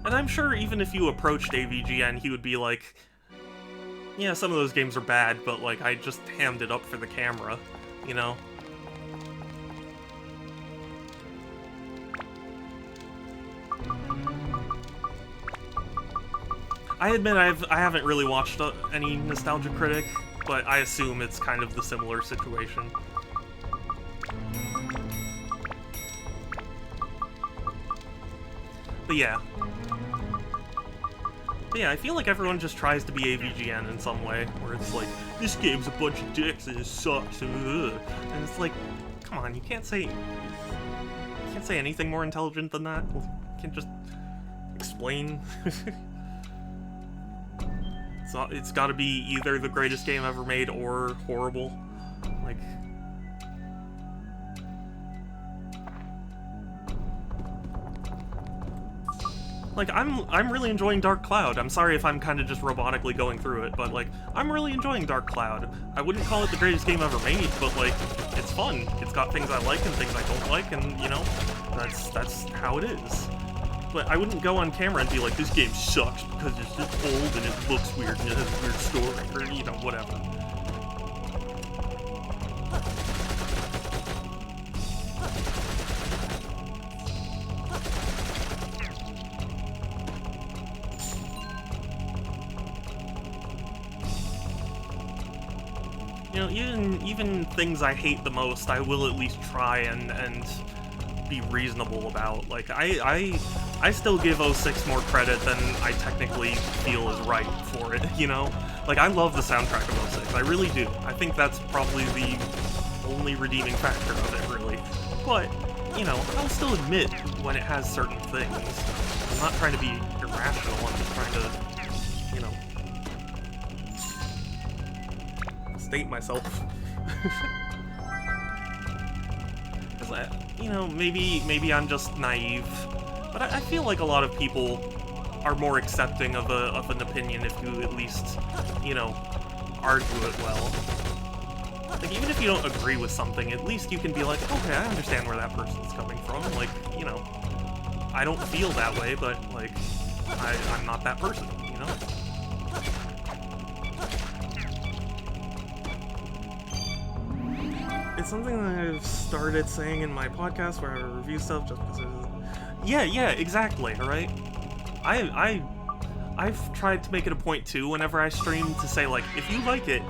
And I'm sure even if you approached AVGN, he would be like, yeah, some of those games are bad, but like, I just hammed it up for the camera, you know? I admit I haven't really watched any Nostalgia Critic, but I assume it's kind of the similar situation. But yeah, I feel like everyone just tries to be AVGN in some way, where it's like, this game's a bunch of dicks and it sucks, and it's like, come on, you can't say anything more intelligent than that. You can't just explain. It's got to be either the greatest game ever made or horrible. Like I'm really enjoying Dark Cloud. I'm sorry if I'm kind of just robotically going through it, but like I'm really enjoying Dark Cloud. I wouldn't call it the greatest game ever made, but like it's fun. It's got things I like and things I don't like, and you know, that's how it is. But I wouldn't go on camera and be like, this game sucks because it's just old and it looks weird and it has a weird story, or, you know, whatever. You know, even things I hate the most, I will at least try and be reasonable about. Like, I still give 06 more credit than I technically feel is right for it, you know? Like, I love the soundtrack of 06, I really do. I think that's probably the only redeeming factor of it, really. But, you know, I'll still admit when it has certain things. I'm not trying to be irrational, I'm just trying to, you know, state myself. You know, maybe I'm just naive, but I feel like a lot of people are more accepting of an opinion if you at least, you know, argue it well. Like, even if you don't agree with something, at least you can be like, okay, I understand where that person's coming from. Like, you know, I don't feel that way, but like, I'm not that person, you know? It's something that I've started saying in my podcast where I review stuff just because yeah, exactly, alright? I've tried to make it a point too whenever I stream to say, like, if you like it,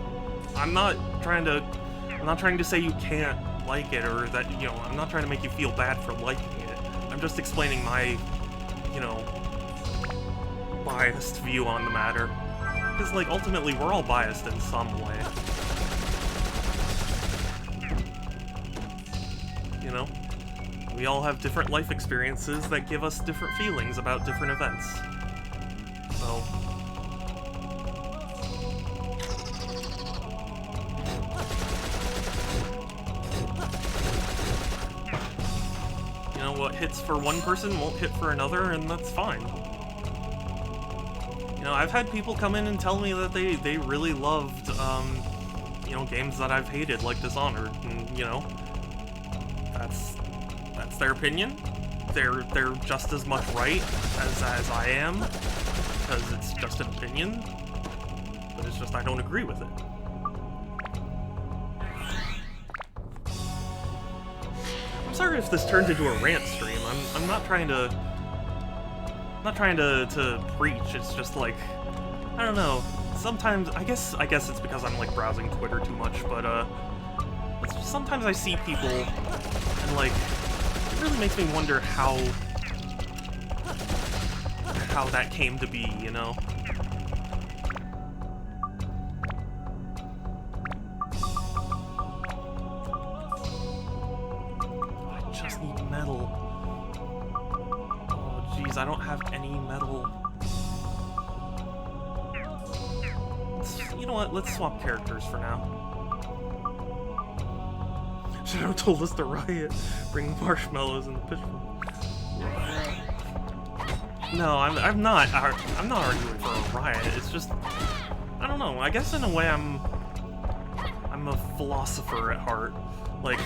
I'm not trying to say you can't like it, or that, you know, I'm not trying to make you feel bad for liking it. I'm just explaining my, you know, biased view on the matter. Because, like, ultimately we're all biased in some way. You know? We all have different life experiences that give us different feelings about different events. So... you know, what hits for one person won't hit for another, and that's fine. You know, I've had people come in and tell me that they really loved, you know, games that I've hated, like Dishonored, and, you know... That's their opinion. They're just as much right as I am, because it's just an opinion. But it's just I don't agree with it. I'm sorry if this turned into a rant stream. I'm not trying to preach. It's just like, I don't know. Sometimes I guess it's because I'm like browsing Twitter too much, but sometimes I see people and like it really makes me wonder how that came to be, you know? need metal. Oh, jeez, I don't have any metal. You know what? Let's swap characters for now. Shadow told us to riot. Bring marshmallows in the pitchfork. No, I'm not arguing for a riot. It's just, I don't know. I guess in a way I'm a philosopher at heart. Like,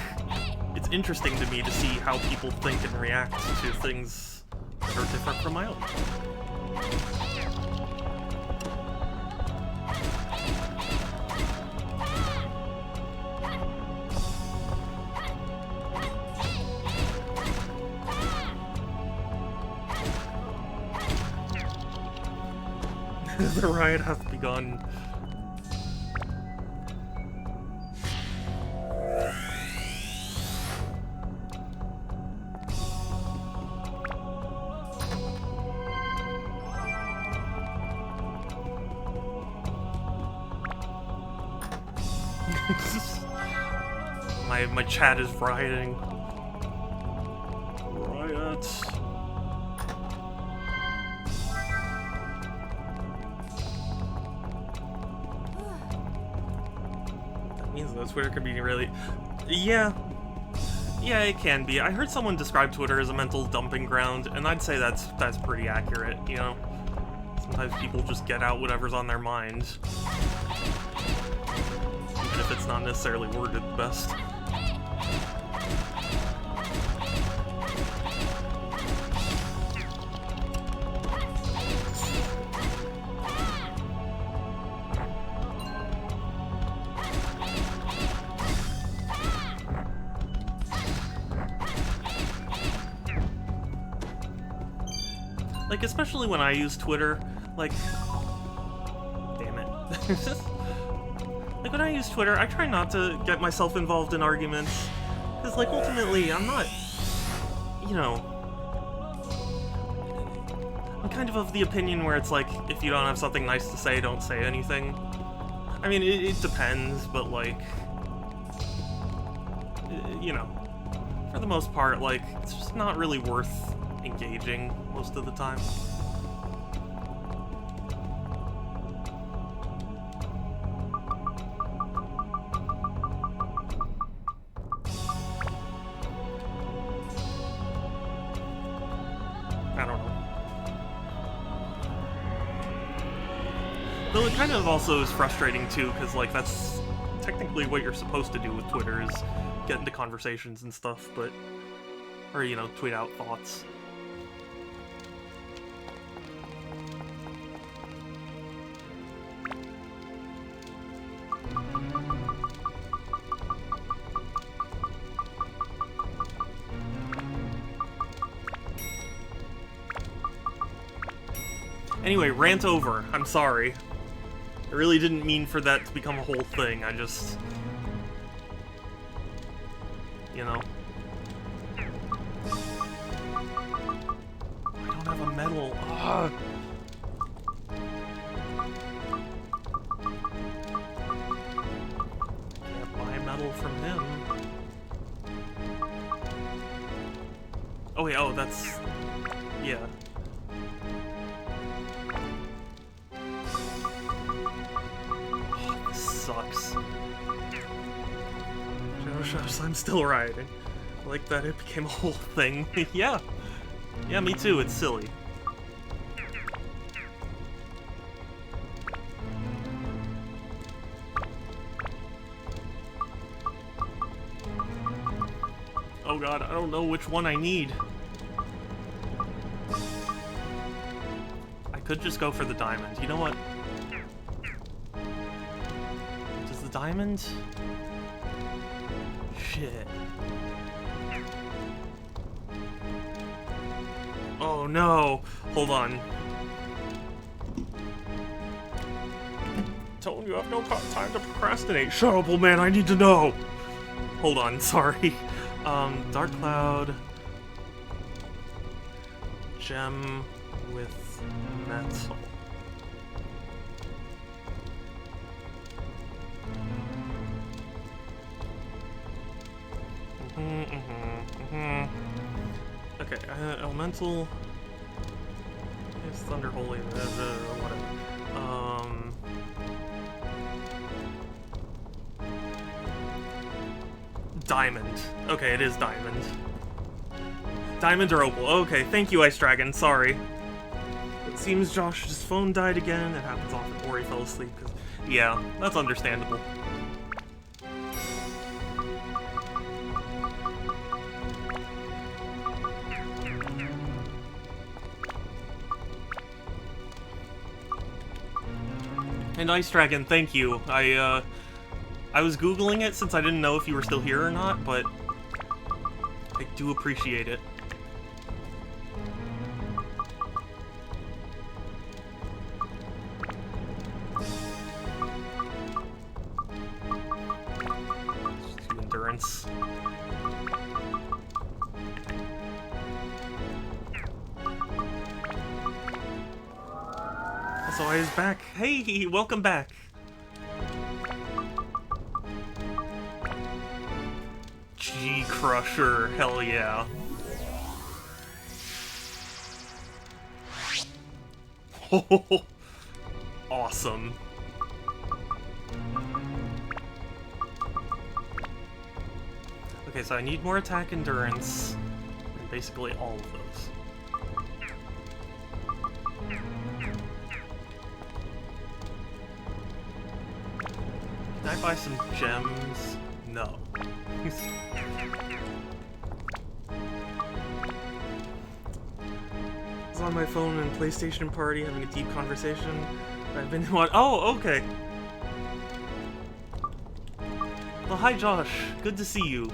it's interesting to me to see how people think and react to things that are different from my own. The riot hath begun. My chat is rioting. Riot. That means that Twitter could be really... Yeah, it can be. I heard someone describe Twitter as a mental dumping ground, and I'd say that's pretty accurate, you know? Sometimes people just get out whatever's on their mind. Even if it's not necessarily worded the best. Like, especially when I use Twitter, like... Damn it. Like, when I use Twitter, I try not to get myself involved in arguments. Because, like, ultimately, I'm not... You know... I'm kind of the opinion where it's like, if you don't have something nice to say, don't say anything. I mean, it depends, but, like... You know. For the most part, like, it's just not really worth engaging most of the time. I don't know. Though it kind of also is frustrating too, because like that's technically what you're supposed to do with Twitter is get into conversations and stuff, but or you know, tweet out thoughts. Anyway, rant over. I'm sorry. I really didn't mean for that to become a whole thing. I just... You know. I don't have a medal. Ugh. Can't buy a medal from him. Oh wait, oh, that's... Yeah. Sucks. I'm still rioting. I like that it became a whole thing. Yeah. Yeah, me too. It's silly. Oh god, I don't know which one I need. I could just go for the diamond. You know what? Diamond? Shit. Oh no! Hold on. Told you I have no time to procrastinate. Shut up, old man, I need to know! Hold on, sorry. Dark Cloud. Gem with metal. Okay, elemental. It's Thunder Holy, whatever. Diamond. Okay, it is diamond. Diamond or opal. Okay, thank you, Ice Dragon. Sorry. It seems Josh's phone died again. It happens often, or he fell asleep. Yeah, that's understandable. And Ice Dragon, thank you. I was Googling it since I didn't know if you were still here or not, but I do appreciate it. Just do endurance. So I is back. Hey, welcome back. G Crusher, hell yeah. Oh, awesome. Okay, so I need more attack endurance, and basically all of those. Can I buy some gems? No. I was on my phone in PlayStation Party having a deep conversation. I've been what? Oh, okay. Well, hi Josh. Good to see you.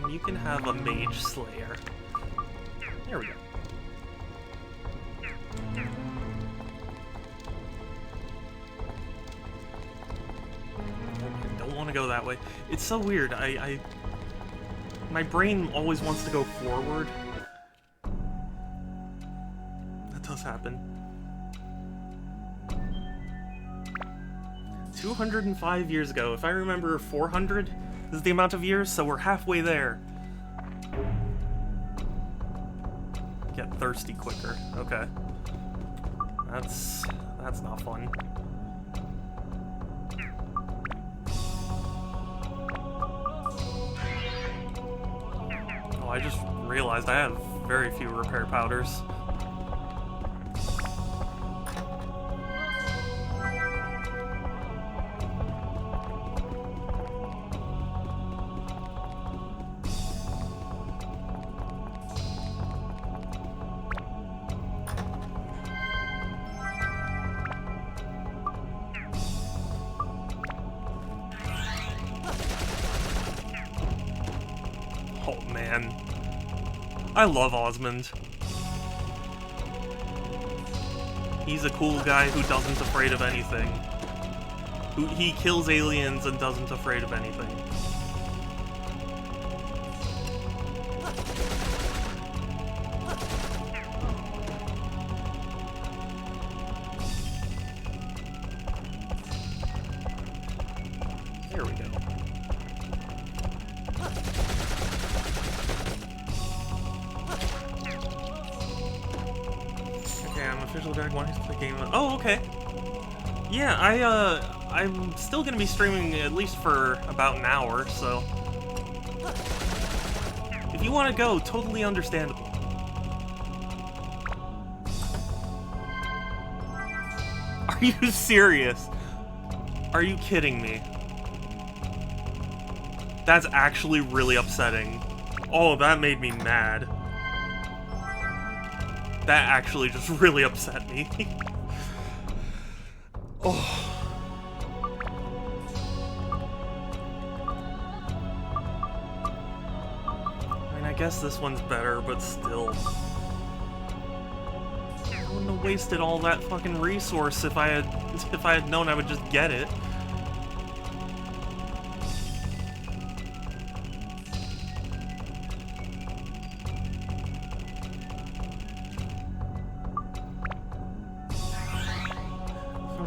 You can have a Mage Slayer. There we go. I don't want to go that way. It's so weird. My brain always wants to go forward. That does happen. 205 years ago. If I remember, 400 is the amount of years, so we're halfway there. Get thirsty quicker. Okay. That's not fun. Oh, I just realized I have very few repair powders. Oh man, I love Osmond. He's a cool guy who doesn't afraid of anything. He kills aliens and doesn't afraid of anything. There we go. Official Drag wanting to play game. Oh, okay. Yeah, I'm still gonna be streaming at least for about an hour, so if you want to go, totally understandable. Are you serious? Are you kidding me? That's actually really upsetting. Oh, that made me mad. That actually just really upset me. Oh. I mean, I guess this one's better, but still. I wouldn't have wasted all that fucking resource if I had known I would just get it.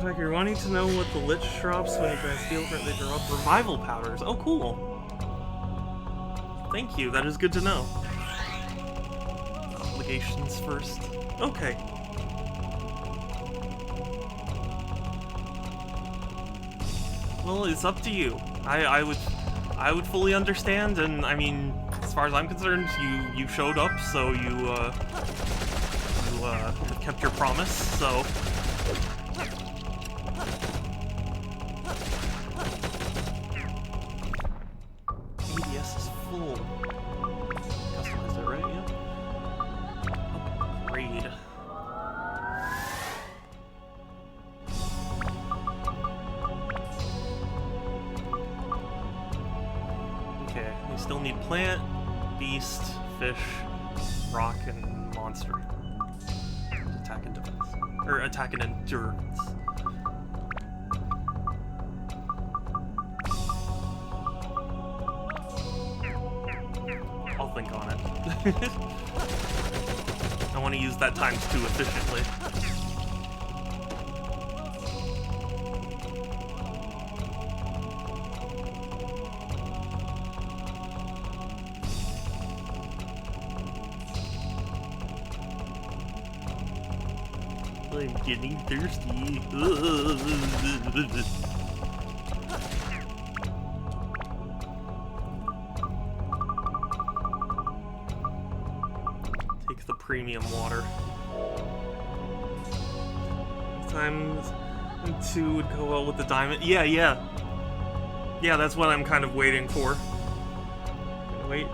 Woodpecker, you're wanting to know what the Lich drops when you grant steel for they drop revival powders. Oh, cool. Thank you, that is good to know. Obligations first. Okay. Well, it's up to you. I would fully understand, and I mean, as far as I'm concerned, you showed up, so you have kept your promise, so. ADS is full. Customized it, right? Yeah. Upgrade. Okay, we still need plant, beast, fish, rock, and monster. Attack and defense. Or attack and endurance. I'll think on it. I want to use that times 2 efficiently. I'm getting thirsty. Take the premium water. Times 2 would go well with the diamond. Yeah. Yeah, that's what I'm kind of waiting for. Wait.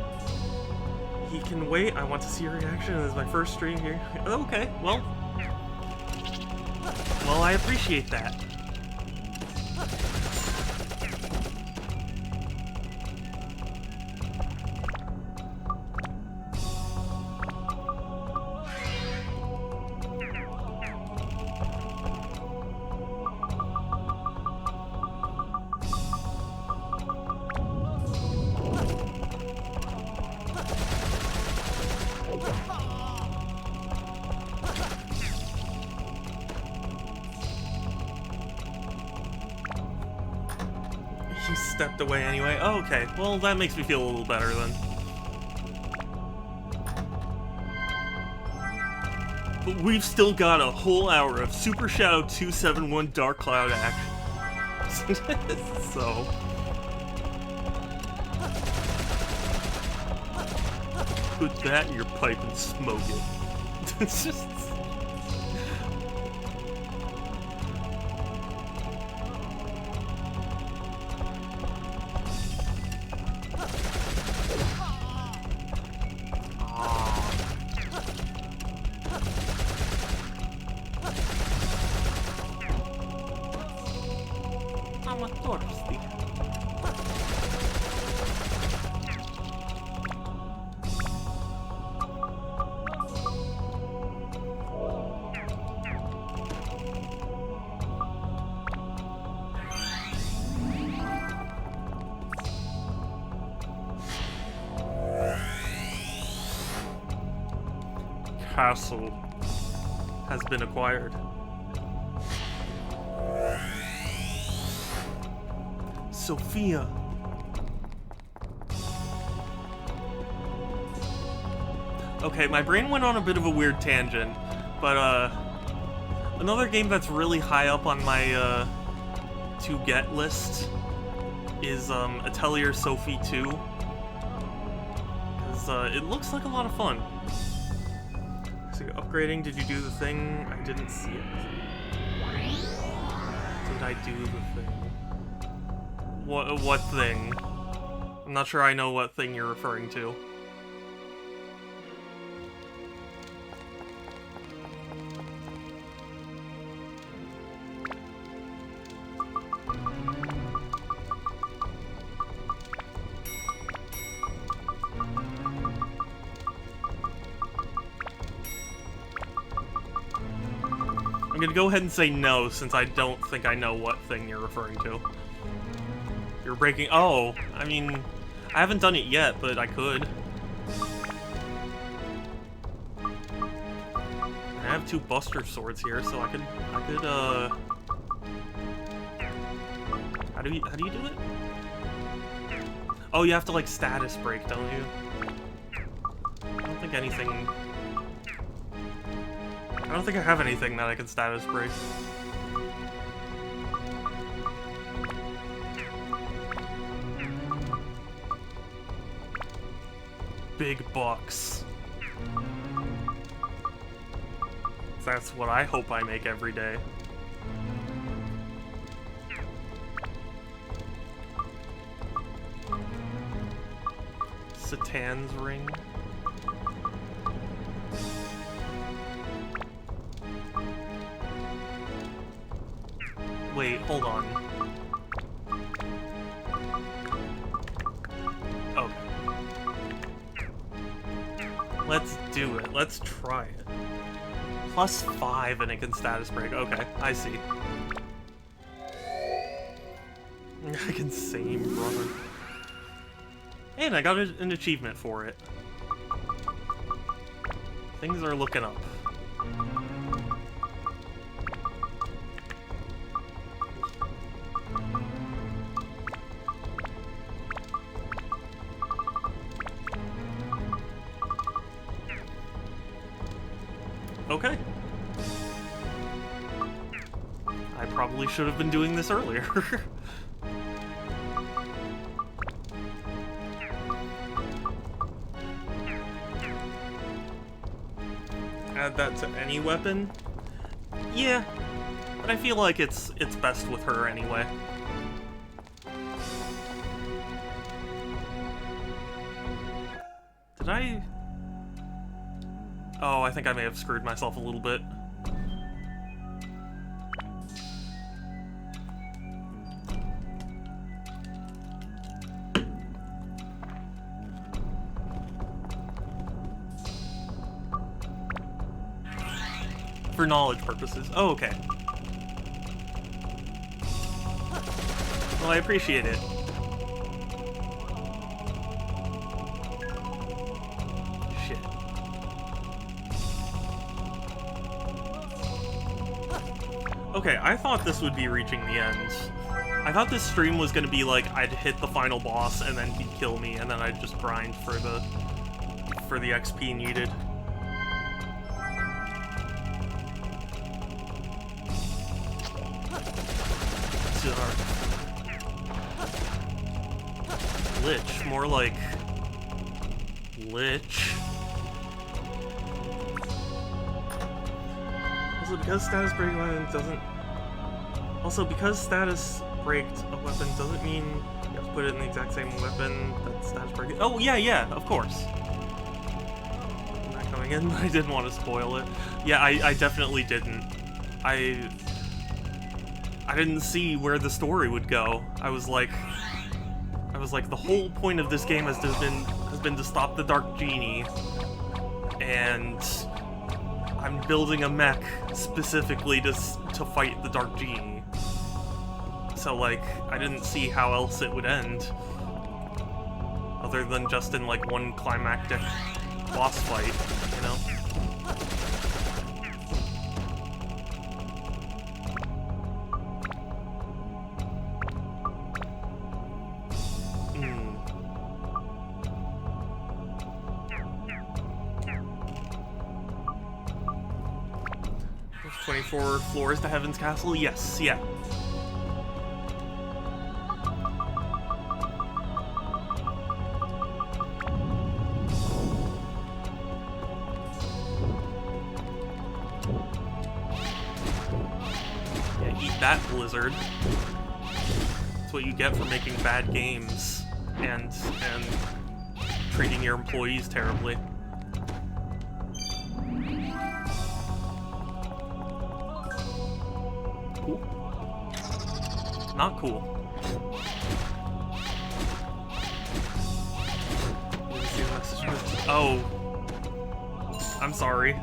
He can wait. I want to see your reaction. This is my first stream here. Okay, well, I appreciate that. He stepped away anyway. Oh, okay. Well, that makes me feel a little better then. But we've still got a whole hour of Super Shadow 271 Dark Cloud action. So... put that in your pipe and smoke it. It's just... I'm thirsty. Castle has been acquired. Sophia. Okay, my brain went on a bit of a weird tangent, but another game that's really high up on my to get list is Atelier Sophie 2. Because it looks like a lot of fun. So upgrading, did you do the thing? I didn't see it. Did I do the thing? What thing? I'm not sure I know what thing you're referring to. I'm gonna go ahead and say no, since I don't think I know what thing you're referring to. You're breaking... Oh, I mean, I haven't done it yet, but I could. I have 2 Buster Swords here, so I could do you do it? Oh, you have to like status break, don't you? I don't think anything. I don't think I have anything that I can status break. Big bucks. That's what I hope I make every day. Satan's ring. Wait, hold on. Okay. Let's do it. Let's try it. +5 and it can status break. Okay, I see. I can same, brother. And I got an achievement for it. Things are looking up. Okay. I probably should have been doing this earlier. Add that to any weapon? Yeah, but I feel like it's best with her anyway. Did I... Oh, I think I may have screwed myself a little bit. For knowledge purposes. Oh, okay. Well, I appreciate it. Shit. Okay, I thought this would be reaching the end. I thought this stream was gonna be like, I'd hit the final boss and then he'd kill me, and then I'd just grind for the XP needed. Lich, more like Lich. Also, because status break a weapon doesn't. Also, because status braked a weapon doesn't mean you have to put it in the exact same weapon that status break. Oh yeah, of course. I'm not coming in, but I didn't want to spoil it. Yeah, I definitely didn't. I didn't see where the story would go. I was like, the whole point of this game has been to stop the Dark Genie, and I'm building a mech specifically to fight the Dark Genie. So like, I didn't see how else it would end, other than just in like one climactic boss fight, you know? Hmm. 24 floors to Heaven's Castle? Yes, yeah. Yeah, eat that, Blizzard. That's what you get for making bad games and treating your employees terribly. Cool. Not cool. Oh. I'm sorry.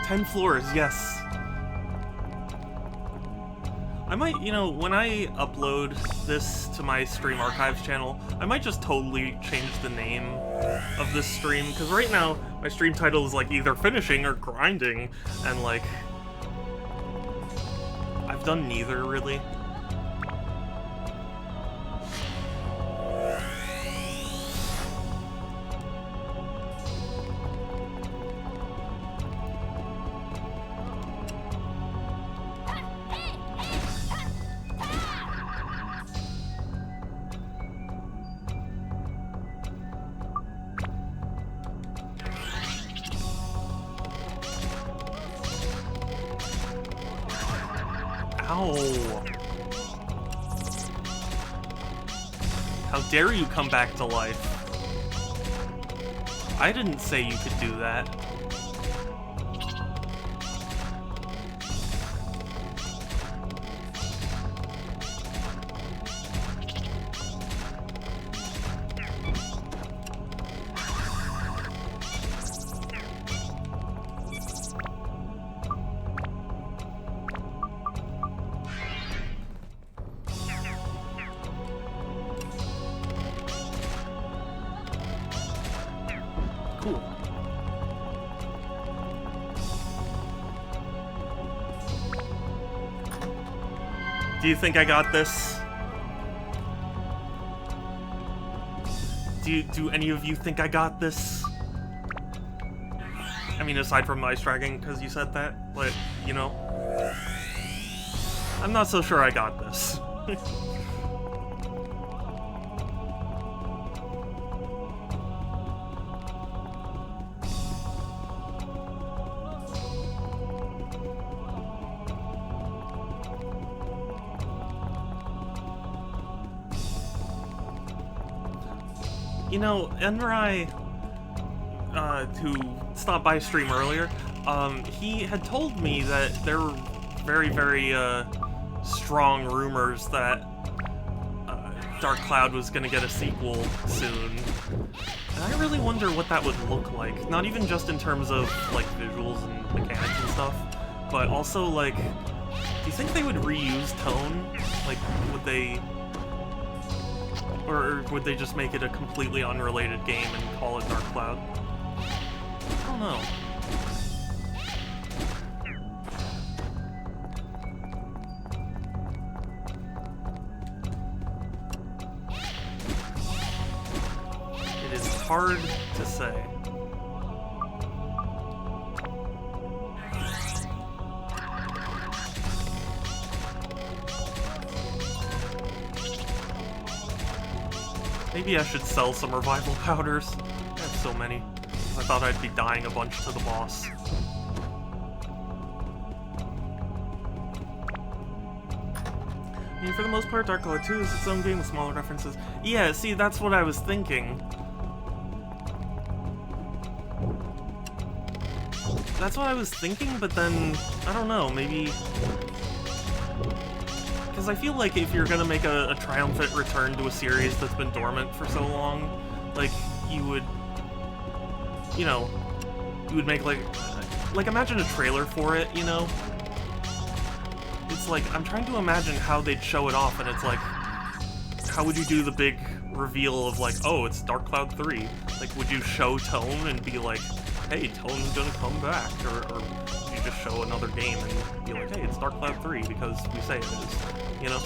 10 floors, yes. I might, you know, when I upload this to my Stream Archives channel, I might just totally change the name of this stream, because right now, My stream title is like either finishing or grinding, and like I've done neither really. Ow. How dare you come back to life? I didn't say you could do that. Cool. Do you think I got this? Do any of you think I got this? I mean, aside from ice dragging, because you said that, but, you know. I'm not so sure I got this. You know, Enrai, who stopped by stream earlier, he had told me that there were very, very, strong rumors that, Dark Cloud was gonna get a sequel soon. And I really wonder what that would look like. Not even just in terms of, like, visuals and mechanics and stuff, but also, like, do you think they would reuse tone? Like, would they... Or would they just make it a completely unrelated game and call it Dark Cloud? I don't know. It is hard to say. Maybe I should sell some revival powders. I have so many. I thought I'd be dying a bunch to the boss. I mean, for the most part, Dark Cloud 2 is its own game with smaller references. Yeah, see, that's what I was thinking. That's what I was thinking, but then, I don't know, maybe... Because I feel like if you're gonna make a triumphant return to a series that's been dormant for so long, like, you would, you know, you would make, like, imagine a trailer for it, you know? It's like, I'm trying to imagine how they'd show it off, and it's like, how would you do the big reveal of, like, oh, it's Dark Cloud 3? Like, would you show Tone and be like, hey, Tone's gonna come back? Or you just show another game and be like, hey, it's Dark Cloud 3 because we say it is, you know?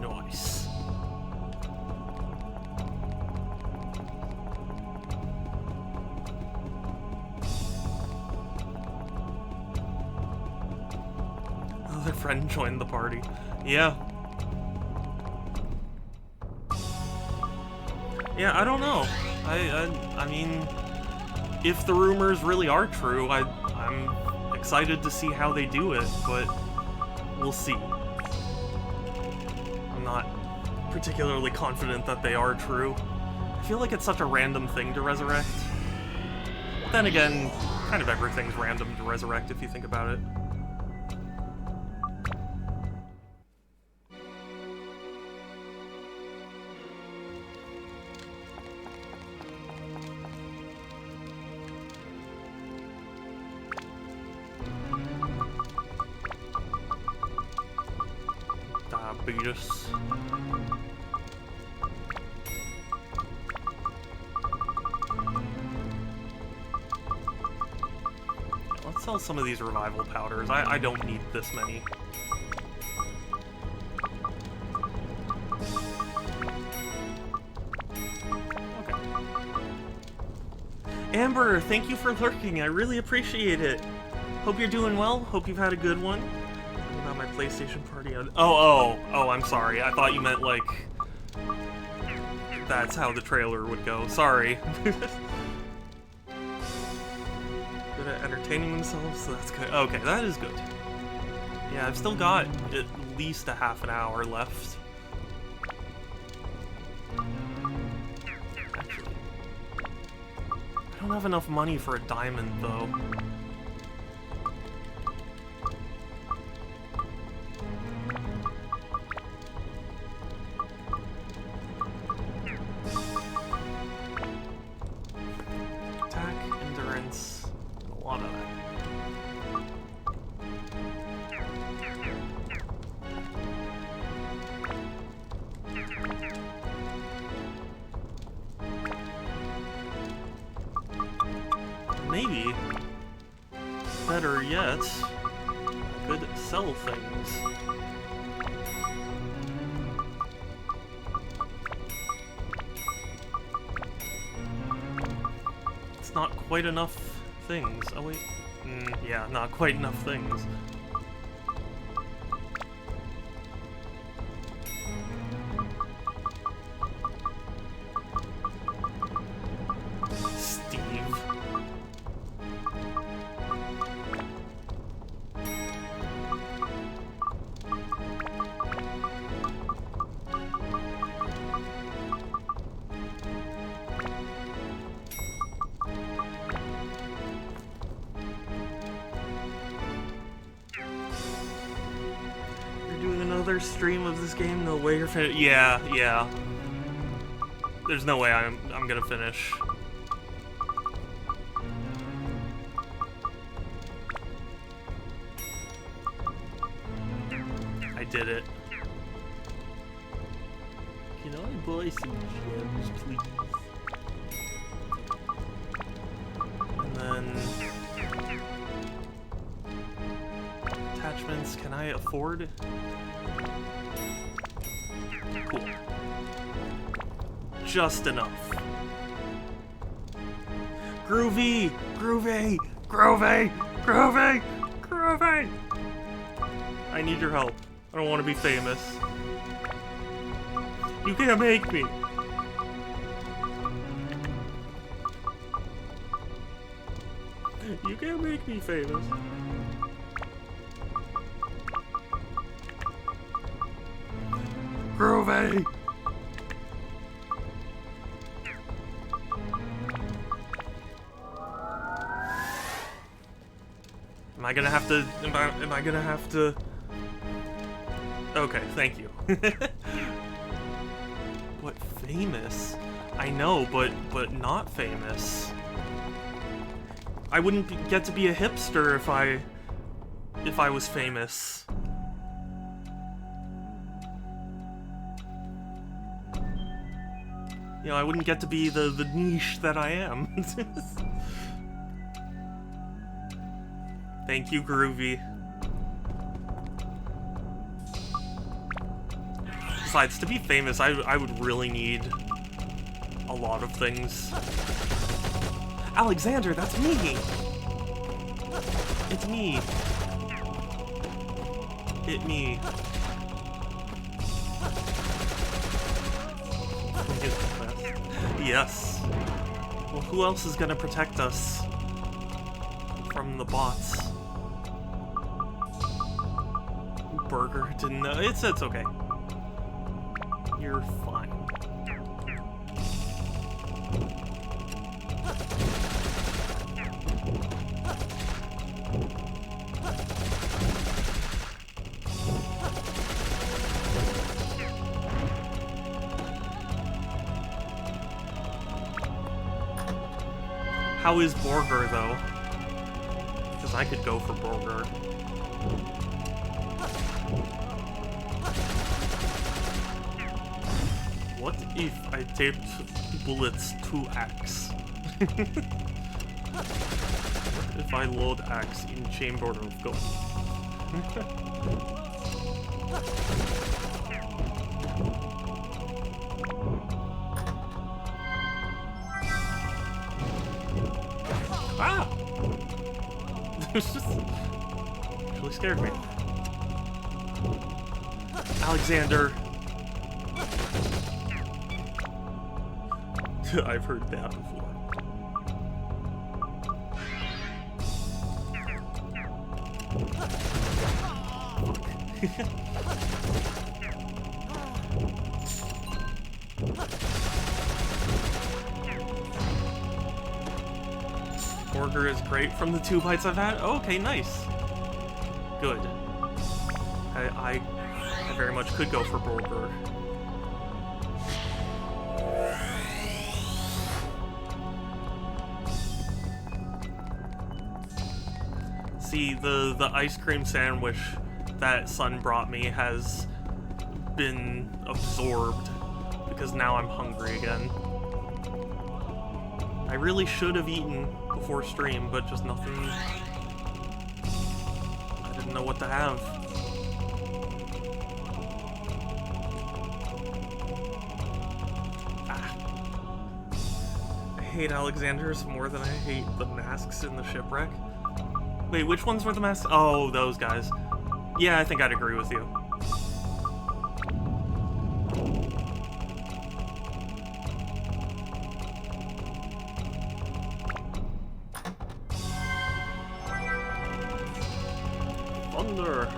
Nice. Another friend joined the party. Yeah. Yeah, I don't know. I mean, if the rumors really are true, I'm excited to see how they do it, but we'll see. I'm not particularly confident that they are true. I feel like it's such a random thing to resurrect. But then again, kind of everything's random to resurrect if you think about it. Regis. Let's sell some of these revival powders. I don't need this many. Amber, thank you for lurking. I really appreciate it. Hope you're doing well. Hope you've had a good one. What about my PlayStation party? Oh, I'm sorry. I thought you meant, like, that's how the trailer would go. Sorry. Good at entertaining themselves, so that's good. Okay, that is good. Yeah, I've still got at least a half an hour left. I don't have enough money for a diamond, though. Attack, endurance, a lot of that. Maybe, better yet, I could sell things. It's not quite enough things. Oh wait, yeah, not quite enough things. Stream of this game, no way you're finished. Yeah. There's no way I'm gonna finish. I did it. Can I buy some gems, please? And then attachments. Can I afford? Cool. Just enough. Groovy! Groovy! Groovy! Groovy! Groovy! I need your help. I don't want to be famous. You can't make me. You can't make me famous. Groovy! Am I gonna have to... Am I gonna have to... Okay, thank you. What, famous? I know, but not famous. I wouldn't get to be a hipster if I was famous. You know, I wouldn't get to be the niche that I am. Thank you, Groovy. Besides, to be famous, I would really need a lot of things. Alexander, that's me! It's me. Hit me. Yes. Well, who else is gonna protect us from the bots? Burger didn't know. It's okay. You're fine. How is Borger, though? Because I could go for Borger. What if I taped bullets to axe? What if I load axe in Chamber of God? Ah! This just actually scared me. Alexander. I've heard that before. Burger is great from the 2 bites I've had. Oh, okay, nice. Good. I very much could go for burger. See, the ice cream sandwich that Sun brought me has been absorbed because now I'm hungry again. I really should have eaten before stream, but just nothing. I didn't know what to have. I hate Alexander's more than I hate the masks in the shipwreck. Wait, which ones were the masks? Oh, those guys. Yeah, I think I'd agree with you. Thunder.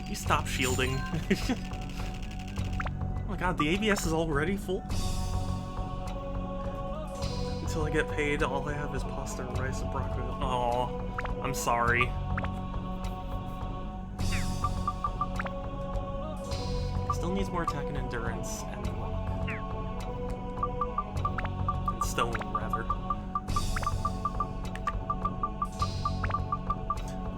You stop shielding. Oh my god, the ABS is already full? Until I get paid, all I have is pasta and rice and broccoli. Oh, I'm sorry. Still needs more attack and endurance and rock. And stone, rather.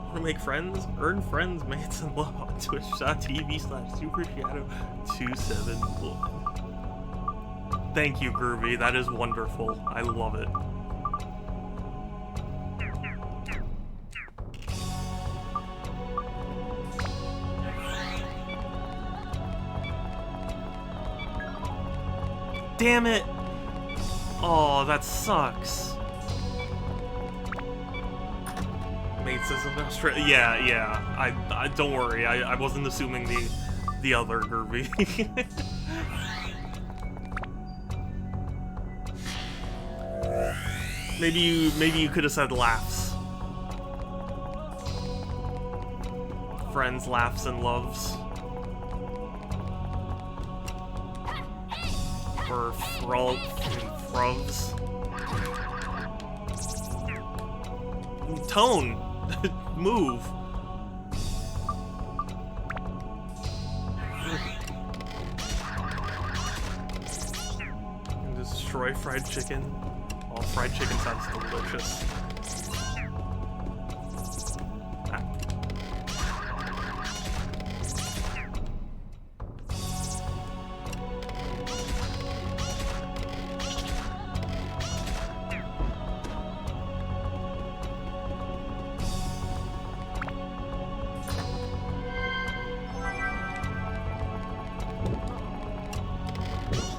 Want to make friends? Earn friends, mates, and love on twitch.tv/SuperShadow27. Thank you, Groovy. That is wonderful. I love it. Damn it! Oh, that sucks. Mates is an Australia. Yeah. I don't worry. I wasn't assuming the other Groovy. Maybe you could have said laughs. Friends, laughs, and loves. Or fruvs. Tone! Move! And destroy fried chicken. Oh, fried chicken sounds delicious.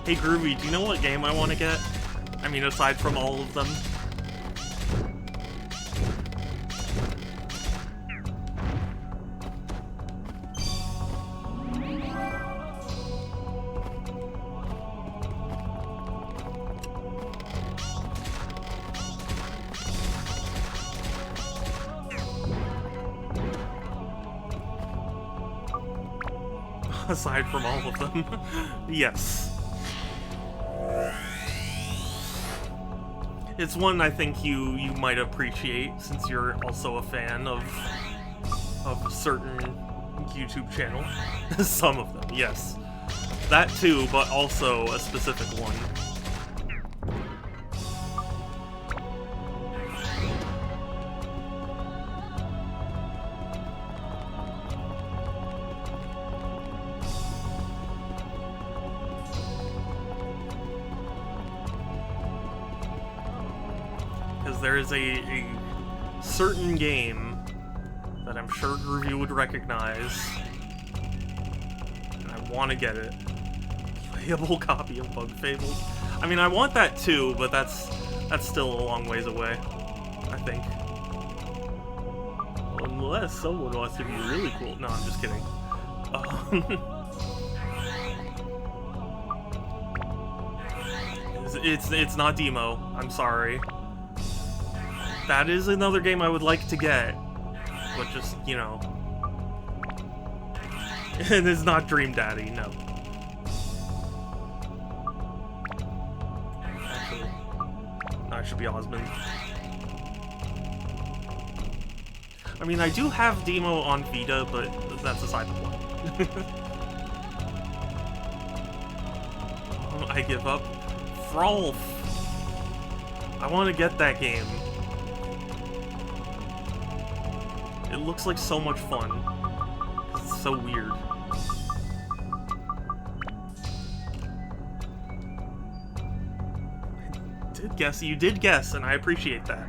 Hey Groovy, do you know what game I want to get? I mean, aside from all of them. Aside from all of them. Yes. It's one I think you might appreciate since you're also a fan of certain YouTube channel. Some of them, yes. That too, but also a specific one. Because there is a certain game that I'm sure Groovy would recognize, and I want to get it. Playable copy of Bug Fables. I mean, I want that too, but that's still a long ways away, I think. Unless someone wants to be really cool. No, I'm just kidding. It's not Demo. I'm sorry. That is another game I would like to get, but just, you know. And it's not Dream Daddy, no. Actually, no, it should be Osmond. I mean, I do have Demo on Vita, but that's aside the point. I give up. Frolf! I want to get that game. It looks like so much fun. It's so weird. I did guess. You did guess, and I appreciate that.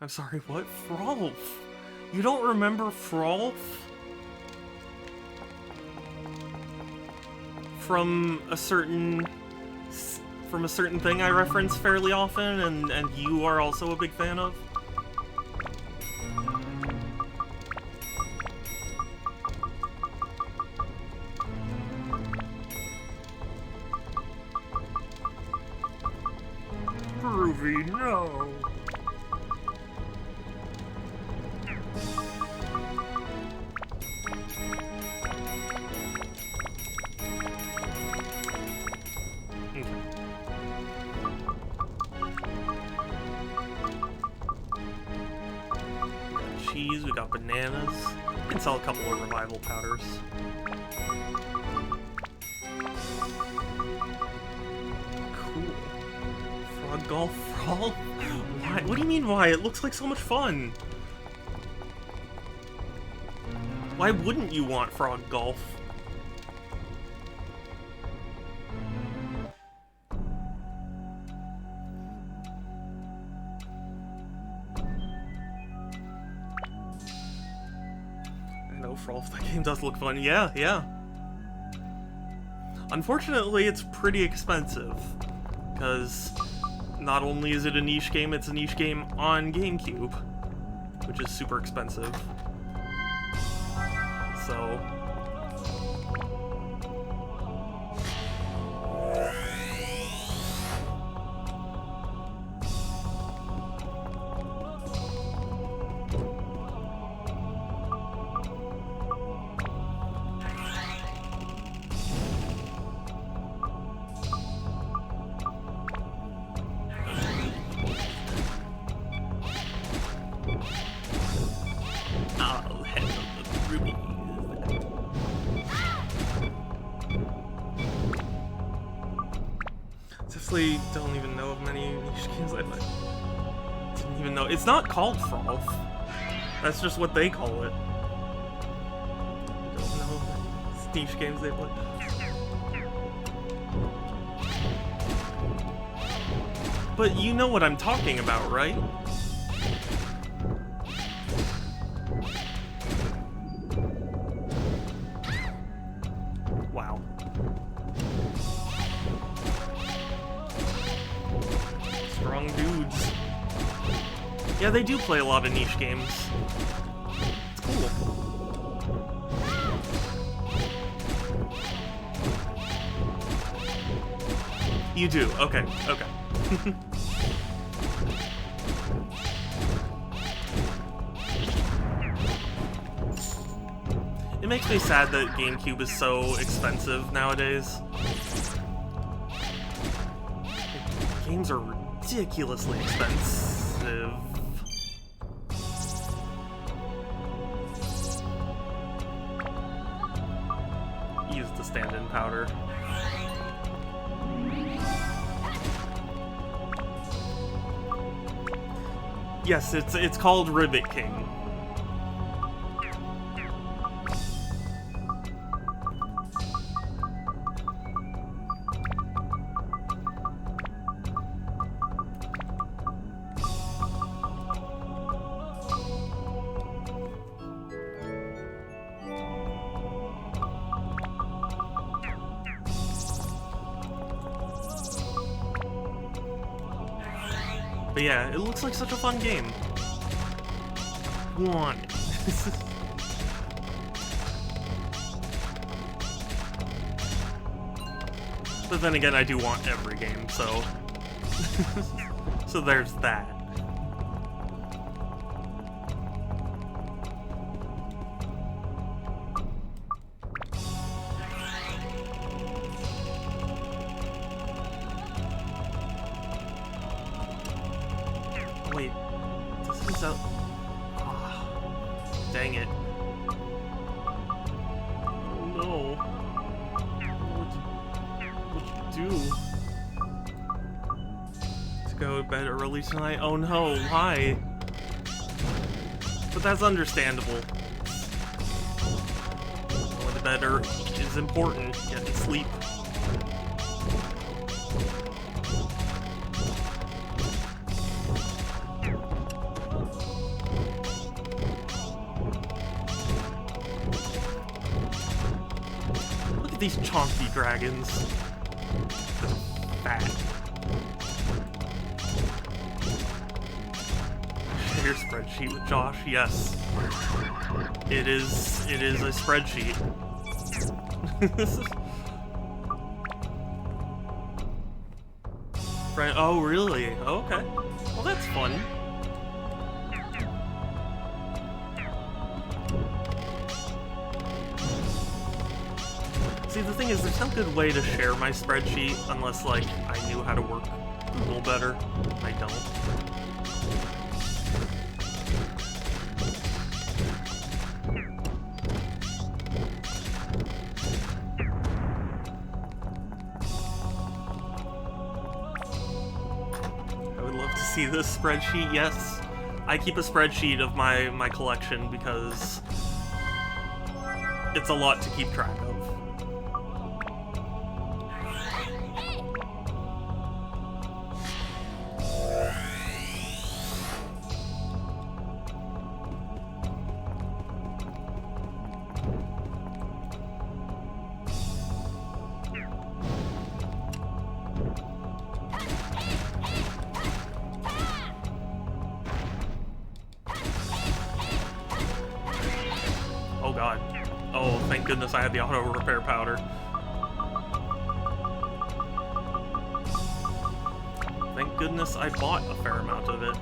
I'm sorry, what? Frolf? You don't remember Frolf? From a certain thing I reference fairly often, and you are also a big fan of? Groovy, no! Cheese, we got bananas. We can sell a couple of revival powders. Cool. Frog golf frog? Why? What do you mean why? It looks like so much fun. Why wouldn't you want frog golf? Frolf, that game does look fun. Yeah, yeah. Unfortunately, it's pretty expensive. Because not only is it a niche game, it's a niche game on GameCube. Which is super expensive. So... Definitely don't even know of many niche games I like. Didn't even know. It's not called Frolf. That's just what they call it. I don't know niche games they play. But you know what I'm talking about, right? Wow. Strong dudes. Yeah, they do play a lot of niche games. It's cool. You do. Okay, okay. It makes me sad that GameCube is so expensive nowadays. Games are ridiculously expensive. Use the stand-in powder. Yes, it's called Ribbit King. But yeah, it looks like such a fun game. Want it. But then again, I do want every game, so... so there's that. Wait, this is a... Dang it. Oh no. What'd you do? To go to bed early tonight? Oh no, why? But that's understandable. Going to bed is important. Getting sleep. These chunky dragons. Fat. Share spreadsheet with Josh, yes. It is a spreadsheet. Right, oh really? Okay. Well, that's fun. See, the thing is, there's no good way to share my spreadsheet unless, like, I knew how to work Google better. I don't. I would love to see this spreadsheet, yes. I keep a spreadsheet of my collection because it's a lot to keep track of. Oh god. Oh, thank goodness I had the auto repair powder. Thank goodness I bought a fair amount of it.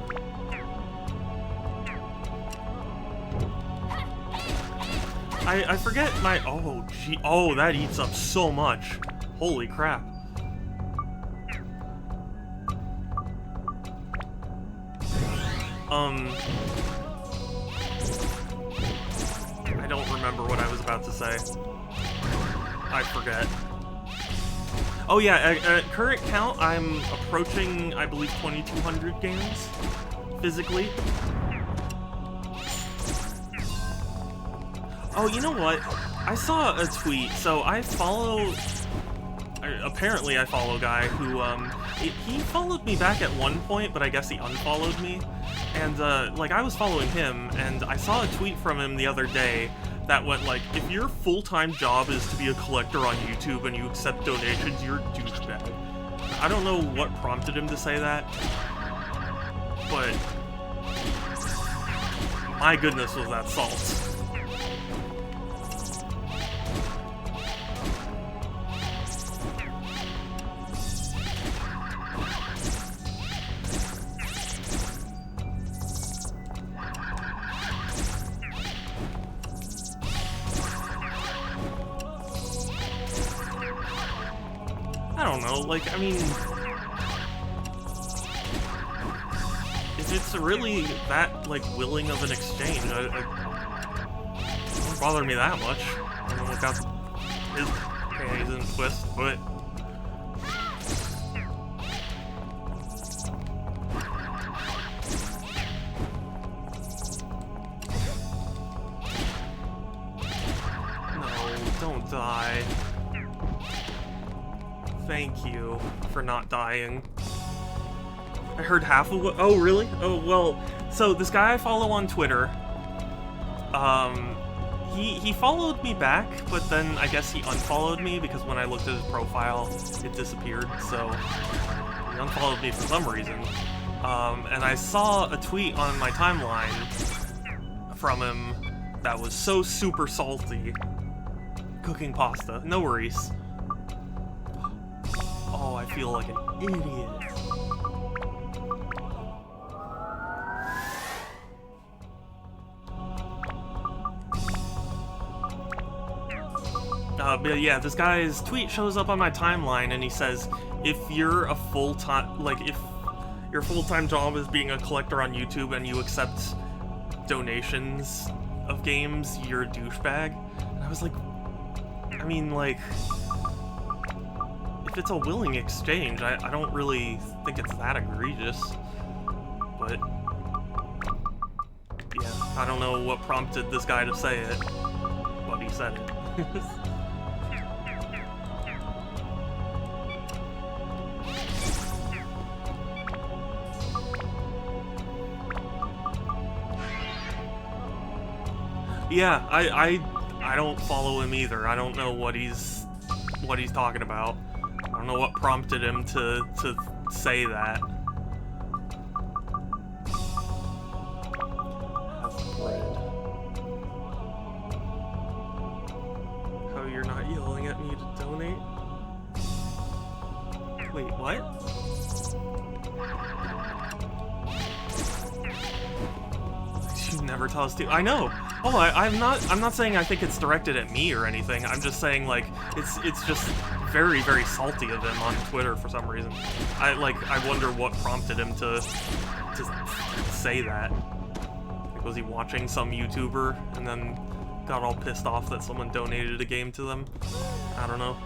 I forget my... Oh, gee. Oh, that eats up so much. Holy crap. I don't remember what I was about to say. I forget. Oh yeah, at current count, I'm approaching, I believe, 2,200 games, physically. Oh, you know what? I saw a tweet, so I follow... Apparently I follow a guy who, he followed me back at one point, but I guess he unfollowed me. And, like, I was following him, and I saw a tweet from him the other day that went like, if your full-time job is to be a collector on YouTube and you accept donations, you're a douchebag. I don't know what prompted him to say that, but my goodness was that salt. I don't know, like, I mean... it's really that, like, willing of an exchange. It doesn't bother me that much. I don't know what got his panties in a twist, but... No, don't die. Thank you for not dying. I heard half of what- oh, really? Oh, well, so this guy I follow on Twitter, he followed me back, but then I guess he unfollowed me because when I looked at his profile, it disappeared, so he unfollowed me for some reason. And I saw a tweet on my timeline from him that was so super salty. Cooking pasta, no worries. Oh, I feel like an idiot. But yeah, this guy's tweet shows up on my timeline and he says, if you're a full-time, like, if your full-time job is being a collector on YouTube and you accept donations of games, you're a douchebag. And I was like, I mean, like, if it's a willing exchange, I don't really think it's that egregious. But, yeah, I don't know what prompted this guy to say it, but he said it. Yeah, I don't follow him either. I don't know what he's talking about. I don't know what prompted him to say that. Have bread. How you're not yelling at me to donate? Wait, what? You never tell us to. I know. Oh, I'm not saying I think it's directed at me or anything. I'm just saying, like, it's just very, very salty of him on Twitter for some reason. I wonder what prompted him to say that. Like, was he watching some YouTuber and then got all pissed off that someone donated a game to them? I don't know.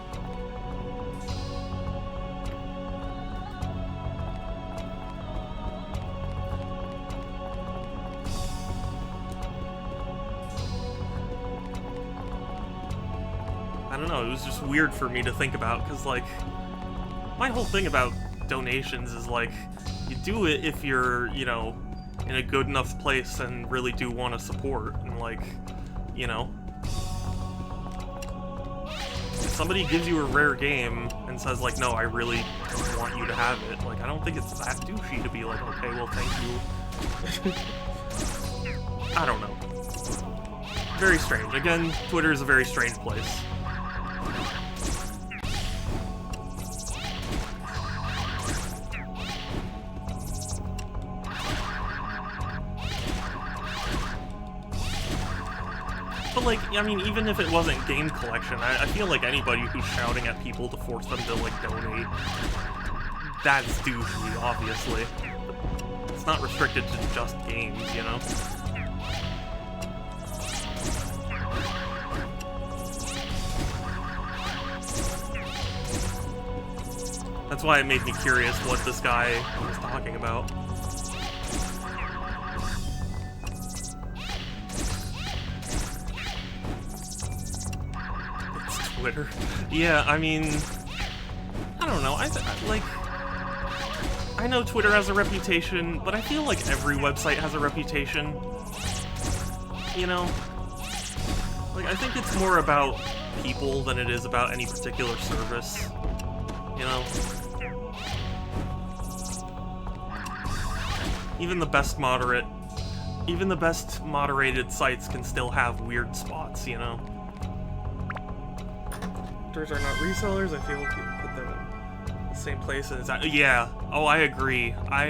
I don't know, it was just weird for me to think about, because, like, my whole thing about donations is, like, you do it if you're, you know, in a good enough place and really do want to support, and, like, you know, if somebody gives you a rare game and says, like, no, I really don't want you to have it, like, I don't think it's that douchey to be like, okay, well, thank you. I don't know. Very strange. Again, Twitter is a very strange place. But, like, I mean, even if it wasn't game collection, I feel like anybody who's shouting at people to force them to, like, donate, that's douchey, obviously. But it's not restricted to just games, you know? That's why it made me curious what this guy was talking about. Twitter. Yeah, I mean, I don't know. I know Twitter has a reputation, but I feel like every website has a reputation. You know? Like, I think it's more about people than it is about any particular service. You know? Even the best moderated sites can still have weird spots, you know? Are not resellers. I feel like you put them in the same place as yeah. Oh, I agree. I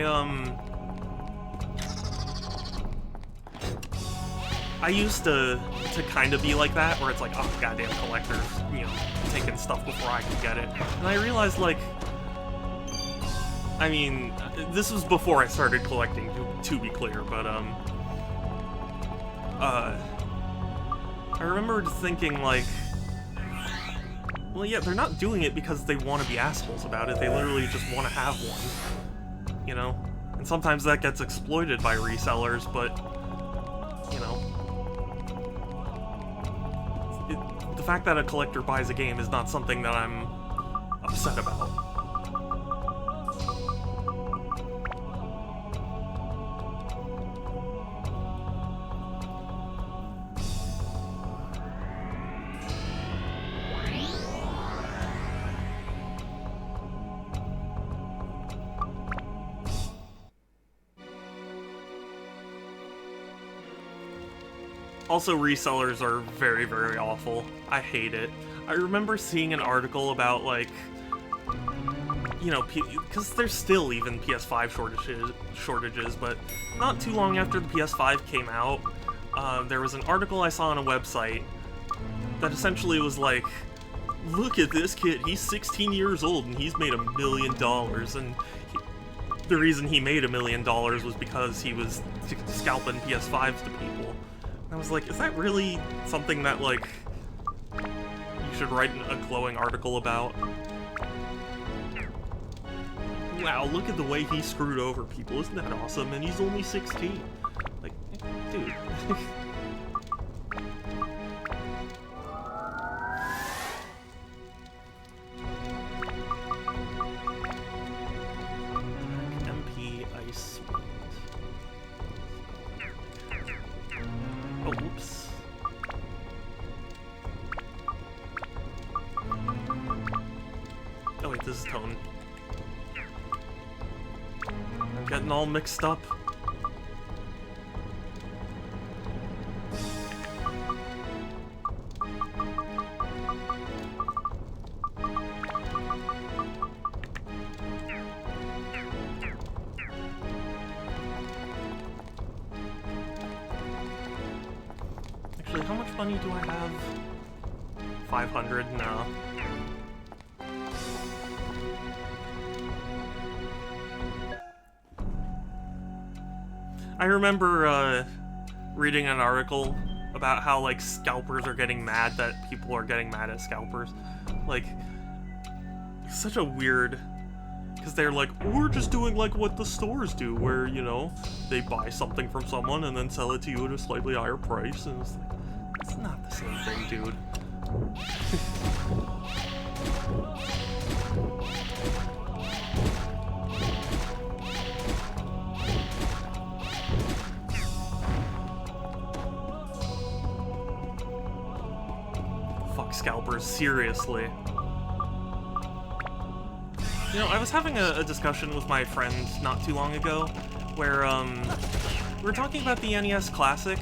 used to kind of be like that, where it's like, oh, goddamn collectors, you know, taking stuff before I can get it. And I realized, like, I mean, this was before I started collecting, to be clear, but, I remember just thinking, like, well, yeah, they're not doing it because they want to be assholes about it, they literally just want to have one, you know? And sometimes that gets exploited by resellers, but, you know, the fact that a collector buys a game is not something that I'm upset about. Also, resellers are very, very awful. I hate it. I remember seeing an article about, like, you know, because there's still even PS5 shortages, but not too long after the PS5 came out, there was an article I saw on a website that essentially was like, look at this kid, he's 16 years old and he's made $1 million, and the reason he made $1 million was because he was scalping PS5s to people. I was like, is that really something that, like, you should write a glowing article about? Wow, look at the way he screwed over people, isn't that awesome? And he's only 16. Like, dude. MP Ice Wind. Oh, oops. Oh wait, this is Tone. I'm getting all mixed up. Actually, how much money do I have? 500? No. I remember reading an article about how, like, scalpers are getting mad that people are getting mad at scalpers. Like, it's such a weird... Because they're like, we're just doing like what the stores do, where, you know, they buy something from someone and then sell it to you at a slightly higher price, and it's like, it's not the same thing, dude. Fuck scalpers, seriously. You know, I was having a discussion with my friend not too long ago, where, we were talking about the NES Classic,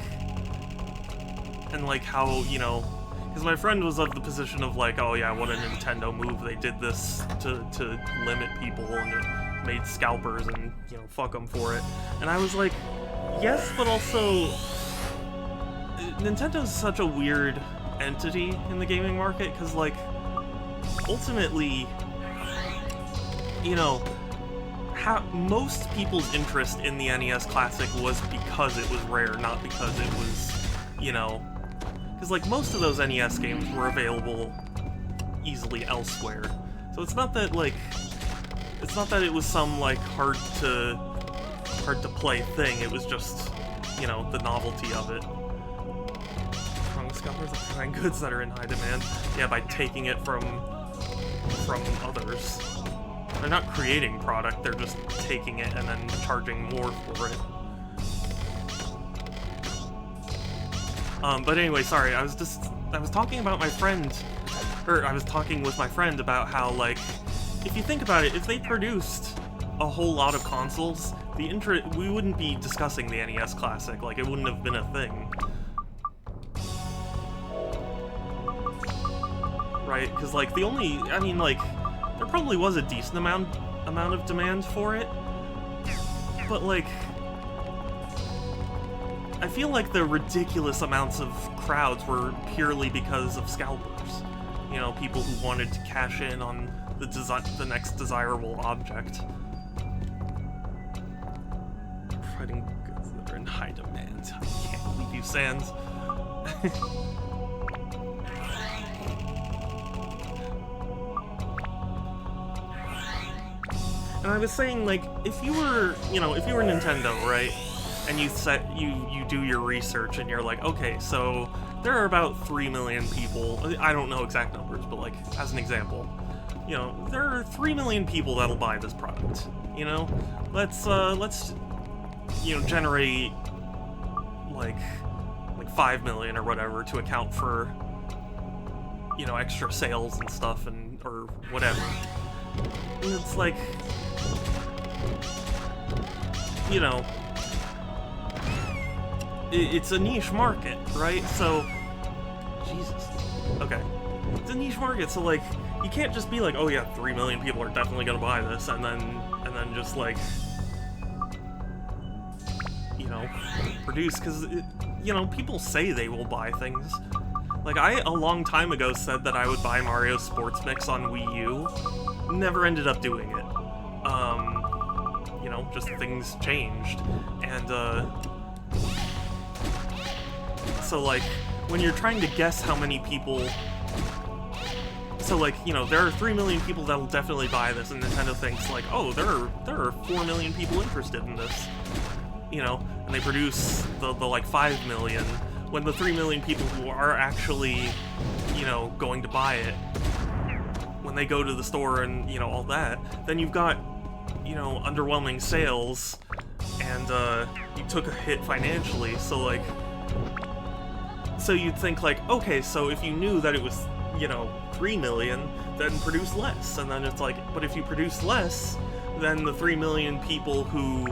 and, like, how, you know, because my friend was of the position of, like, oh yeah, what a Nintendo move, they did this to limit people, and it made scalpers, and, you know, fuck them for it. And I was like, yes, but also, Nintendo's such a weird entity in the gaming market, because, like, ultimately, you know, most people's interest in the NES Classic was because it was rare, not because it was, you know, because, like, most of those NES games were available easily elsewhere. So it's not that, like, it's not that it was some, like, hard to play thing, it was just, you know, the novelty of it. Scalpers are buying goods that are in high demand. Yeah, by taking it from others. They're not creating product, they're just taking it and then charging more for it. But anyway, sorry, I was talking about my friend, or I was talking with my friend about how, like, if you think about it, if they produced a whole lot of consoles, we wouldn't be discussing the NES Classic, like, it wouldn't have been a thing. Right? Because, like, I mean, like, there probably was a decent amount of demand for it, but, like, I feel like the ridiculous amounts of crowds were purely because of scalpers. You know, people who wanted to cash in on the next desirable object. Sans. And I was saying, like, if you were Nintendo, right? And you do your research and you're like, okay, so there are about 3 million people. I don't know exact numbers, but like as an example, there are 3 million people that'll buy this product. Let's generate like 5 million or whatever to account for extra sales and stuff or whatever. And it's like, it's a niche market, right? So, Jesus. Okay. It's a niche market, so like, you can't just be like, oh yeah, 3 million people are definitely gonna buy this, and then just like, produce, because, people say they will buy things. Like, I, a long time ago, said that I would buy Mario Sports Mix on Wii U. Never ended up doing it. Just things changed. And, so, like, when you're trying to guess how many people... So, like, there are 3 million people that'll definitely buy this, and Nintendo thinks, like, oh, there are 4 million people interested in this. And they produce the like, 5 million, when the 3 million people who are actually, going to buy it, when they go to the store and, all that, then you've got, underwhelming sales, and, you took a hit financially, so, like... So you'd think, like, okay, so if you knew that it was, 3 million, then produce less. And then it's like, but if you produce less, then the 3 million people who,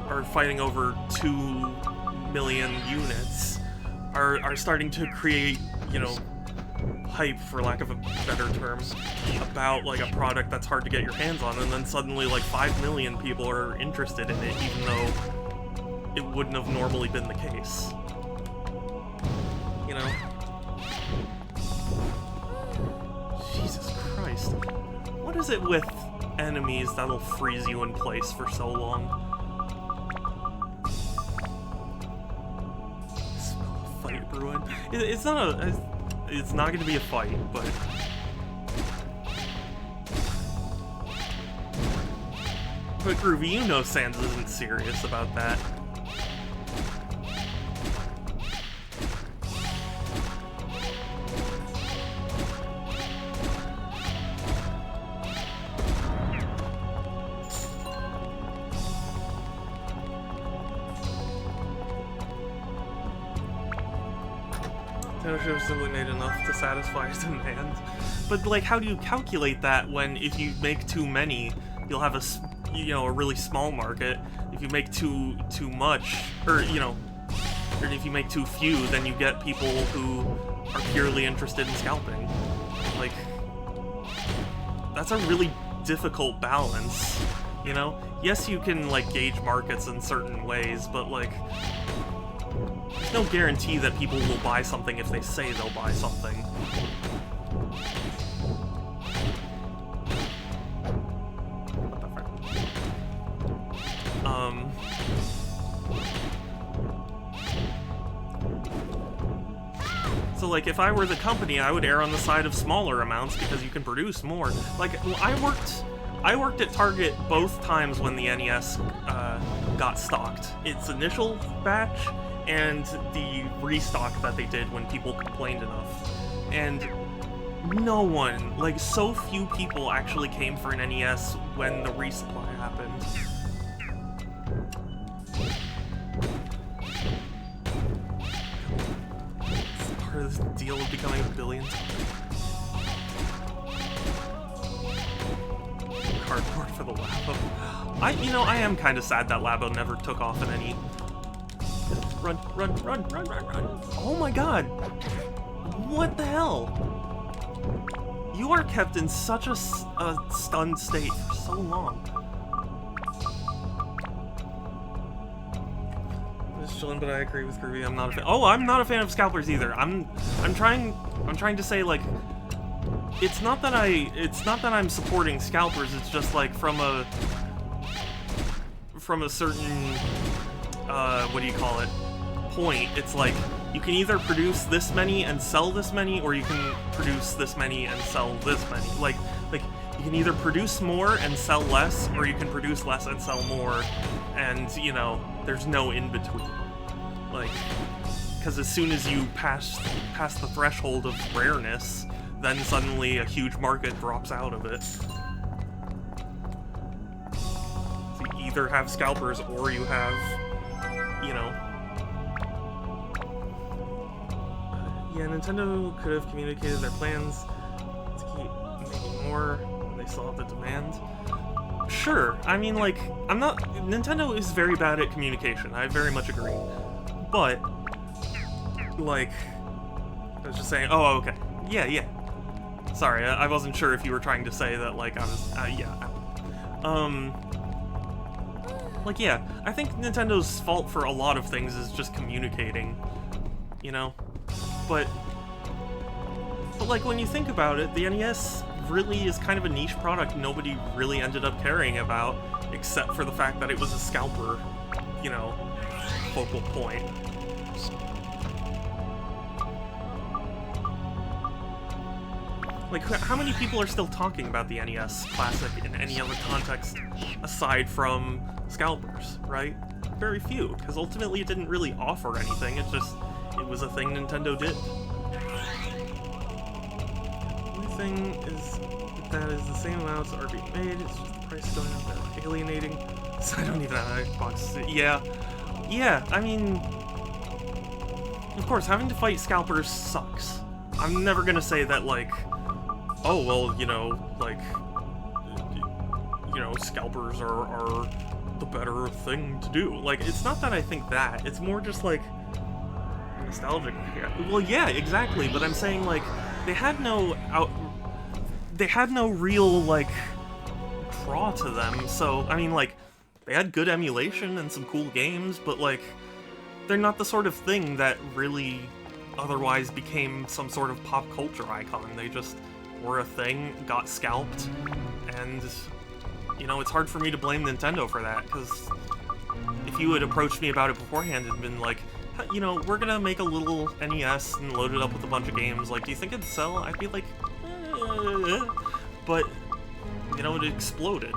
are fighting over 2 million units are starting to create, hype, for lack of a better term, about, like, a product that's hard to get your hands on, and then suddenly, like, 5 million people are interested in it, even though it wouldn't have normally been the case. Jesus Christ. What is it with enemies that'll freeze you in place for so long? I smell a fight brewing. It's not gonna be a fight, but... But Groovy, Sans isn't serious about that. Nintendo simply made enough to satisfy demand. But, like, how do you calculate that when if you make too many, you'll have a really small market. If you make too much, or, or if you make too few, then you get people who are purely interested in scalping. Like, that's a really difficult balance, Yes, you can, like, gauge markets in certain ways, but, like, there's no guarantee that people will buy something if they say they'll buy something. What the frick? So, like, if I were the company, I would err on the side of smaller amounts because you can produce more. Like, I worked at Target both times when the NES got stocked. Its initial batch and the restock that they did when people complained enough. And no one, like, so few people actually came for an NES when the resupply happened. It's part of this deal of becoming a billion. Cardboard for the Labo. I am kind of sad that Labo never took off in any... Run. Oh my god! What the hell? You are kept in such a stunned state for so long. I'm just chilling, but I agree with Groovy. I'm not a fan. Oh, I'm not a fan of scalpers either. I'm trying to say, like, it's not that I'm supporting scalpers. It's just like from a certain what do you call it? point, it's like, you can either produce this many and sell this many, or you can produce this many and sell this many. Like, you can either produce more and sell less, or you can produce less and sell more, and, you know, there's no in-between. Like, because as soon as you pass the threshold of rareness, then suddenly a huge market drops out of it. So you either have scalpers, or you have, you know... Yeah, Nintendo could have communicated their plans to keep making more when they saw the demand. Sure, I mean, like, Nintendo is very bad at communication, I very much agree. But, like, I was just saying, oh, okay, yeah. Sorry, I wasn't sure if you were trying to say that, like, I was, yeah. Like, yeah, I think Nintendo's fault for a lot of things is just communicating, you know? But like, when you think about it, the NES really is kind of a niche product nobody really ended up caring about, except for the fact that it was a scalper, you know, focal point. Like, how many people are still talking about the NES Classic in any other context aside from scalpers, right? Very few, because ultimately it didn't really offer anything, it was a thing Nintendo did. The only thing is that is the same amounts are being made, it's just the price going up, they're alienating. So I don't even have an Xbox. Yeah, I mean, of course, having to fight scalpers sucks. I'm never gonna say that, like, oh, well, you know, like, you know, scalpers are the better thing to do. Like, it's not that I think that, it's more just, like, nostalgic. Well, yeah, exactly, but I'm saying, like, they had no real, like, draw to them, so, I mean, like, they had good emulation and some cool games, but, like, they're not the sort of thing that really otherwise became some sort of pop culture icon. They just were a thing, got scalped, and, you know, it's hard for me to blame Nintendo for that, because if you had approached me about it beforehand and been like, you know, we're gonna make a little NES and load it up with a bunch of games, like, do you think it'd sell? I'd be like, but, you know, it exploded.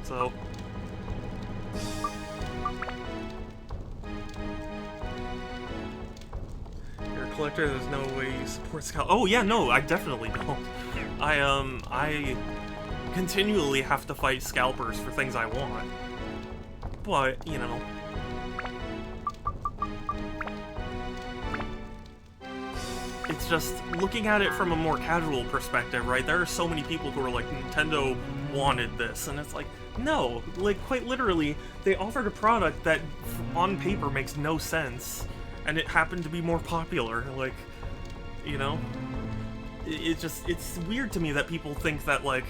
So... You're a collector, there's no way you support Scout. Oh yeah, no, I definitely don't. I continually have to fight scalpers for things I want. But, you know... It's just, looking at it from a more casual perspective, right? There are so many people who are like, Nintendo wanted this, and it's like, no, like, quite literally, they offered a product that, on paper, makes no sense, and it happened to be more popular, like, you know? It's weird to me that people think that, like,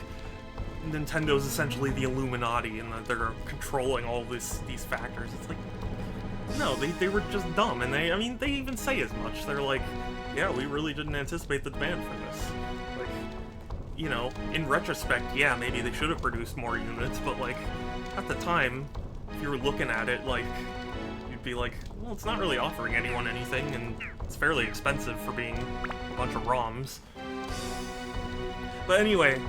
Nintendo's essentially the Illuminati, and that they're controlling all these factors. It's like, no, they were just dumb, and they even say as much. They're like, yeah, we really didn't anticipate the demand for this. Like, you know, in retrospect, yeah, maybe they should have produced more units, but, like, at the time, if you were looking at it, like, you'd be like, well, it's not really offering anyone anything, and it's fairly expensive for being a bunch of ROMs. But anyway,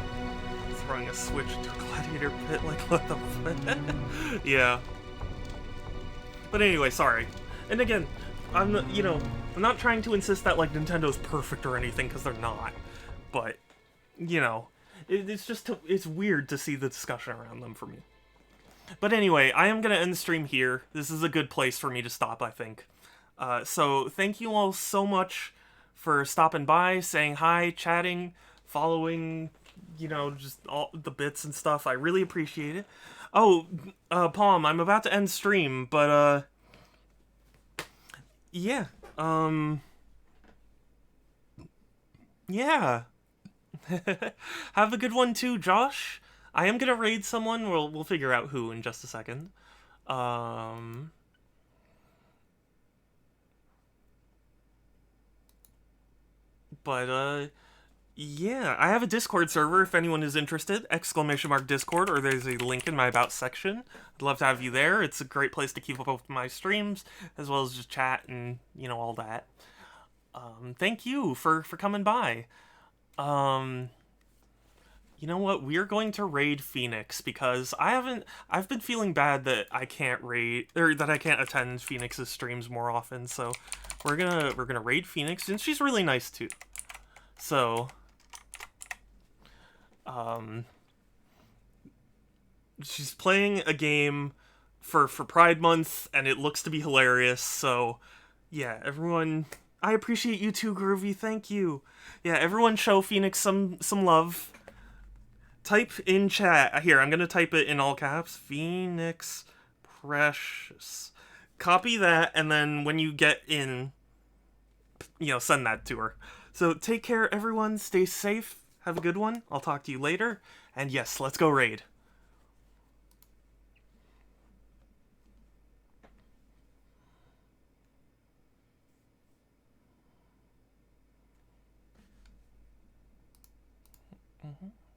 throwing a Switch into a gladiator pit, like, what the fuck? Yeah. But anyway, sorry. And again, I'm not trying to insist that, like, Nintendo's perfect or anything, because they're not. But, you know, it's weird to see the discussion around them for me. But anyway, I am going to end the stream here. This is a good place for me to stop, I think. So thank you all so much for stopping by, saying hi, chatting, following, you know, just all the bits and stuff. I really appreciate it. Oh, Palm, I'm about to end stream, but, yeah, yeah. Have a good one too, Josh. I am gonna raid someone, we'll figure out who in just a second. But, Yeah, I have a Discord server if anyone is interested. !Discord, or there's a link in my About section. I'd love to have you there. It's a great place to keep up with my streams, as well as just chat and, all that. Thank you for coming by. You know what? We're going to raid Phoenix because I've been feeling bad that I can't raid, or that I can't attend Phoenix's streams more often, so we're gonna raid Phoenix, and she's really nice too. So, she's playing a game for Pride Month, and it looks to be hilarious, so yeah, everyone, I appreciate you too, Groovy, thank you. Yeah, everyone show Phoenix some love. Type in chat, here, I'm gonna type it in all caps, Phoenix Precious. Copy that, and then when you get in, send that to her. So take care, everyone, stay safe, have a good one, I'll talk to you later, and yes, let's go raid. Mm-hmm.